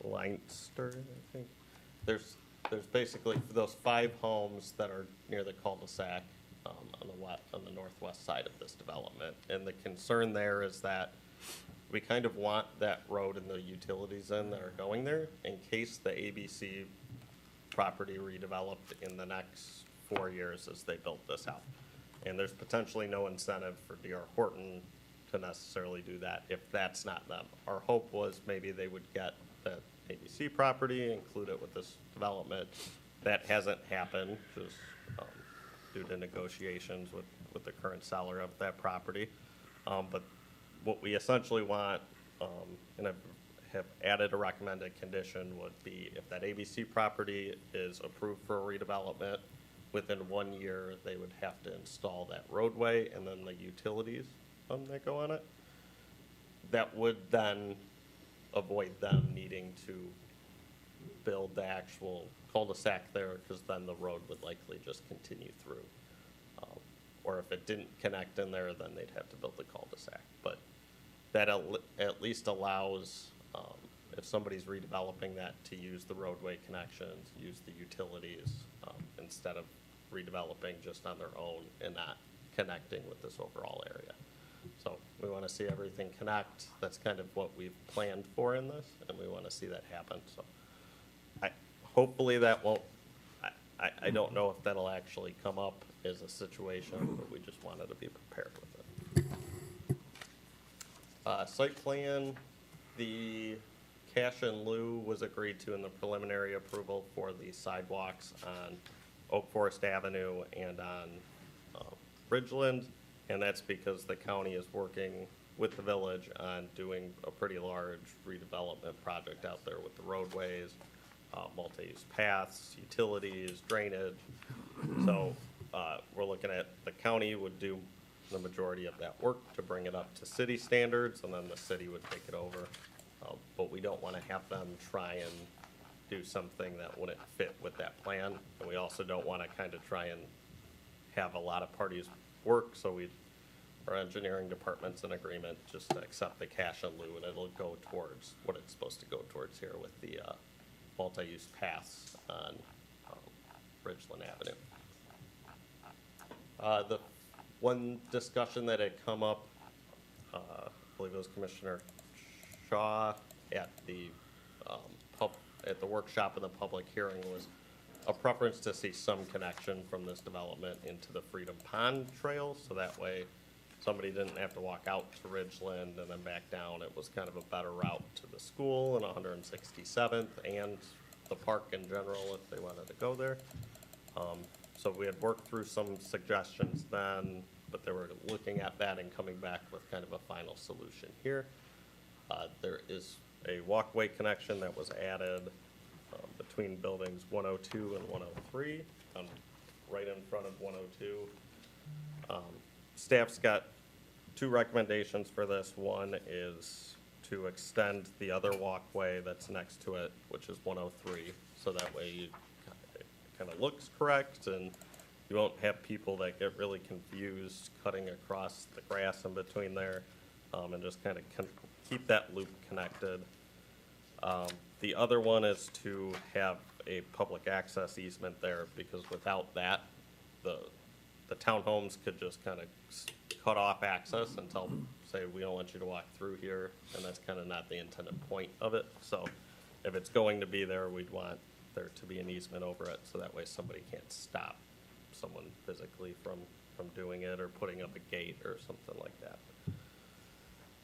Leinster, I think. There's basically those 5 homes that are near the cul-de-sac on the northwest side of this development. And the concern there is that we kind of want that road and the utilities in that are going there in case the ABC property redeveloped in the next 4 years as they built this out. And there's potentially no incentive for D.R. Horton to necessarily do that if that's not them. Our hope was maybe they would get the ABC property, include it with this development. That hasn't happened, just due to negotiations with the current seller of that property. But what we essentially want, and I have added a recommended condition, would be if that ABC property is approved for a redevelopment, within 1 year, they would have to install that roadway and then the utilities that go on it. That would then avoid them needing to build the actual cul-de-sac there, because then the road would likely just continue through. Or if it didn't connect in there, then they'd have to build the cul-de-sac. But that at least allows, if somebody's redeveloping that, to use the roadway connections, use the utilities, instead of redeveloping just on their own and not connecting with this overall area. So We want to see everything connect. That's kind of what we've planned for in this, and we want to see that happen. So hopefully that won't, I don't know if that'll actually come up as a situation, but we just wanted to be prepared with it. Site plan, the cash in lieu was agreed to in the preliminary approval for the sidewalks on Oak Forest Avenue and on Ridgeland, and that's because the county is working with the village on doing a pretty large redevelopment project out there with the roadways, multi-use paths, utilities, drainage. So we're looking at, the county would do the majority of that work to bring it up to city standards, and then the city would take it over. But we don't want to have them try and do something that wouldn't fit with that plan. And we also don't want to kind of try and have a lot of parties work, so our engineering department's in agreement just to accept the cash in lieu, and it'll go towards what it's supposed to go towards here with the multi-use paths on Ridgeland Avenue. The one discussion that had come up, I believe it was Commissioner Shaw at the workshop in the public hearing, was a preference to see some connection from this development into the Freedom Pond Trail, so that way somebody didn't have to walk out to Ridgeland and then back down. It was kind of a better route to the school and 167th and the park in general if they wanted to go there. So we had worked through some suggestions then, but they were looking at that and coming back with kind of a final solution here. There is a walkway connection that was added between buildings 102 and 103, right in front of 102. Staff's got two recommendations for this. One is to extend the other walkway that's next to it, which is 103, so that way it kind of looks correct and you won't have people that get really confused cutting across the grass in between there, and just kind of keep that loop connected. The other one is to have a public access easement there, because without that, the townhomes could just kind of cut off access and say, we don't want you to walk through here, and that's kind of not the intended point of it. So if it's going to be there, we'd want there to be an easement over it, so that way somebody can't stop someone physically from doing it or putting up a gate or something like that.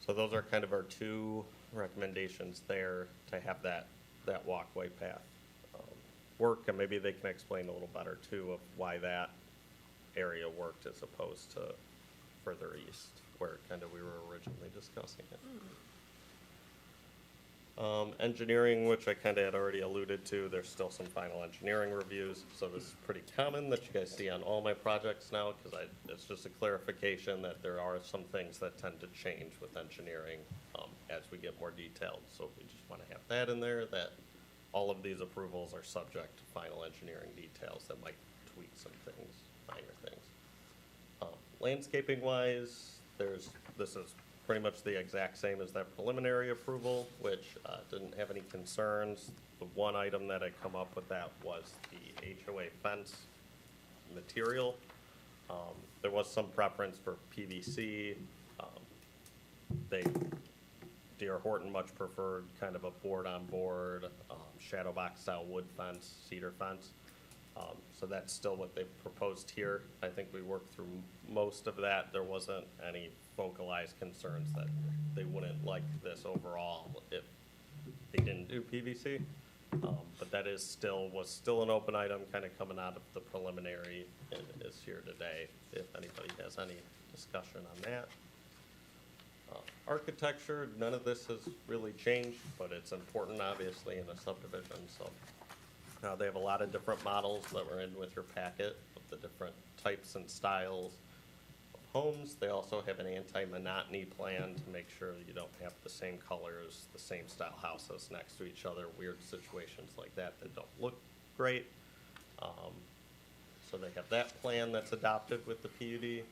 So those are kind of our two recommendations there, to have that walkway path work, and maybe they can explain a little better too of why that area worked as opposed to further east where kind of we were originally discussing it. Engineering, which I kind of had already alluded to, there's still some final engineering reviews, so this is pretty common that you guys see on all my projects now, because it's just a clarification that there are some things that tend to change with engineering as we get more detailed. So we just want to have that in there, that all of these approvals are subject to final engineering details that might tweak some things, minor things. Landscaping wise, this is pretty much the exact same as that preliminary approval, which didn't have any concerns. The one item that had come up with that was the HOA fence material. There was some preference for PVC. D.R. Horton much preferred kind of a board-on-board, shadow box style wood fence, cedar fence. So that's still what they've proposed here. I think we worked through most of that. There wasn't any vocalized concerns that they wouldn't like this overall if they didn't do PVC. But that was still an open item kind of coming out of the preliminary and is here today if anybody has any discussion on that. Architecture, none of this has really changed, but it's important obviously in a subdivision. So they have a lot of different models that were in with your packet of the different types and styles of homes. They also have an anti-monotony plan to make sure you don't have the same colors, the same style houses next to each other, weird situations like that don't look great. So they have that plan that's adopted with the PUD.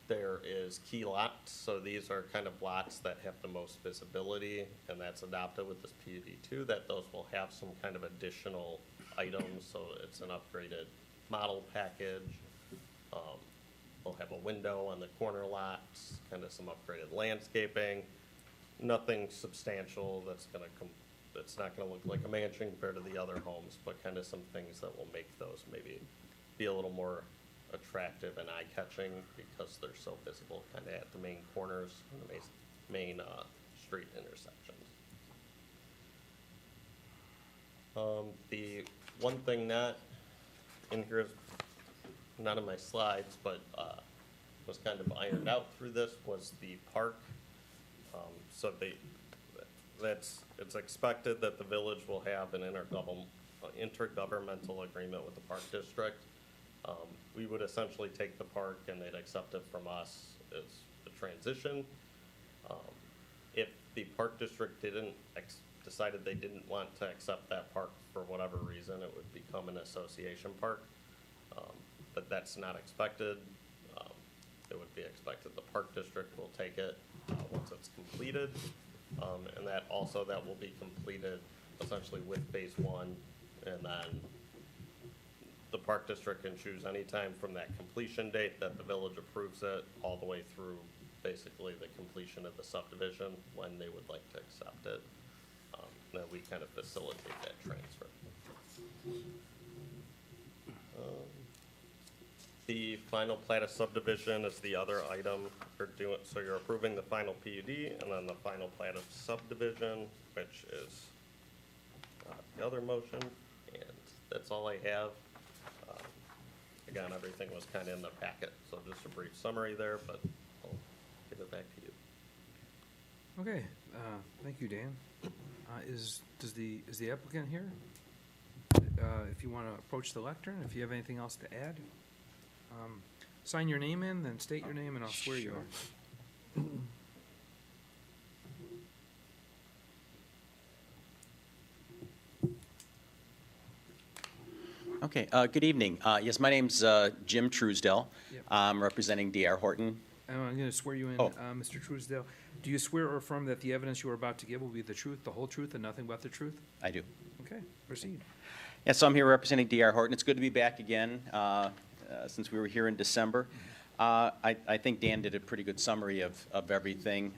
There is key lots, so these are kind of lots that have the most visibility, and that's adopted with this PUD too, that those will have some kind of additional items, so it's an upgraded model package. We'll have a window on the corner lots, kind of some upgraded landscaping. Nothing substantial that's gonna that's not gonna look like a mansion compared to the other homes, but kind of some things that will make those maybe be a little more attractive and eye-catching because they're so visible kind of at the main corners, and the main street intersections. The one thing not in here, not in my slides, but was kind of ironed out through this was the park. So it's expected that the village will have an intergovernmental agreement with the park district. We would essentially take the park and they'd accept it from us as the transition. If the park district decided they didn't want to accept that park for whatever reason, it would become an association park. But that's not expected. It would be expected the park district will take it once it's completed. And that will be completed essentially with phase one, and then the park district can choose any time from that completion date that the village approves it all the way through basically the completion of the subdivision when they would like to accept it. Then we kind of facilitate that transfer. The final plat of subdivision is the other item you're doing. So you're approving the final PUD and then the final plat of subdivision, which is the other motion. And that's all I have. Again, everything was kind of in the packet, so just a brief summary there, but I'll give it back to you. Okay, thank you, Dan. Is the applicant here? If you want to approach the lectern, if you have anything else to add, sign your name in, then state your name, and I'll swear you are. Okay, good evening. Yes, my name's Jim Truesdell. Yep. I'm representing D.R. Horton. I'm going to swear you in, Mr. Truesdale. Do you swear or affirm that the evidence you are about to give will be the truth, the whole truth, and nothing but the truth? I do. Okay, proceed. Yes, so I'm here representing D.R. Horton. It's good to be back again since we were here in December. I think Dan did a pretty good summary of everything.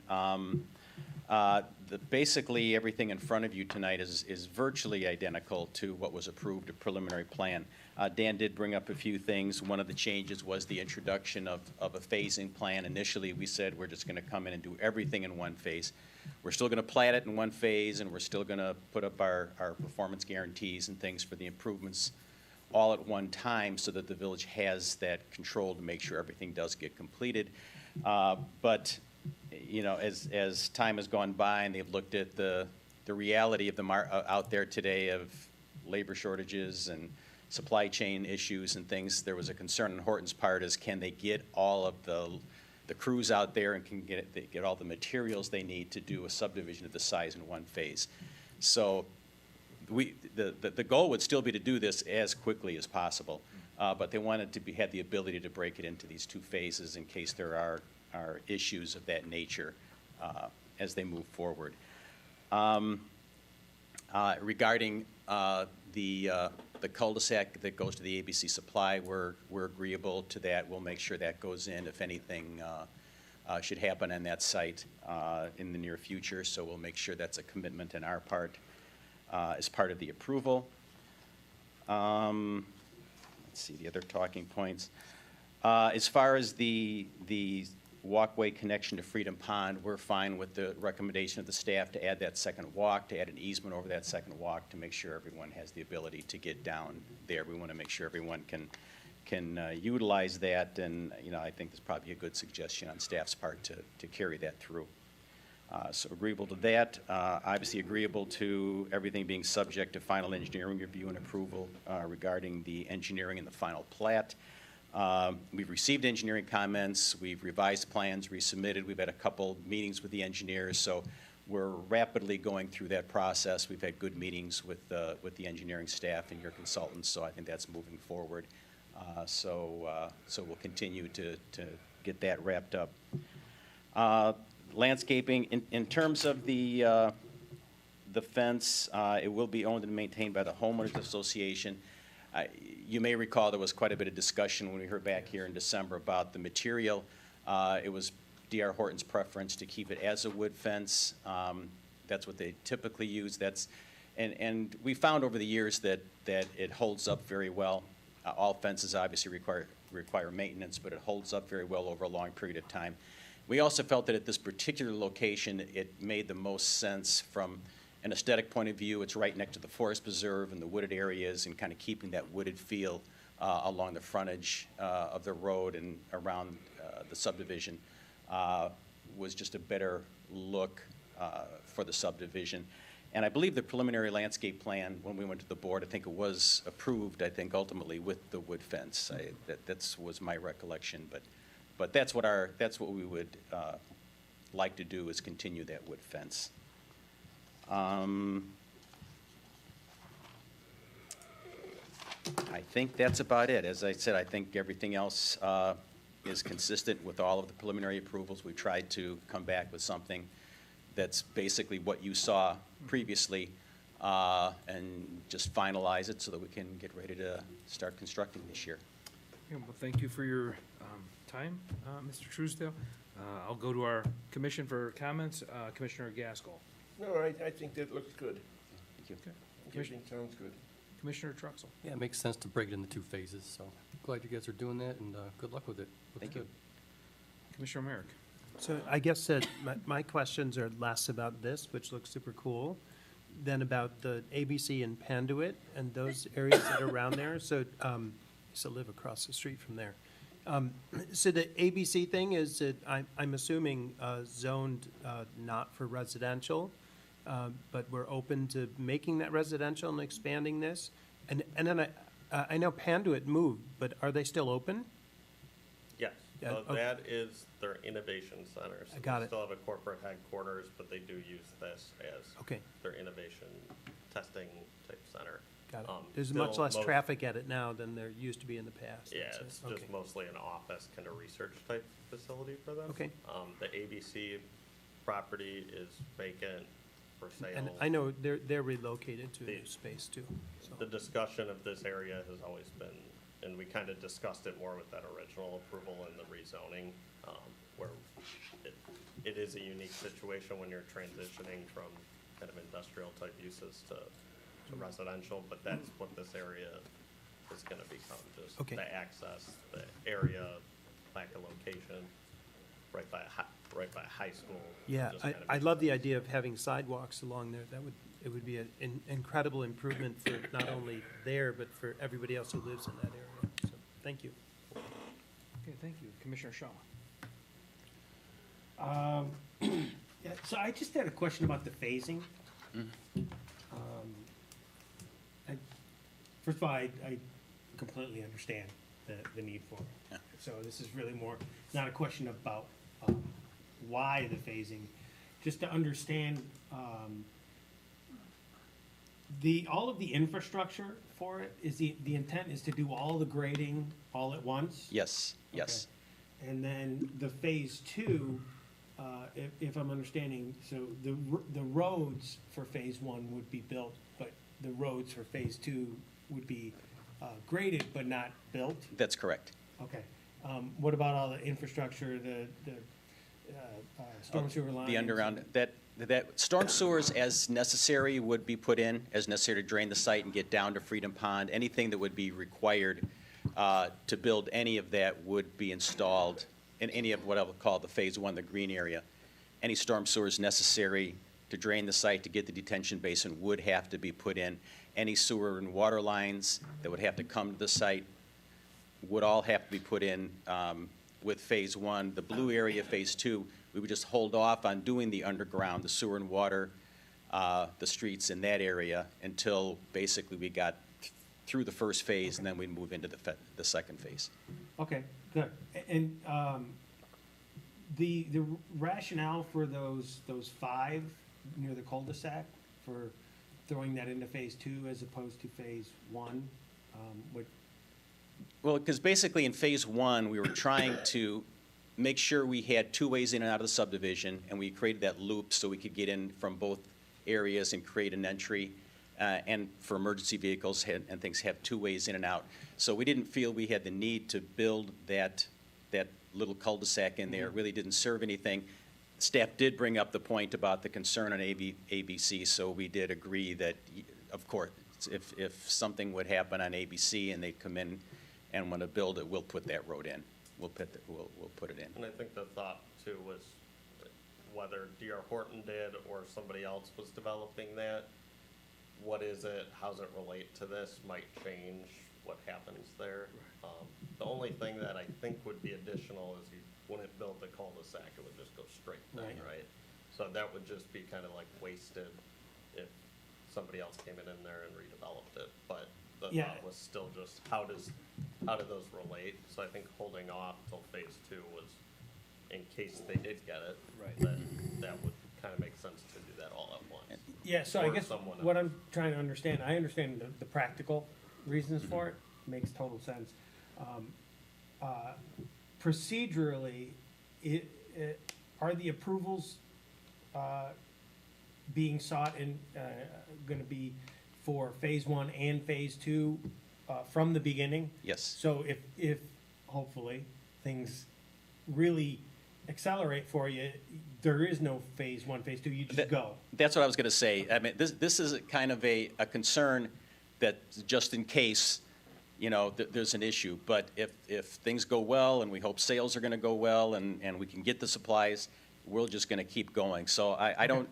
Basically, everything in front of you tonight is virtually identical to what was approved, a preliminary plan. Dan did bring up a few things. One of the changes was the introduction of a phasing plan. Initially, we said we're just going to come in and do everything in one phase. We're still going to plat it in one phase, and we're still going to put up our performance guarantees and things for the improvements all at one time so that the village has that control to make sure everything does get completed. But you know, as time has gone by and they've looked at the reality of the out there today of labor shortages and supply chain issues and things, there was a concern on Horton's part is can they get all of the crews out there and can get all the materials they need to do a subdivision of the size in one phase. So the goal would still be to do this as quickly as possible, but they wanted to have the ability to break it into these two phases in case there are issues of that nature as they move forward. Regarding the cul-de-sac that goes to the ABC Supply, we're agreeable to that. We'll make sure that goes in if anything should happen on that site in the near future. So we'll make sure that's a commitment on our part as part of the approval. Let's see the other talking points. As far as the walkway connection to Freedom Pond, we're fine with the recommendation of the staff to add that second walk, to add an easement over that second walk to make sure everyone has the ability to get down there. We want to make sure everyone can utilize that, and you know, I think there's probably a good suggestion on staff's part to carry that through. So agreeable to that. Obviously agreeable to everything being subject to final engineering review and approval regarding the engineering and the final plat. We've received engineering comments, we've revised plans, resubmitted, we've had a couple meetings with the engineers, so we're rapidly going through that process. We've had good meetings with the engineering staff and your consultants, so I think that's moving forward. So we'll continue to get that wrapped up. Landscaping, in terms of the fence, it will be owned and maintained by the homeowners association. You may recall there was quite a bit of discussion when we heard back here in December about the material. It was D.R. Horton's preference to keep it as a wood fence. That's what they typically use. And we found over the years that it holds up very well. All fences obviously require maintenance, but it holds up very well over a long period of time. We also felt that at this particular location, it made the most sense from an aesthetic point of view. It's right next to the forest preserve and the wooded areas, and kind of keeping that wooded feel along the frontage of the road and around the subdivision was just a better look for the subdivision. And I believe the preliminary landscape plan, when we went to the board, I think it was approved, I think ultimately with the wood fence. That was my recollection, but that's what we would like to do, is continue that wood fence. I think that's about it. As I said, I think everything else is consistent with all of the preliminary approvals. We tried to come back with something that's basically what you saw previously, and just finalize it so that we can get ready to start constructing this year. Okay, well, thank you for your time, Mr. Truesdale. I'll go to our commission for comments. Commissioner Gaskell. No, I think that looks good. Thank you. Okay. Everything sounds good. Commissioner Truxell. Yeah, it makes sense to break it into 2 phases, so glad you guys are doing that, and good luck with it. Looks Thank you. good. Commissioner Merrick. So I guess that my questions are less about this, which looks super cool, than about the ABC and Panduit and those areas that are around there. So I used to live across the street from there. So the ABC thing is that I'm assuming zoned not for residential, but we're open to making that residential and expanding this. And then I know Panduit moved, but are they still open? Yes, Yeah, so okay. that is their innovation center. So I got they it. still have a corporate headquarters, but they do use this as Okay. their innovation testing type center. Got it. Um, There's still much less most- traffic at it now than there used to be in the past. Yeah, I'd say. it's Okay. just mostly an office kind of research type facility for them. Okay. The ABC property is vacant for sale. And I know they're relocated to a The- new space too. So. The discussion of this area has always been, and we kind of discussed it more with that original approval and the rezoning, where it is a unique situation when you're transitioning from kind of industrial type uses to residential, but that's what this area is gonna become, just Okay. the access, the area, lack of location, right by a high school. Yeah, just kind of I makes love the sense. idea of having sidewalks along there. It would be an incredible improvement for not only there, but for everybody else who lives in that area. So, thank you. Okay, thank you. Commissioner Shaw. Yeah, so I just had a question about the phasing. First of all, I completely understand the need for it. Yeah. So this is really more, not a question about why the phasing, just to understand all of the infrastructure for it, is the intent is to do all the grading all at once? Yes, yes. Okay. And then the phase 2, if I'm understanding, so the roads for phase 1 would be built, but the roads for phase 2 would be graded but not built? That's correct. Okay. What about all the infrastructure, the storm sewer lines? The underground, that storm sewers as necessary would be put in, as necessary to drain the site and get down to Freedom Pond. Anything that would be required to build any of that would be installed in any of what I would call the phase 1, the green area. Any storm sewers necessary to drain the site to get the detention basin would have to be put in. Any sewer and water lines that would have to come to the site would all have to be put in with phase 1. The blue area, phase 2, we would just hold off on doing the underground, the sewer and water, the streets in that area until basically we got through the first phase, and then we'd move into the second phase. Okay, good. And the rationale for those 5 near the cul-de-sac for throwing that into phase 2 as opposed to phase 1, what? Well, because basically in phase 1, we were trying to make sure we had 2 ways in and out of the subdivision, and we created that loop so we could get in from both areas and create an entry. and for emergency vehicles and things have two ways in and out. So we didn't feel we had the need to build that little cul-de-sac in there. It really didn't serve anything. Staff did bring up the point about the concern on ABC, so we did agree that, of course, if something would happen on ABC and they come in and want to build it, we'll put that road in. We'll put it in. And I think the thought too was whether D.R. Horton did or somebody else was developing that, what is it, how's it relate to this, might change what happens there. The only thing that I think would be additional is you wouldn't build the cul-de-sac, it would just go straight then, right? So that would just be kind of like wasted if somebody else came in there and redeveloped it. But the thought was still just, how do those relate? So I think holding off till phase 2 was, in case they did get it, then that would kind of make sense to do that all at once. Yeah, so I Or guess someone what I'm trying to understand, I understand the practical reasons for it, makes total sense. Procedurally, are the approvals being sought and going to be for phase 1 and phase 2 from the beginning? Yes. So if hopefully things really accelerate for you, there is no phase 1, phase 2, you just go. That's what I was going to say. I mean, this is kind of a concern that just in case, you know, there's an issue. But if things go well, and we hope sales are going to go well, and we can get the supplies, we're just going to keep going. So I don't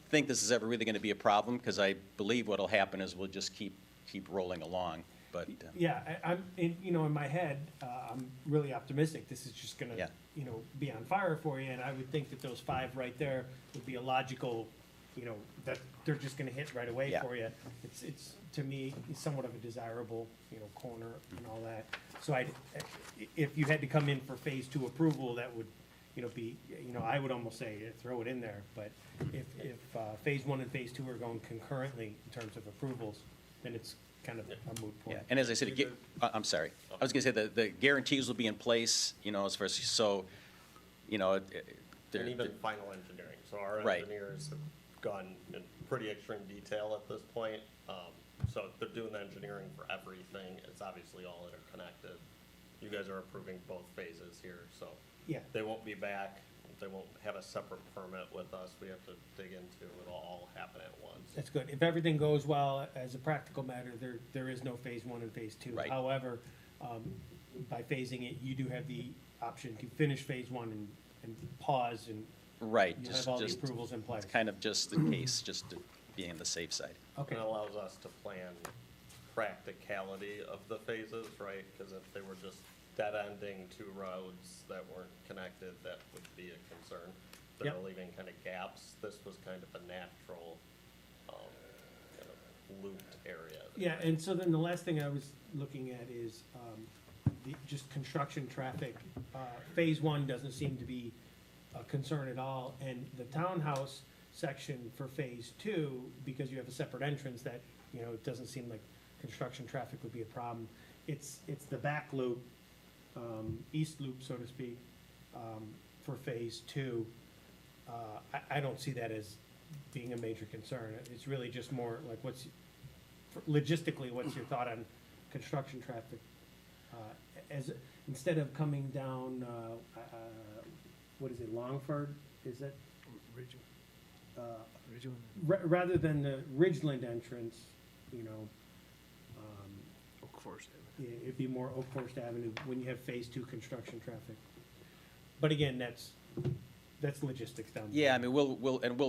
think this is ever really going to be a problem, because I believe what'll happen is we'll just keep rolling along. But Yeah, I'm in my head, I'm really optimistic. This is just gonna, be on fire for you, and I would think that those 5 right there would be a logical, that they're just gonna hit right away for you. It's to me somewhat of a desirable, corner and all that. So if you had to come in for phase 2 approval, that would, be, I would almost say throw it in there. But if phase 1 and phase 2 are going concurrently in terms of approvals, then it's kind of a moot point. yeah, and as I said, I'm sorry. I was going to say the guarantees will be in place, as far as, so, And even final engineering. So our engineers have gone in pretty extreme detail at this point. So they're doing the engineering for everything. It's obviously all interconnected. You guys are approving both phases here, so they won't be back. They won't have a separate permit with us. We have to dig into it. It'll all happen at once. That's good. If everything goes well, as a practical matter, there is no phase 1 and phase 2. Right. However, by phasing it, you do have the option to finish phase 1 and pause, and right, you have all the approvals in place. It's kind of just in case, just to be on the safe side. Okay. And it allows us to plan practicality of the phases, right? Because if they were just dead-ending 2 roads that weren't connected, that would be a concern. They're leaving kind of gaps. This was kind of a natural kind of looped area. Yeah, and so then the last thing I was looking at is just construction traffic. Phase 1 doesn't seem to be a concern at all, and the townhouse section for phase 2, because you have a separate entrance, that, it doesn't seem like construction traffic would be a problem. It's the back loop, east loop, so to speak, for phase 2. I don't see that as being a major concern. It's really just more like logistically, what's your thought on construction traffic? Instead of coming down, what is it, Longford, is it? Rather than the Ridgeland entrance, Oak Forest yeah, it'd be more Oak Forest Avenue when you have phase 2 construction traffic. But again, that's logistics down there. Yeah, I mean, we'll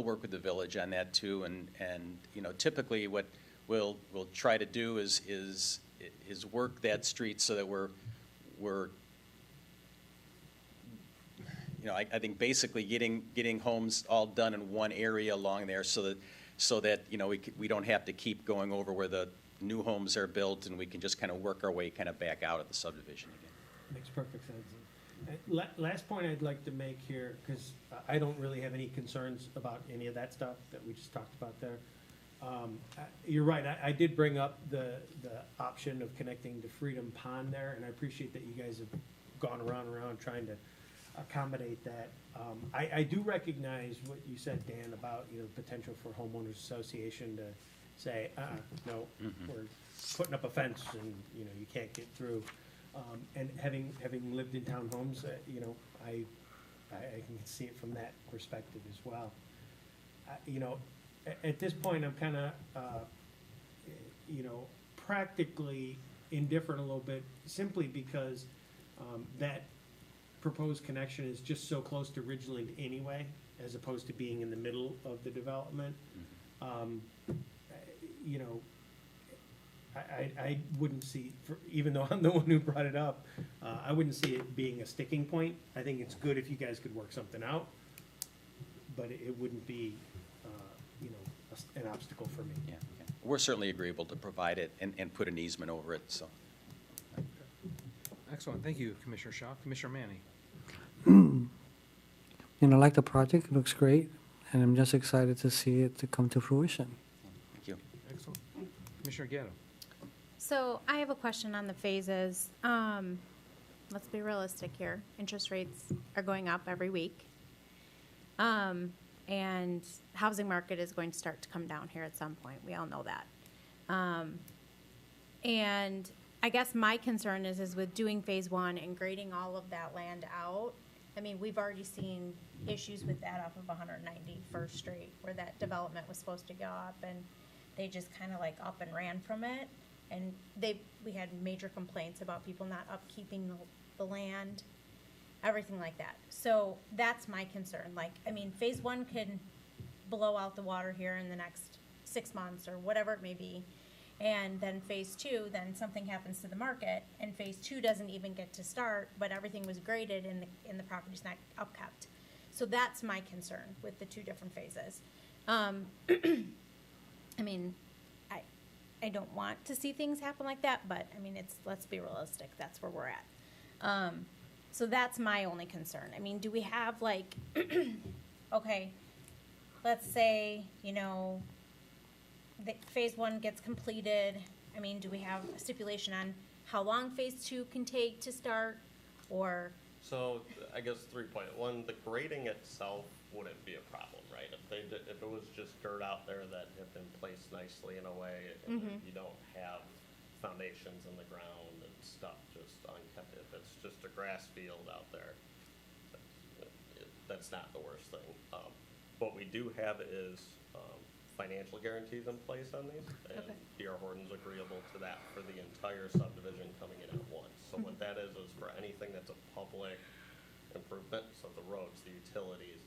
work with the village on that too, and typically what we'll try to do is work that street so that we're I think basically getting homes all done in one area along there, so that we don't have to keep going over where the new homes are built, and we can just kind of work our way kind of back out of the subdivision again. Makes perfect sense. Last point I'd like to make here, because I don't really have any concerns about any of that stuff that we just talked about there. You're right, I did bring up the option of connecting to Freedom Pond there, and I appreciate that you guys have gone around trying to accommodate that. I do recognize what you said, Dan, about potential for homeowners association to say, no, we're putting up a fence and, you know, you can't get through. And having lived in townhomes, you know, I can see it from that perspective as well. You know, at this point, I'm kind of, you know, practically indifferent a little bit, simply because that proposed connection is just so close to Ridgeland anyway, as opposed to being in the middle of the development. You know, I wouldn't see, even though I'm the one who brought it up, I wouldn't see it being a sticking point. I think it's good if you guys could work something out, but it wouldn't be, you know, an obstacle for me. Yeah, okay. We're certainly agreeable to provide it and put an easement over it, so. Excellent, thank you, Commissioner Shaw. Commissioner Manny? You know, I like the project, it looks great, and I'm just excited to see it to come to fruition. Thank you. Excellent. Commissioner Gatto? So I have a question on the phases. Let's be realistic here. Interest rates are going up every week. And housing market is going to start to come down here at some point. We all know that. And I guess my concern is with doing phase one and grading all of that land out. I mean, we've already seen issues with that off of 191st Street, where that development was supposed to go up, and they just kind of like up and ran from it. And we had major complaints about people not upkeeping the land, everything like that. So that's my concern. Like, I mean, phase one can blow out the water here in the next 6 months or whatever it may be. And then phase two, then something happens to the market, and phase two doesn't even get to start, but everything was graded and the property's not upkept. So that's my concern with the two different phases. I mean, I don't want to see things happen like that, but I mean, let's be realistic. That's where we're at. So that's my only concern. I mean, do we have like, okay, let's say, you know, the phase one gets completed. I mean, do we have a stipulation on how long phase two can take to start, or? So I guess 3 point. One, the grading itself wouldn't be a problem, right? If it was just dirt out there that had been placed nicely in a way, and you don't have foundations in the ground and stuff just unkept. If it's just a grass field out there, that's not the worst thing. What we do have is financial guarantees in place on these, and D.R. Horton's agreeable to that for the entire subdivision coming in at once. So what that is for anything that's a public improvement, so the roads, the utilities,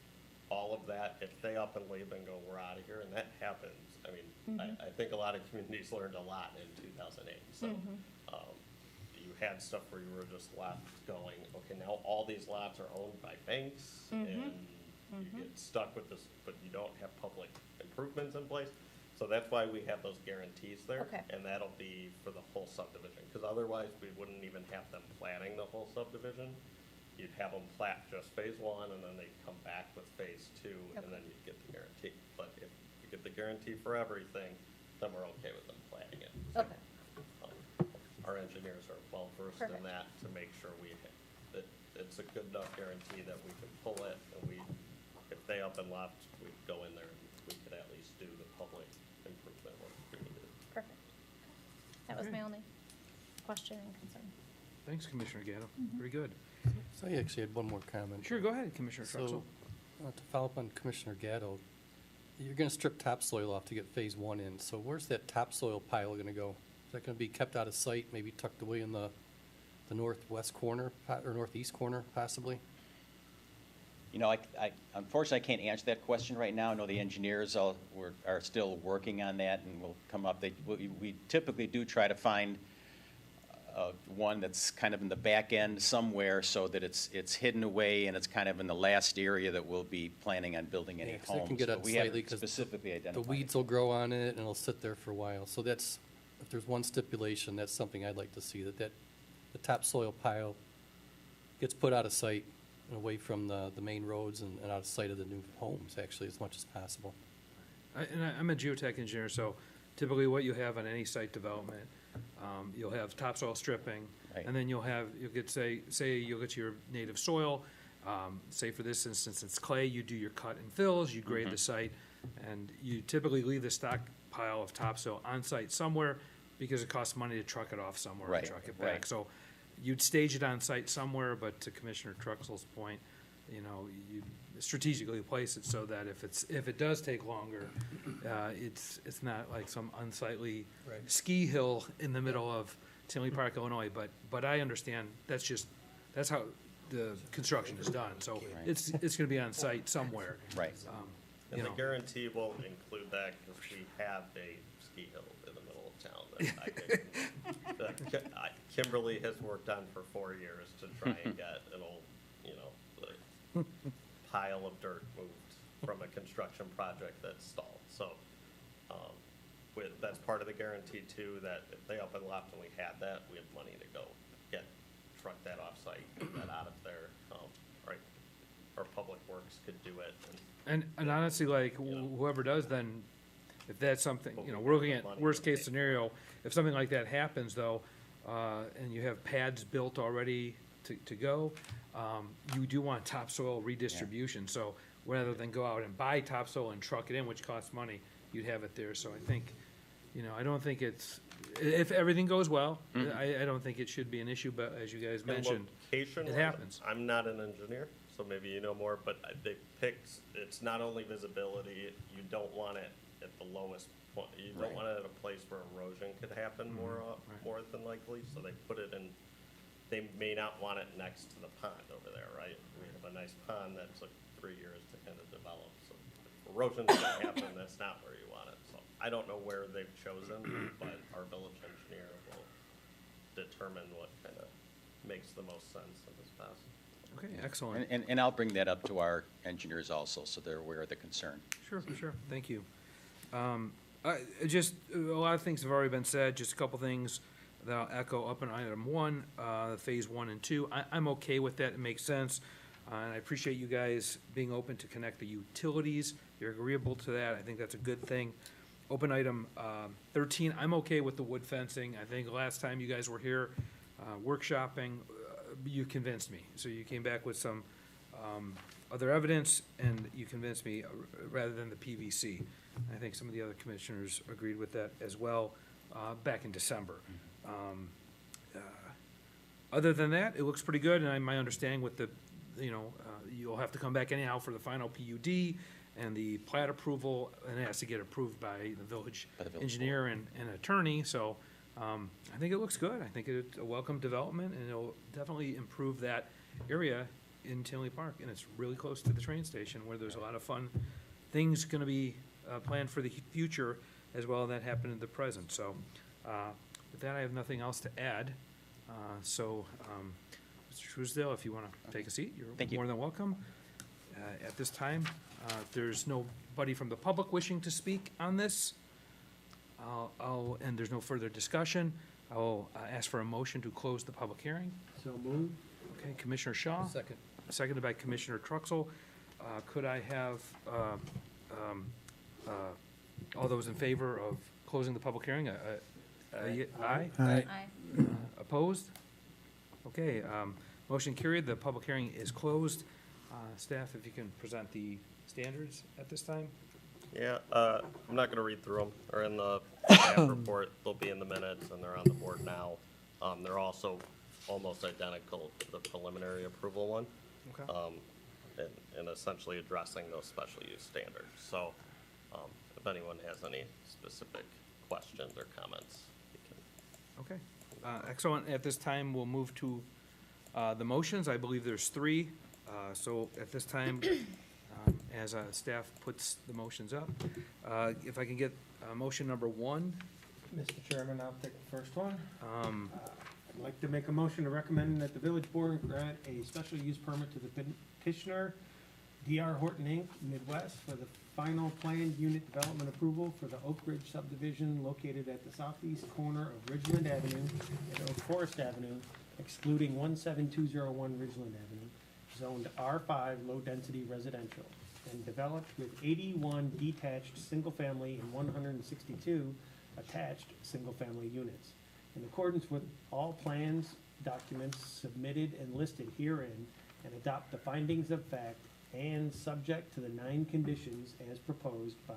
all of that, if they up and leave and go, we're out of here, and that happens. I mean, I think a lot of communities learned a lot in 2008. So you had stuff where you were just left going, okay, now all these lots are owned by banks, and you get stuck with this, but you don't have public improvements in place. So that's why we have those guarantees there, and that'll be for the whole subdivision, because otherwise we wouldn't even have them platting the whole subdivision. You'd have them plat just phase one, and then they'd come back with phase two, and then you'd get the guarantee. But if you get the guarantee for everything, then we're okay with them platting it. So, our engineers are well versed in that to make sure it's a good enough guarantee that we can pull it, and if they up and left, we'd go in there and we could at least do the public improvement work we needed. Perfect. That was my only question and concern. Thanks, Commissioner Gatto. Very good. So I actually had one more comment. Sure, go ahead, Commissioner Truxell. So, to follow up on Commissioner Gatto, you're gonna strip topsoil off to get phase one in, so where's that topsoil pile gonna go? Is that gonna be kept out of sight, maybe tucked away in the northwest corner, or northeast corner, possibly? You know, I unfortunately, I can't answer that question right now. I know the engineers are still working on that, and will come up. We typically do try to find one that's kind of in the back end somewhere, so that it's hidden away and it's kind of in the last area that we'll be planning on building any 'Cause it homes. can get But we unsightly haven't 'cause specifically identified. The weeds will grow on it and it'll sit there for a while. So that's, if there's one stipulation, that's something I'd like to see, that the topsoil pile gets put out of sight and away from the main roads and out of sight of the new homes, actually, as much as possible. I'm a geotech engineer, so typically what you have on any site development, you'll have topsoil stripping, and then you'll get, say you'll get your native soil, say for this instance it's clay, you do your cut and fills, you grade the site, and you typically leave the stockpile pile of topsoil on site somewhere, because it costs money to truck it off somewhere and Right, truck it back. right. So you'd stage it on site somewhere, but to Commissioner Truxell's point, you know, you strategically place it so that if it does take longer, it's not like some unsightly ski hill in the middle of Tinley Park, Illinois. But I understand that's how the construction is done. So it's gonna be on site somewhere. Right. You And the know. guarantee will include that because we have a ski hill in the middle of town that I think that Kimberly has worked on for 4 years to try and get an old, you know, the pile of dirt moved from a construction project that's stalled. So, that's part of the guarantee too, that if they up and left and we had that, we have money to go truck that off-site, get that out of there, right? Or Public Works could do it. And honestly, like, whoever does then, if that's something, you know, we're looking at worst-case scenario, if something like that happens, though, and you have pads built already to go, you do want topsoil redistribution. So rather than go out and buy topsoil and truck it in, which costs money, you'd have it there. So I think, you know, I don't think it's, if everything goes well, I don't think it should be an issue, but as you guys And mentioned, location, it happens. I'm not an engineer, so maybe you know more, but they picked, it's not only visibility, you don't want it at the lowest point. You don't want it at a place where erosion could happen more than likely, so they put it in, they may not want it next to the pond over there, right? We have a nice pond that took 3 years to kind of develop, so if erosion's gonna happen, that's not where you want it. So I don't know where they've chosen, but our village engineer will determine what kind of makes the most sense in this pass. Okay, excellent. And I'll bring that up to our engineers also, so they're aware of the concern. Sure, thank you. Just, a lot of things have already been said, just a couple things that I'll echo up in item 1, phase 1 and 2. I'm okay with that, it makes sense, and I appreciate you guys being open to connect the utilities. You're agreeable to that, I think that's a good thing. Open item 13, I'm okay with the wood fencing. I think last time you guys were here workshopping, you convinced me. So you came back with some other evidence, and you convinced me rather than the PVC. I think some of the other commissioners agreed with that as well back in December. Other than that, it looks pretty good, and my understanding with the, you know, you'll have to come back anyhow for the final PUD and the plat approval, and it has to get approved by the village engineer and attorney, so I think it looks good. I think it's a welcome development, and it'll definitely improve that area in Tinley Park, and it's really close to the train station, where there's a lot of fun things gonna be planned for the future, as well as that happened in the present. So, with that, I have nothing else to add. So, Mr. Truesdale, if you wanna take a seat, Thank you're you. more than welcome. At this time, if there's nobody from the public wishing to speak on this, and there's no further discussion, I'll ask for a motion to close the public hearing. So moved. Okay, Commissioner Shaw? Second. Seconded by Commissioner Truxell. Could I have all those in favor of closing the public hearing? Aye? Aye. Opposed? Okay, motion carried. The public hearing is closed. Staff, if you can present the standards at this time? Yeah, I'm not gonna read through them. They're in the staff report, they'll be in the minutes, and they're on the board now. They're also almost identical to the preliminary approval one. Okay. And essentially addressing those special use standards. So, if anyone has any specific questions or comments, you can. Okay, excellent. At this time, we'll move to the motions. I believe there's 3. So at this time, as staff puts the motions up, if I can get motion number 1. Mr. Chairman, I'll take the first one. I'd like to make a motion to recommend that the village board grant a special use permit to the petitioner, D.R. Horton Inc., Midwest, for the final planned unit development approval for the Oak Ridge subdivision located at the southeast corner of Ridgeland Avenue and Oak Forest Avenue, excluding 17201 Ridgeland Avenue, zoned R5 low-density residential, and developed with 81 detached single-family and 162 attached single-family units. In accordance with all plans, documents submitted and listed herein, and adopt the findings of fact and subject to the 9 conditions as proposed by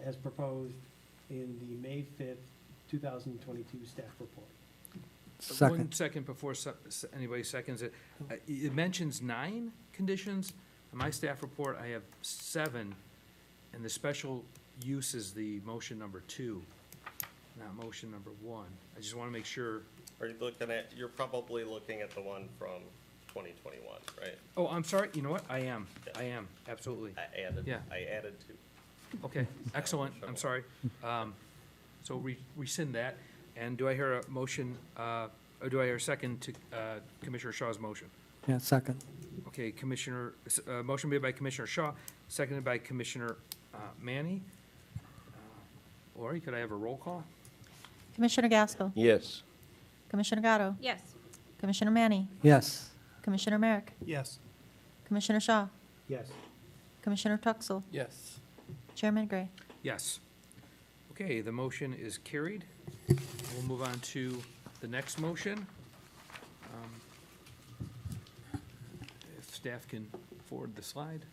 as proposed in the May 5th, 2022 staff report. Second. 1 second before anybody seconds it. It mentions 9 conditions. In my staff report, I have 7, and the special use is the motion number 2, not motion number 1. I just want to make sure. Are you looking at, you're probably looking at the one from 2021, right? Oh, I'm sorry. You know what? I am, absolutely. Yeah. I added 2. Okay, excellent. I'm sorry. So rescind that. And do I hear a motion, or do I hear a second to Commissioner Shaw's motion? Yeah, second. Okay, motion made by Commissioner Shaw, seconded by Commissioner Manny. Lori, could I have a roll call? Commissioner Gaskell. Yes. Commissioner Gatto. Yes. Commissioner Manny. Yes. Commissioner Merrick. Yes. Commissioner Shaw. Yes. Commissioner Tuxell. Yes. Chairman Gray. Yes. Okay, the motion is carried. We'll move on to the next motion. If staff can forward the slide.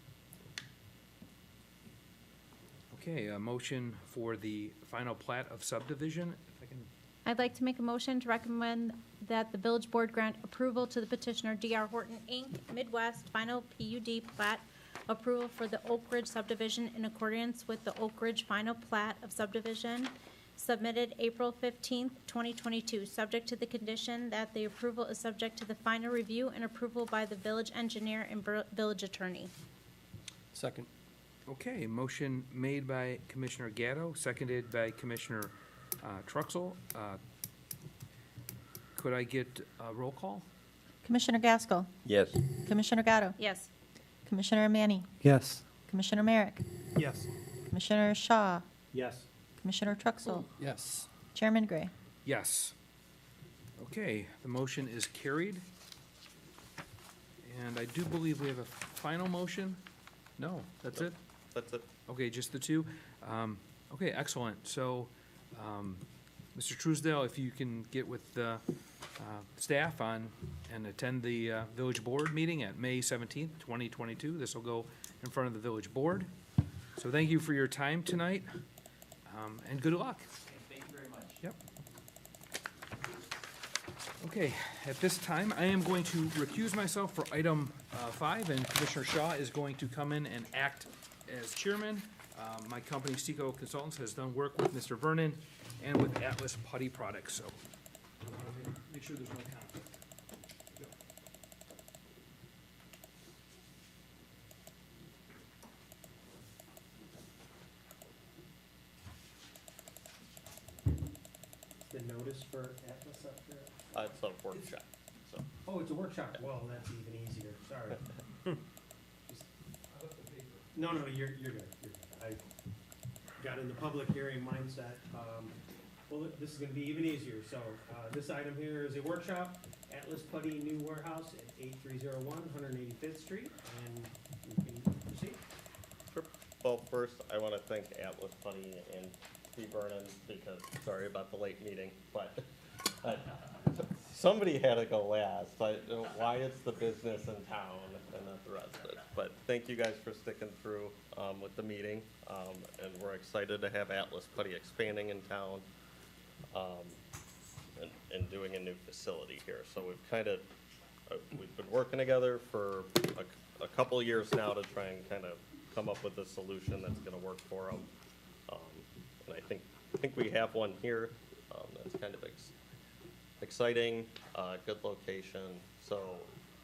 Okay, a motion for the final plat of subdivision. If I can, I'd like to make a motion to recommend that the village board grant approval to the petitioner D.R. Horton, Inc., Midwest Final PUD Plat approval for the Oak Ridge subdivision in accordance with the Oak Ridge Final Plat of subdivision submitted April 15th, 2022, subject to the condition that the approval is subject to the final review and approval by the village engineer and village attorney. Second. okay, motion made by Commissioner Gatto, seconded by Commissioner Truxell. Could I get a roll call? Commissioner Gaskell. Yes. Commissioner Gatto. Yes. Commissioner Manny. Yes. Commissioner Merrick. Yes. Commissioner Shaw. Yes. Commissioner Truxell. Yes. Chairman Gray. Yes. Okay, the motion is carried. And I do believe we have a final motion? No, that's it? That's it. Okay, just the 2? Okay, excellent. So, Mr. Truesdale, if you can get with the staff on and attend the village board meeting at May 17th, 2022. This will go in front of the village board. So thank you for your time tonight, and good luck. Thank you very much. Yep. Okay, at this time, I am going to recuse myself for item 5, and Commissioner Shaw is going to come in and act as chairman. My company, Seco Consultants, has done work with Mr. Vernon and with Atlas Putty Products, so I want to make sure there's no conflict. Go. The notice for Atlas up there? It's a workshop, so. Oh, it's a workshop. Well, that's even easier. Sorry. No, you're good. You're good. I got in the public hearing mindset. Well, this is gonna be even easier. So, this item here is a workshop, Atlas Putty New Warehouse at 8301 185th Street, and you can proceed. Sure. Well, first, I want to thank Atlas Putty and Steve Vernon, because, sorry about the late meeting, but somebody had to go last. Why it's the business in town and not the residents. But thank you guys for sticking through with the meeting, and we're excited to have Atlas Putty expanding in town and doing a new facility here. So we've been working together for a couple of years now to try and kind of come up with a solution that's going to work for them. And I think we have one here that's kind of exciting, good location. So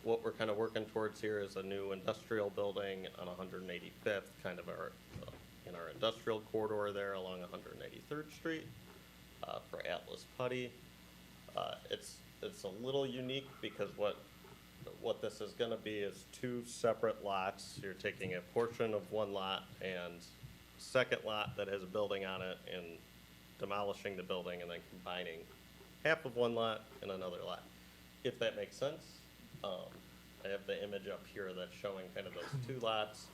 what we're kind of working towards here is a new industrial building on 185th, kind of in our industrial corridor there along 183rd Street for Atlas Putty. It's a little unique because what this is going to be is 2 separate lots. You're taking a portion of one lot and second lot that has a building on it and demolishing the building and then combining half of one lot and another lot, if that makes sense. I have the image up here that's showing kind of those 2 lots,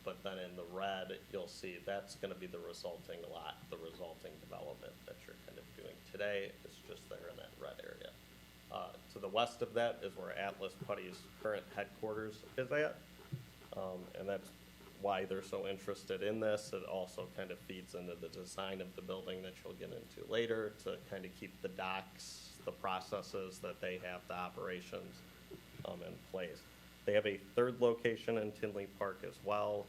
but then in the red, you'll see that's going to be the resulting lot, the resulting development that you're kind of doing today. It's just there in that red area. To the west of that is where Atlas Putty's current headquarters is at, and that's why they're so interested in this. It also kind of feeds into the design of the building that you'll get into later to kind of keep the docks, the processes that they have, the operations in place. They have a third location in Tinley Park as well.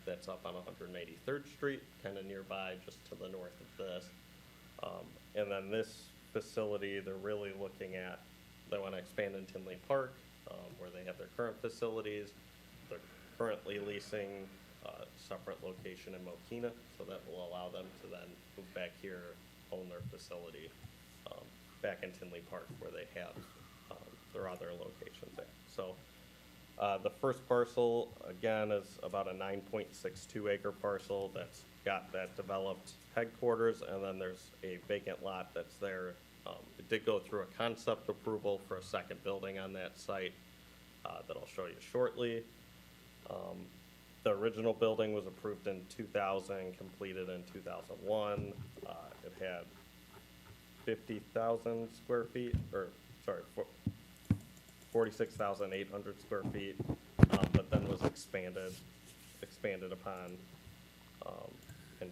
That's up on 183rd Street, kind of nearby, just to the north of this. And then this facility, they're really looking at, they want to expand in Tinley Park, where they have their current facilities. They're currently leasing a separate location in Mokina, so that will allow them to then move back here, own their facility back in Tinley Park, where they have their other locations there. So the first parcel, again, is about a 9.62 acre parcel that's got that developed headquarters, and then there's a vacant lot that's there. It did go through a concept approval for a second building on that site that I'll show you shortly. The original building was approved in 2000, completed in 2001. It had 50,000 square feet, or sorry, 46,800 square feet, but then was expanded upon in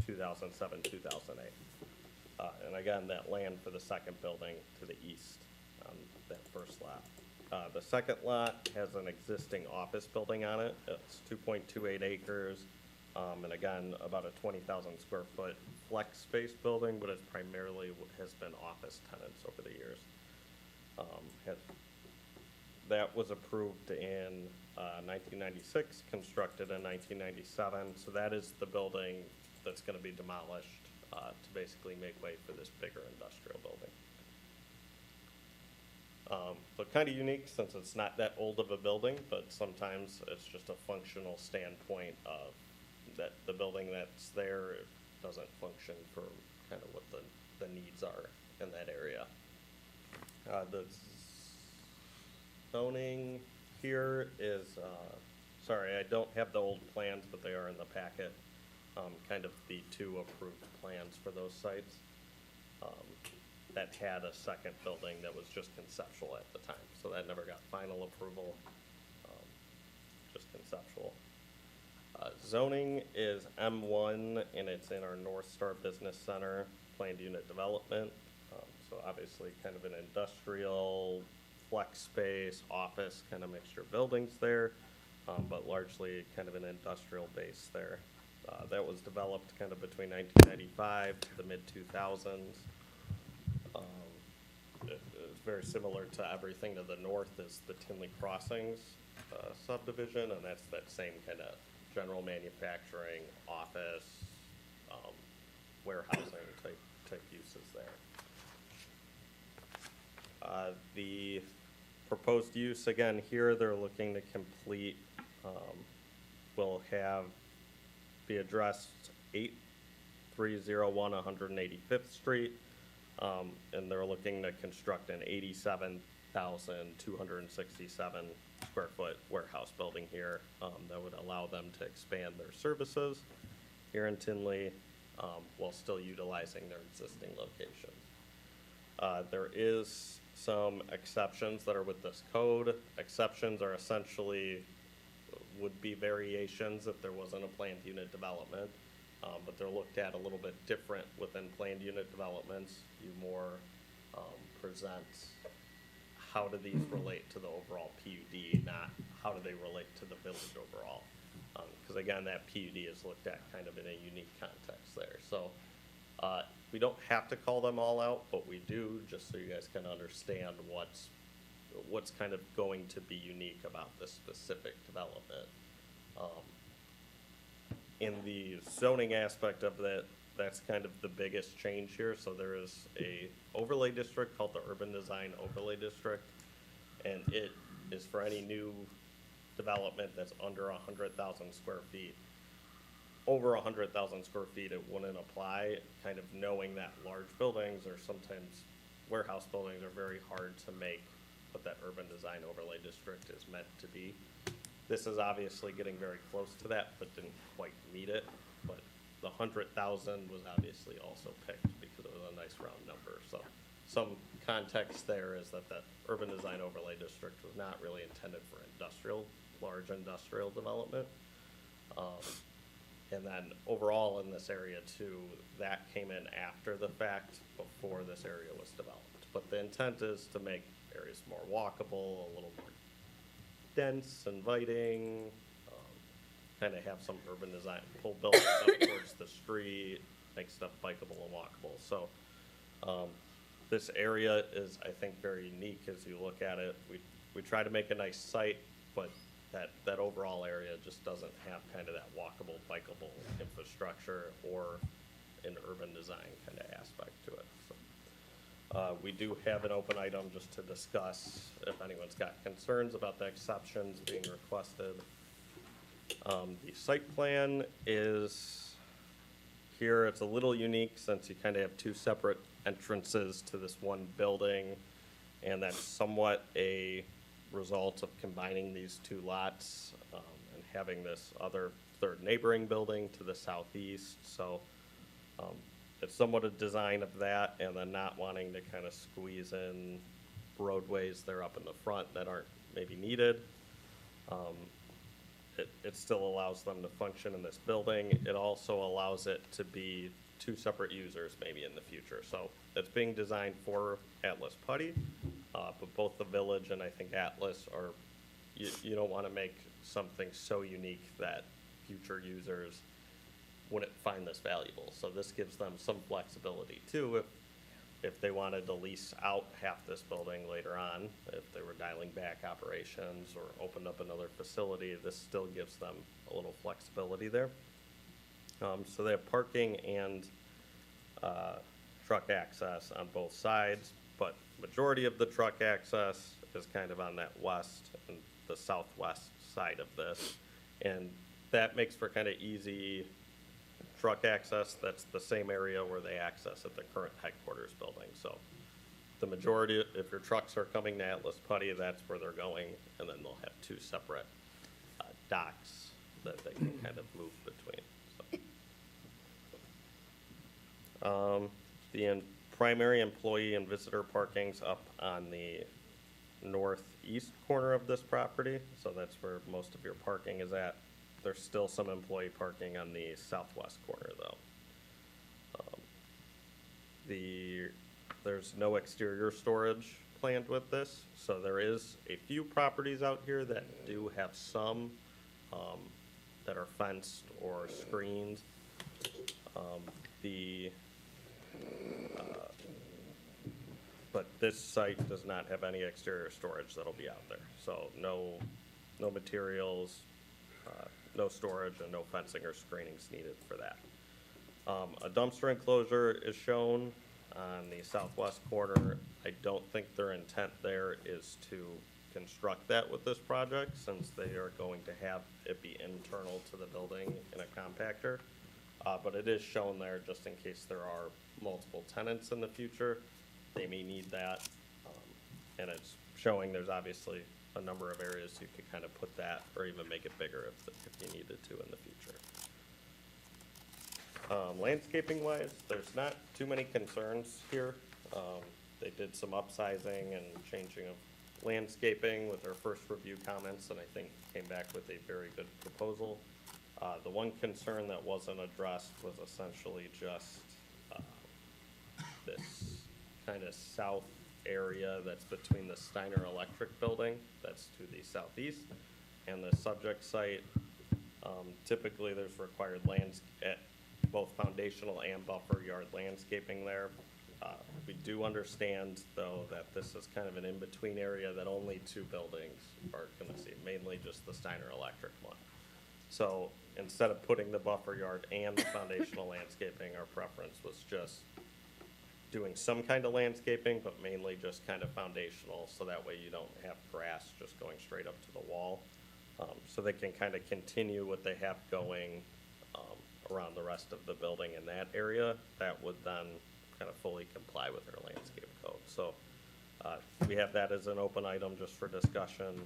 2007, 2008. And again, that land for the second building to the east on that first lot. The second lot has an existing office building on it. It's 2.28 acres, and again, about a 20,000 square foot flex space building, but it primarily has been office tenants over the years. That was approved in 1996, constructed in 1997, so that is the building that's going to be demolished to basically make way for this bigger industrial building. So kind of unique since it's not that old of a building, but sometimes it's just a functional standpoint of that the building that's there doesn't function for kind of what the needs are in that area. The zoning here is, sorry, I don't have the old plans, but they are in the packet. Kind of the two approved plans for those sites that had a second building that was just conceptual at the time. So that never got final approval, just conceptual. Zoning is M1, and it's in our North Star Business Center planned unit development. So obviously kind of an industrial, flex space, office kind of mixture buildings there, but largely kind of an industrial base there. That was developed kind of between 1995 to the mid-2000s. It's very similar to everything to the north is the Tinley Crossings subdivision, and that's that same kind of general manufacturing, office, warehousing type uses there. The proposed use, again, here they're looking to complete, will be addressed 8301 185th Street, and they're looking to construct an 87,267 square foot warehouse building here that would allow them to expand their services here in Tinley while still utilizing their existing locations. There is some exceptions that are with this code. Exceptions are essentially would be variations if there wasn't a planned unit development, but they're looked at a little bit different within planned unit developments. You more present how do these relate to the overall PUD, not how do they relate to the village overall. Because again, that PUD is looked at kind of in a unique context there. So we don't have to call them all out, but we do, just so you guys can understand what's kind of going to be unique about this specific development. In the zoning aspect of that, that's kind of the biggest change here. So there is a overlay district called the Urban Design Overlay District, and it is for any new development that's under 100,000 square feet. Over 100,000 square feet, it wouldn't apply, kind of knowing that large buildings or sometimes warehouse buildings are very hard to make what that Urban Design Overlay District is meant to be. This is obviously getting very close to that, but didn't quite meet it. But the 100,000 was obviously also picked because it was a nice round number. So some context there is that Urban Design Overlay District was not really intended for large industrial development. And then overall in this area too, that came in after the fact, before this area was developed. But the intent is to make areas more walkable, a little more dense, inviting, kind of have some urban design, pull buildings up towards the street, make stuff bikeable and walkable. So this area is, I think, very unique as you look at it. We try to make a nice site, but that overall area just doesn't have kind of that walkable, bikeable infrastructure or an urban design kind of aspect to it. So, we do have an open item just to discuss if anyone's got concerns about the exceptions being requested. The site plan is here. It's a little unique since you kind of have two separate entrances to this one building, and that's somewhat a result of combining these two lots and having this other third neighboring building to the southeast. So it's somewhat a design of that, and then not wanting to kind of squeeze in roadways there up in the front that aren't maybe needed. It still allows them to function in this building. It also allows it to be two separate users maybe in the future. So it's being designed for Atlas Putty, but both the village and I think Atlas are, you don't want to make something so unique that future users wouldn't find this valuable. So this gives them some flexibility too if they wanted to lease out half this building later on, if they were dialing back operations or opened up another facility, this still gives them a little flexibility there. So they have parking and truck access on both sides, but majority of the truck access is kind of on that west and the southwest side of this. And that makes for kind of easy truck access. That's the same area where they access at the current headquarters building. So the majority, if your trucks are coming to Atlas Putty, that's where they're going, and then they'll have two separate docks that they can kind of move between. So. The primary employee and visitor parking's up on the northeast corner of this property, so that's where most of your parking is at. There's still some employee parking on the southwest corner, though. There's no exterior storage planned with this, so there is a few properties out here that do have some that are fenced or screened. But this site does not have any exterior storage that'll be out there, so no materials, no storage, and no fencing or screenings needed for that. A dumpster enclosure is shown on the southwest corner. I don't think their intent there is to construct that with this project, since they are going to have it be internal to the building in a compactor. But it is shown there just in case there are multiple tenants in the future. They may need that. And it's showing there's obviously a number of areas you could kind of put that or even make it bigger if you needed to in the future. Landscaping wise, there's not too many concerns here. They did some upsizing and changing of landscaping with their first review comments, and I think came back with a very good proposal. The one concern that wasn't addressed was essentially just this kind of south area that's between the Steiner Electric building, that's to the southeast, and the subject site. Typically, there's required both foundational and buffer yard landscaping there. We do understand, though, that this is kind of an in-between area that only two buildings are going to see, mainly just the Steiner Electric one. So instead of putting the buffer yard and the foundational landscaping, our preference was just doing some kind of landscaping, but mainly just kind of foundational, so that way you don't have grass just going straight up to the wall. So they can kind of continue what they have going around the rest of the building in that area. That would then kind of fully comply with their landscape code. So we have that as an open item just for discussion,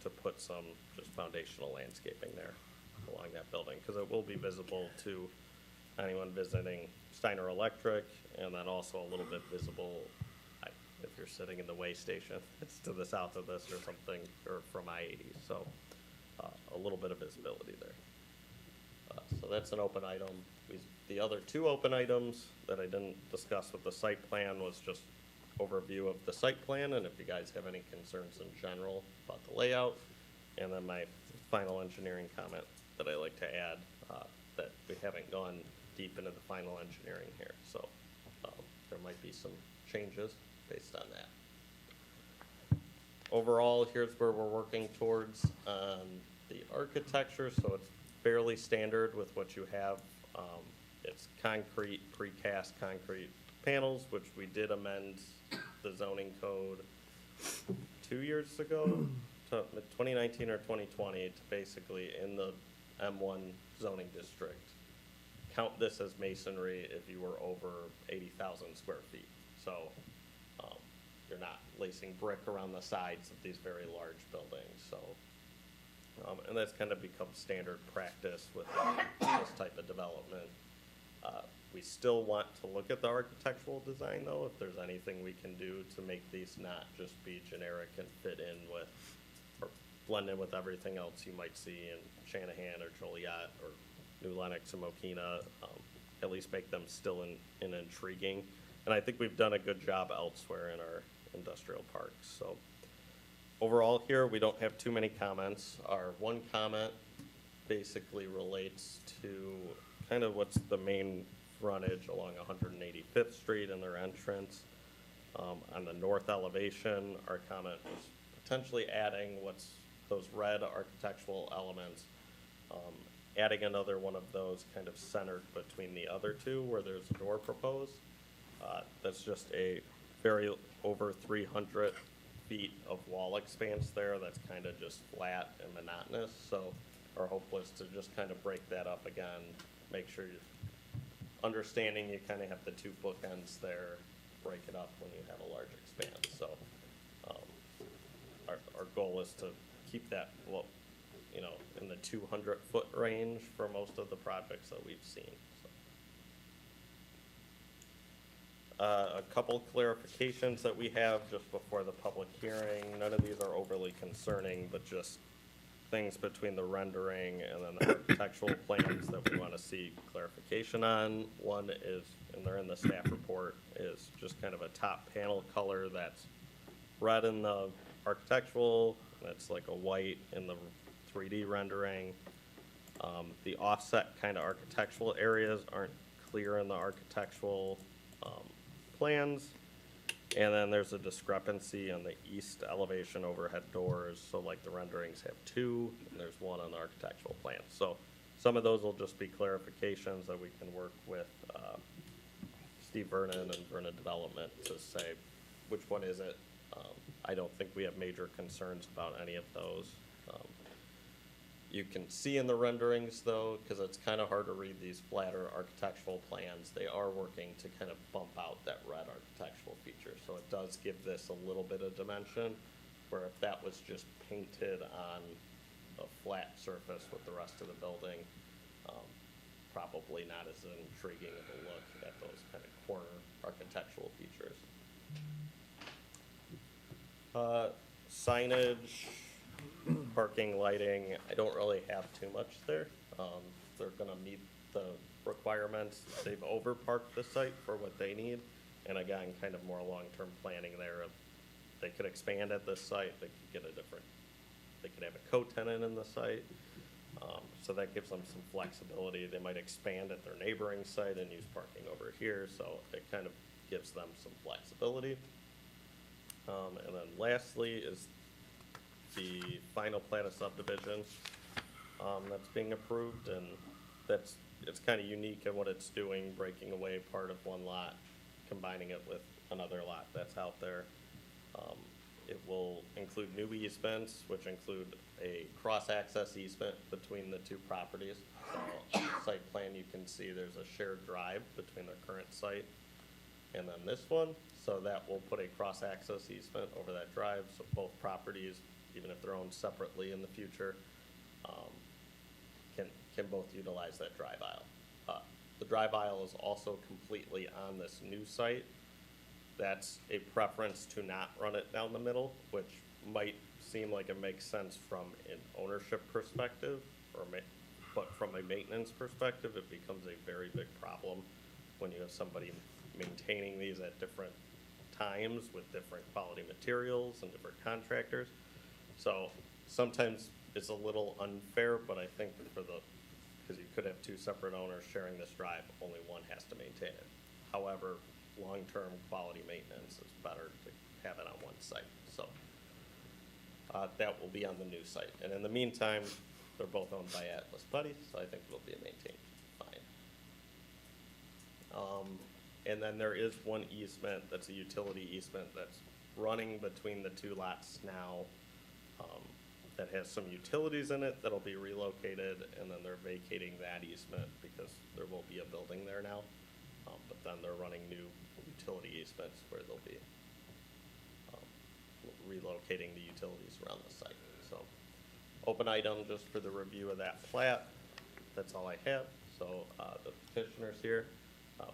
to put some just foundational landscaping there along that building, because it will be visible to anyone visiting Steiner Electric, and then also a little bit visible if you're sitting in the way station. It's to the south of this or something, or from I-80, so a little bit of visibility there. that's an open item. The other two open items that I didn't discuss with the site plan was just overview of the site plan, and if you guys have any concerns in general about the layout, and then my final engineering comment that I like to add, that we haven't gone deep into the final engineering here, so there might be some changes based on that. Overall, here's where we're working towards the architecture, so it's fairly standard with what you have. It's concrete, precast concrete panels, which we did amend the zoning code 2 years ago, 2019 or 2020, to basically in the M1 zoning district, count this as masonry if you were over 80,000 square feet. So you're not lacing brick around the sides of these very large buildings. So, and that's kind of become standard practice with this type of development. We still want to look at the architectural design, though, if there's anything we can do to make these not just be generic and fit in with, or blend in with everything else you might see in Shanahan or Joliet or New Lenox and Mokina, at least make them still in intriguing. And I think we've done a good job elsewhere in our industrial parks. So overall here, we don't have too many comments. Our one comment basically relates to kind of what's the main frontage along 185th Street and their entrance. On the north elevation, our comment was potentially adding what's those red architectural elements, adding another one of those kind of centered between the other two where there's a door proposed. That's just a very over 300 feet of wall expanse there that's kind of just flat and monotonous. So our hope was to just kind of break that up again, make sure you're understanding you kind of have the two bookends there, break it up when you have a large expanse. So our goal is to keep that, well, you know, in the 200-foot range for most of the projects that we've seen. So. A couple clarifications that we have just before the public hearing. None of these are overly concerning, but just things between the rendering and then the architectural plans that we want to see clarification on. One is, and they're in the staff report, is just kind of a top panel color that's red in the architectural, that's like a white in the 3D rendering. The offset kind of architectural areas aren't clear in the architectural plans. And then there's a discrepancy on the east elevation overhead doors. So like the renderings have two, and there's one on the architectural plan. So some of those will just be clarifications that we can work with Steve Vernon and Vernon Development to say which one is it. I don't think we have major concerns about any of those. You can see in the renderings, though, because it's kind of hard to read these flatter architectural plans, they are working to kind of bump out that red architectural feature. So it does give this a little bit of dimension, where if that was just painted on a flat surface with the rest of the building, probably not as intriguing of a look at those kind of corner architectural features. Signage, parking, lighting, I don't really have too much there. They're gonna meet the requirements. They've over-parked the site for what they need. And again, kind of more long-term planning there of, they could expand at this site, they could get a different, they could have a co-tenant in the site. So that gives them some flexibility. They might expand at their neighboring site and use parking over here, so it kind of gives them some flexibility. And then lastly is the final plat of subdivision that's being approved, and it's kind of unique in what it's doing, breaking away part of one lot, combining it with another lot that's out there. It will include new easements, which include a cross-access easement between the two properties. So on the site plan, you can see there's a shared drive between the current site and then this one. So that will put a cross-access easement over that drive, so both properties, even if they're owned separately in the future, can both utilize that drive aisle. The drive aisle is also completely on this new site. That's a preference to not run it down the middle, which might seem like it makes sense from an ownership perspective, or But from a maintenance perspective, it becomes a very big problem when you have somebody maintaining these at different times with different quality materials and different contractors. So sometimes it's a little unfair, but I think because you could have two separate owners sharing this drive, only one has to maintain it. However, long-term quality maintenance is better to have it on one site. So that will be on the new site. And in the meantime, they're both owned by Atlas Buddy, so I think it'll be maintained fine. And then there is one easement, that's a utility easement that's running between the two lots now, that has some utilities in it that'll be relocated, and then they're vacating that easement because there will be a building there now. But then they're running new utility easements where they'll be relocating the utilities around the site. So, open item just for the review of that plat. That's all I have. So, the petitioner's here,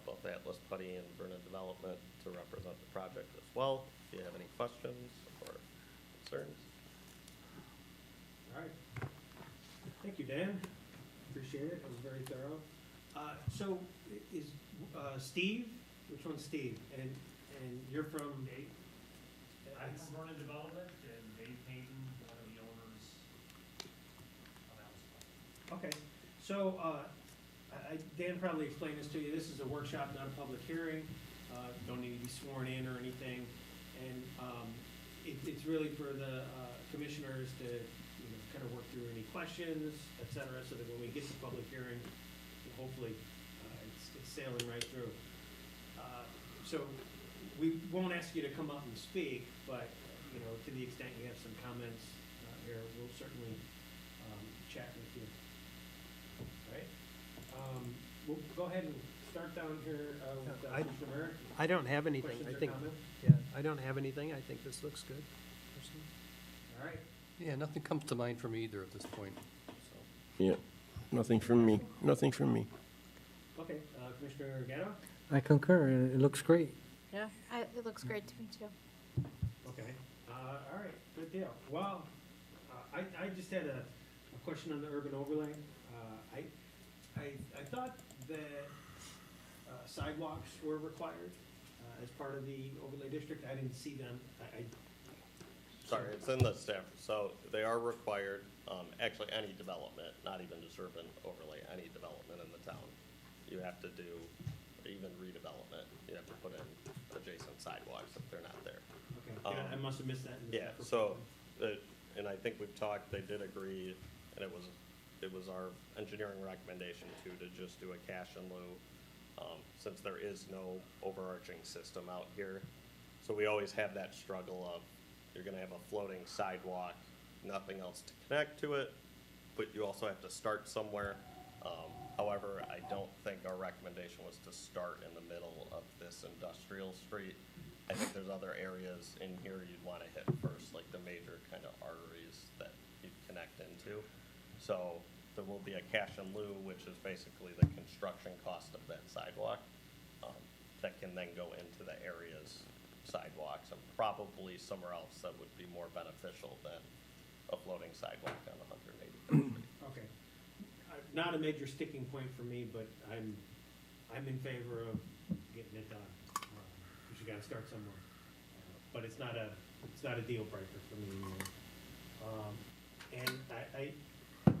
both Atlas Putty and Vernon Development, to represent the project as well. If you have any questions or concerns. All right. Thank you, Dan. Appreciate it. It was very thorough. So is Steve, which one's Steve? And you're from? Dave. I'm from Vernon Development, and Dave Payton, one of the owners of Atlas. Okay. So Dan probably explained this to you. This is a workshop, not a public hearing. Don't need to be sworn in or anything. And it's really for the commissioners to kind of work through any questions, et cetera, so that when we get to public hearing, hopefully it's sailing right through. So we won't ask you to come up and speak, but to the extent you have some comments here, we'll certainly chat with you. All right. We'll go ahead and start down here with Commissioner Merrick. I don't have anything. Questions I or think, comments? I don't have anything. I think this looks good, personally. All right. Yeah, nothing comes to mind from either at this point, so. Yeah, nothing from me, nothing from me. Okay, Commissioner Gatto? I concur, it looks great. Yeah, it looks great to me too. Okay, all right, good deal. Well, I just had a question on the urban overlay. I thought that sidewalks were required as part of the overlay district. I didn't see them. Sorry, it's in the staff, so they are required, actually any development, not even just urban overlay, any development in the town. You have to do, even redevelopment, you have to put in adjacent sidewalks if they're not there. Okay, yeah, I must have missed that. In the Yeah, staff so, report. and I think we've talked, they did agree, and it was our engineering recommendation too, to just do a cash in lieu, since there is no overarching system out here. So we always have that struggle of, you're gonna have a floating sidewalk, nothing else to connect to it, but you also have to start somewhere. However, I don't think our recommendation was to start in the middle of this industrial street. I think there's other areas in here you'd wanna hit first, like the major kind of arteries that you'd connect into. So there will be a cash in lieu, which is basically the construction cost of that sidewalk, that can then go into the areas sidewalks and probably somewhere else that would be more beneficial than a floating sidewalk on 185th Street. Okay. Not a major sticking point for me, but I'm in favor of getting it done. Because you gotta start somewhere. But it's not a deal breaker for me. And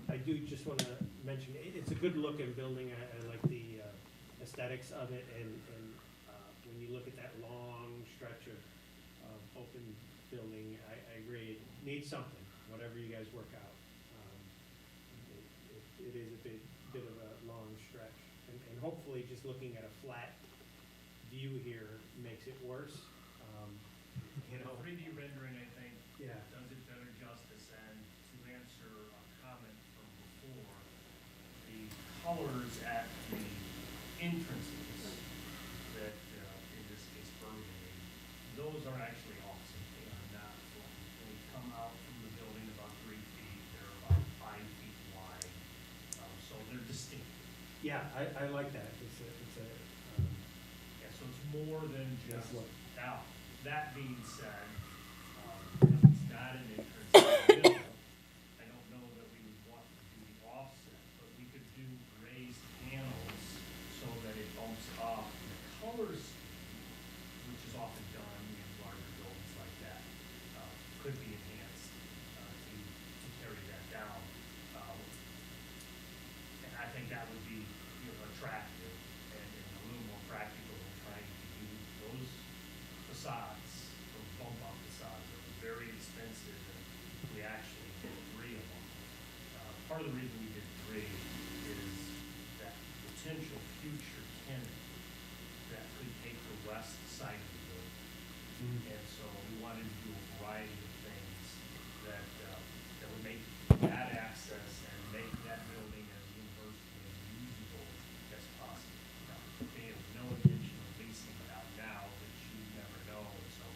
I do just wanna mention, it's a good looking building. I like the aesthetics of it, and when you look at that long stretch of open building, I agree, it needs something, whatever you guys work out. It is a bit of a long stretch, and hopefully just looking at a flat view here makes it worse. The 3D rendering, I think, Yeah. does it better justice, and to answer a comment from before, the colors at the entrances that, in this case burgundy, those are actually awesome. They are not flat. They come out from the building about 3 feet, they're about 5 feet wide, so they're distinct. Yeah, I like that. It's a Yeah, so it's more than Nice just, look. now, that being said, it's not an entrance in the middle. I don't know that we would want to do the offset, but we very expensive, and we actually did 3 of them. Part of the reason we did 3 is that potential future tenant that could take the west side of the building. And so we wanted to do a variety of things that, that would make that access and make that building as universally as usable as possible. Now, they have no intention of leasing it out now, but you never know. And so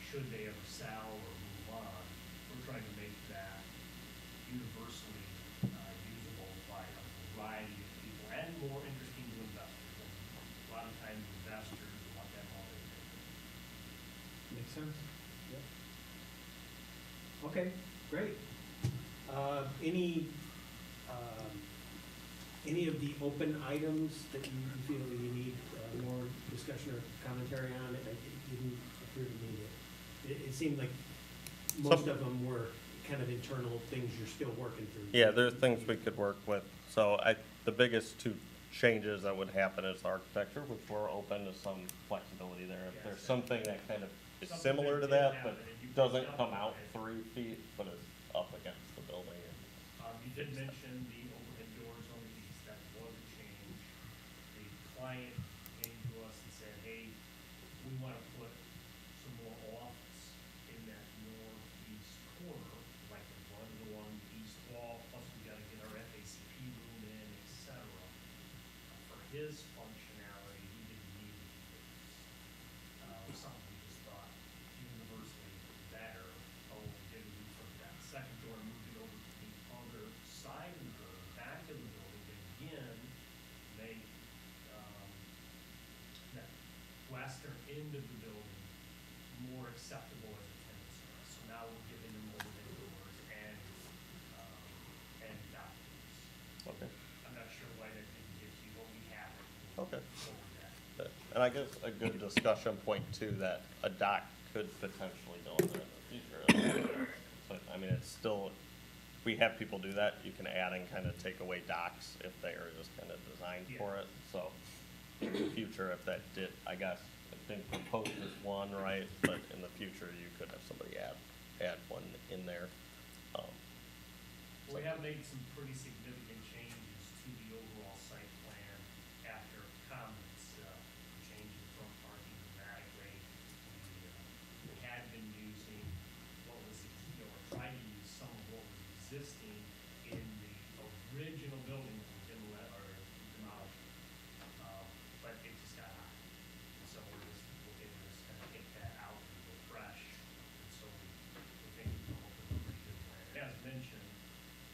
should they ever sell or move on, we're trying to make that universally usable by a variety of people and more interesting to investors. And a lot of times investors want that all they can. Makes sense. Yep. Okay, great. Any of the open items that you feel that you need more discussion or commentary on? It didn't appear to me that, it seemed like most of them were kind of internal things you're still working through. Yeah, there's things we could work with. So the biggest 2 changes that would happen is architecture, which we're open to some flexibility there. If there's something that kind of is similar to that, but doesn't come out 3 feet, but is up against the building. You did mention the overhead doors on the east. That was a change. The client came to us and said, hey, we want to put some more office in that northeast corner, like along the east wall, plus we got to get our FACP room in, et cetera. For his functionality, he didn't need to do this. Something we just thought universally better. Oh, we didn't do from that second door, moved it over to the other side of the building, back of the building, and again, make that western end of the building more acceptable as a tenant space. So now we're giving them overhead doors and dock doors. Okay. I'm not sure why that didn't get you, but we have it. Okay. Over that. And I guess a good discussion point too, that a dock could potentially go in there in the future. But I mean, it's still, we have people do that. You can add and kind of take away docks if they are just kind of designed for it. So in the future, if that did, I guess, it didn't propose as one, right? But in the future, you could have somebody add one in there. We have made some pretty significant changes to the overall site plan after comments, changing front parking dramatically. We had been using what was, trying to use some of what was existing in the original building that was demolished. But it just got hot. And so we're just looking to just kind of get that out and go fresh. And so we think we've come up with a pretty good plan. As mentioned,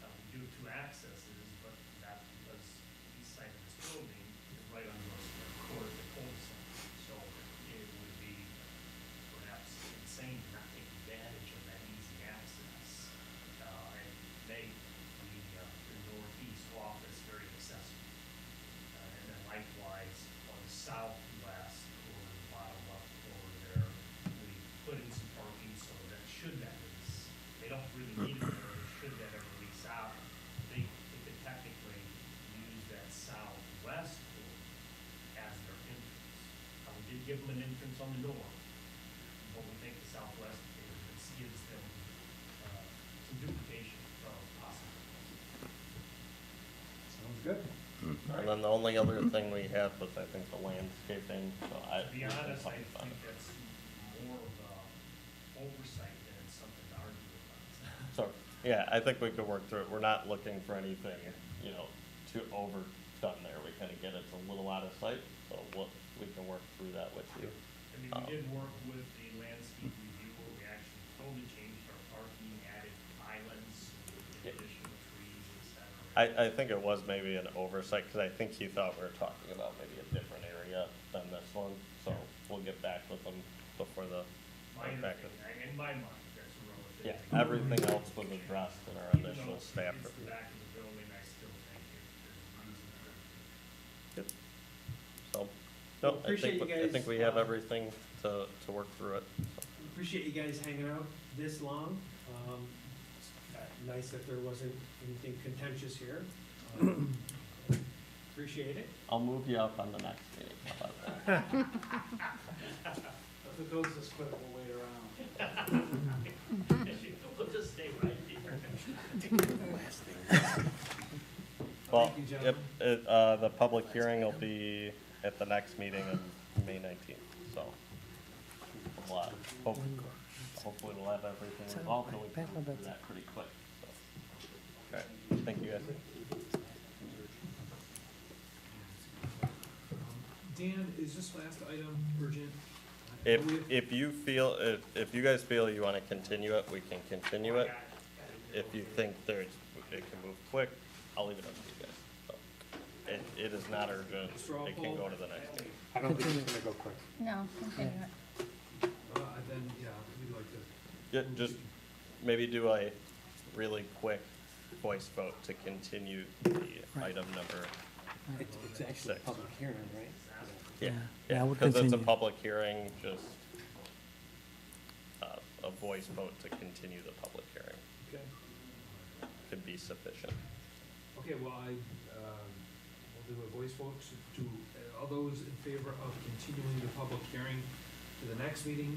we do have 2 accesses, but that's because the east side of this building is right on the corner of the cul-de-sac. So it would be perhaps insane to not take advantage of that easy access and make the northeast office very accessible. And then likewise, on the southwest corner, the bottom left corner there, we put in some parking so that should that lease, they don't really need it there, but should that ever lease out, they could technically use that southwest corner as their entrance. We did give them an entrance on the north, but we think the southwest entrance gives them some duplication of possible. Sounds good. And then the only other thing we had was, I think, the landscaping. So To be honest, I think that's more of a oversight than it's something to argue about. So, yeah, I think we could work through it. We're not looking for anything, too overdone there. We kind of get it's a little out of sight, so we can work through that with you. I mean, we did work with the landscape review, where we actually totally changed our parking, added islands, additional trees, et cetera. I think it was maybe an oversight, because I think he thought we were talking about maybe a different area than this one. So we'll get back with them before the. In my mind, that's a relative. Yeah, everything else was addressed in our initial staff It's the review. back of the building, I still think there's reason for it. Good. So, Well, no, appreciate you I guys, think we have everything to work through it. Appreciate you guys hanging out this long. Nice that there wasn't anything contentious here. Appreciate it. I'll move you up on the next meeting. How about that? If it goes this quick, we'll wait around. Well, the public hearing will be at the next meeting on May 19th, so. Hopefully we'll have everything resolved, and we can do that pretty quick, so. Okay, thank you guys. Dan, is this last item urgent? If you feel, if you guys feel you want to continue it, we can continue it. If you think it can move quick, I'll leave it up to you guys. So, it is not urgent, it can go to the next meeting. I don't think it's gonna go quick. No, continue it. Then, yeah, we'd like to. Yeah, just maybe do a really quick voice vote to continue the item number It's actually a 6. public hearing, right? Yeah, Yeah, we'll because it's a continue. public hearing, just a voice vote to continue the public hearing Okay. could be sufficient. Okay, well, we'll do a voice vote to, all those in favor of continuing the public hearing to the next meeting.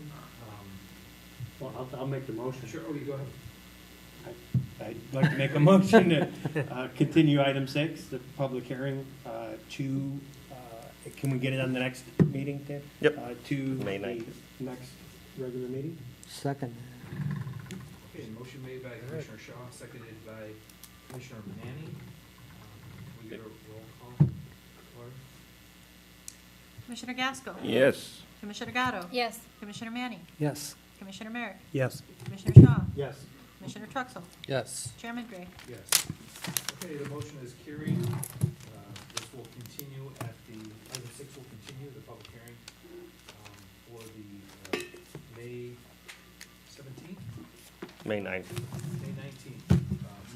Well, I'll make the motion. Sure, you go ahead. I'd like to make a motion to continue item 6, the public hearing, to, can we get it on the next meeting, Ted? Yep. To May the 9th. next regular meeting? Second. Okay, motion made by Commissioner Shaw, seconded by Commissioner Manny. Can we get a roll call, Laura? Commissioner Gasco? Yes. Commissioner Gatto? Yes. Commissioner Manny? Yes. Commissioner Merrick? Yes. Commissioner Shaw? Yes. Commissioner Truxell? Yes. Chairman Gray? Yes. Okay, the motion is carried. This will continue at the, item 6 will continue the public hearing for the May 17th, May 9th. May 19th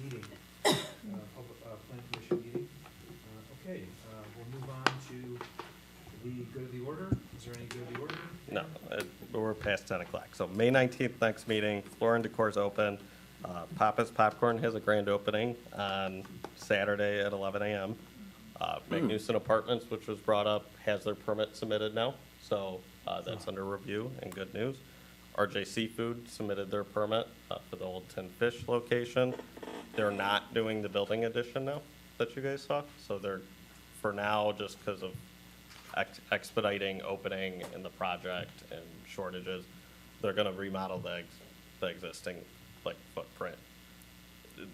meeting, Plan Commission meeting. Okay, we'll move on to the good of the order. Is there any good of the order? No, we're past 10 o'clock. So May 19th, next meeting, Floor and Decor's open. Papa's Popcorn has a grand opening on Saturday at 11 a.m. McNewson Apartments, which was brought up, has their permit submitted now, so that's under review and good news. RJ Seafood submitted their permit for the Old Tin Fish location. They're not doing the building addition now that you guys saw, so they're, for now, just because of expediting opening in the project and shortages, they're gonna remodel the existing footprint.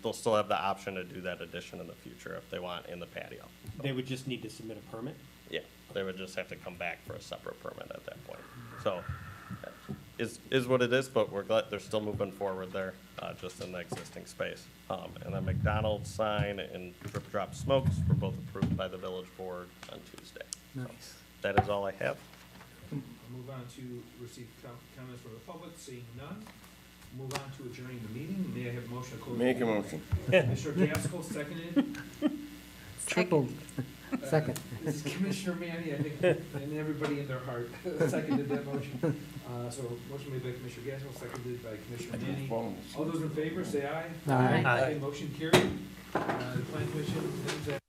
They'll still have the option to do that addition in the future if they want in the patio. They would just need to submit a permit? Yeah, they would just have to come back for a separate permit at that point. So, is what it is, but we're glad they're still moving forward there, just in the existing space. And then McDonald's sign and Drip Drop Smokes were both approved by the village board on Tuesday. Nice. That is all I have. I'll move on to receive comments from the public, seeing none. Move on to adjourning the meeting. May I have a motion to close? Make a motion. Commissioner Gaskell, seconded. Triple. Second. This is Commissioner Manny, I think, and everybody in their heart seconded that motion. So motion made by Commissioner Gaskell, seconded by Commissioner Manny. All those in favor, say aye. Aye. Okay, motion carried. The Plan Commission ends at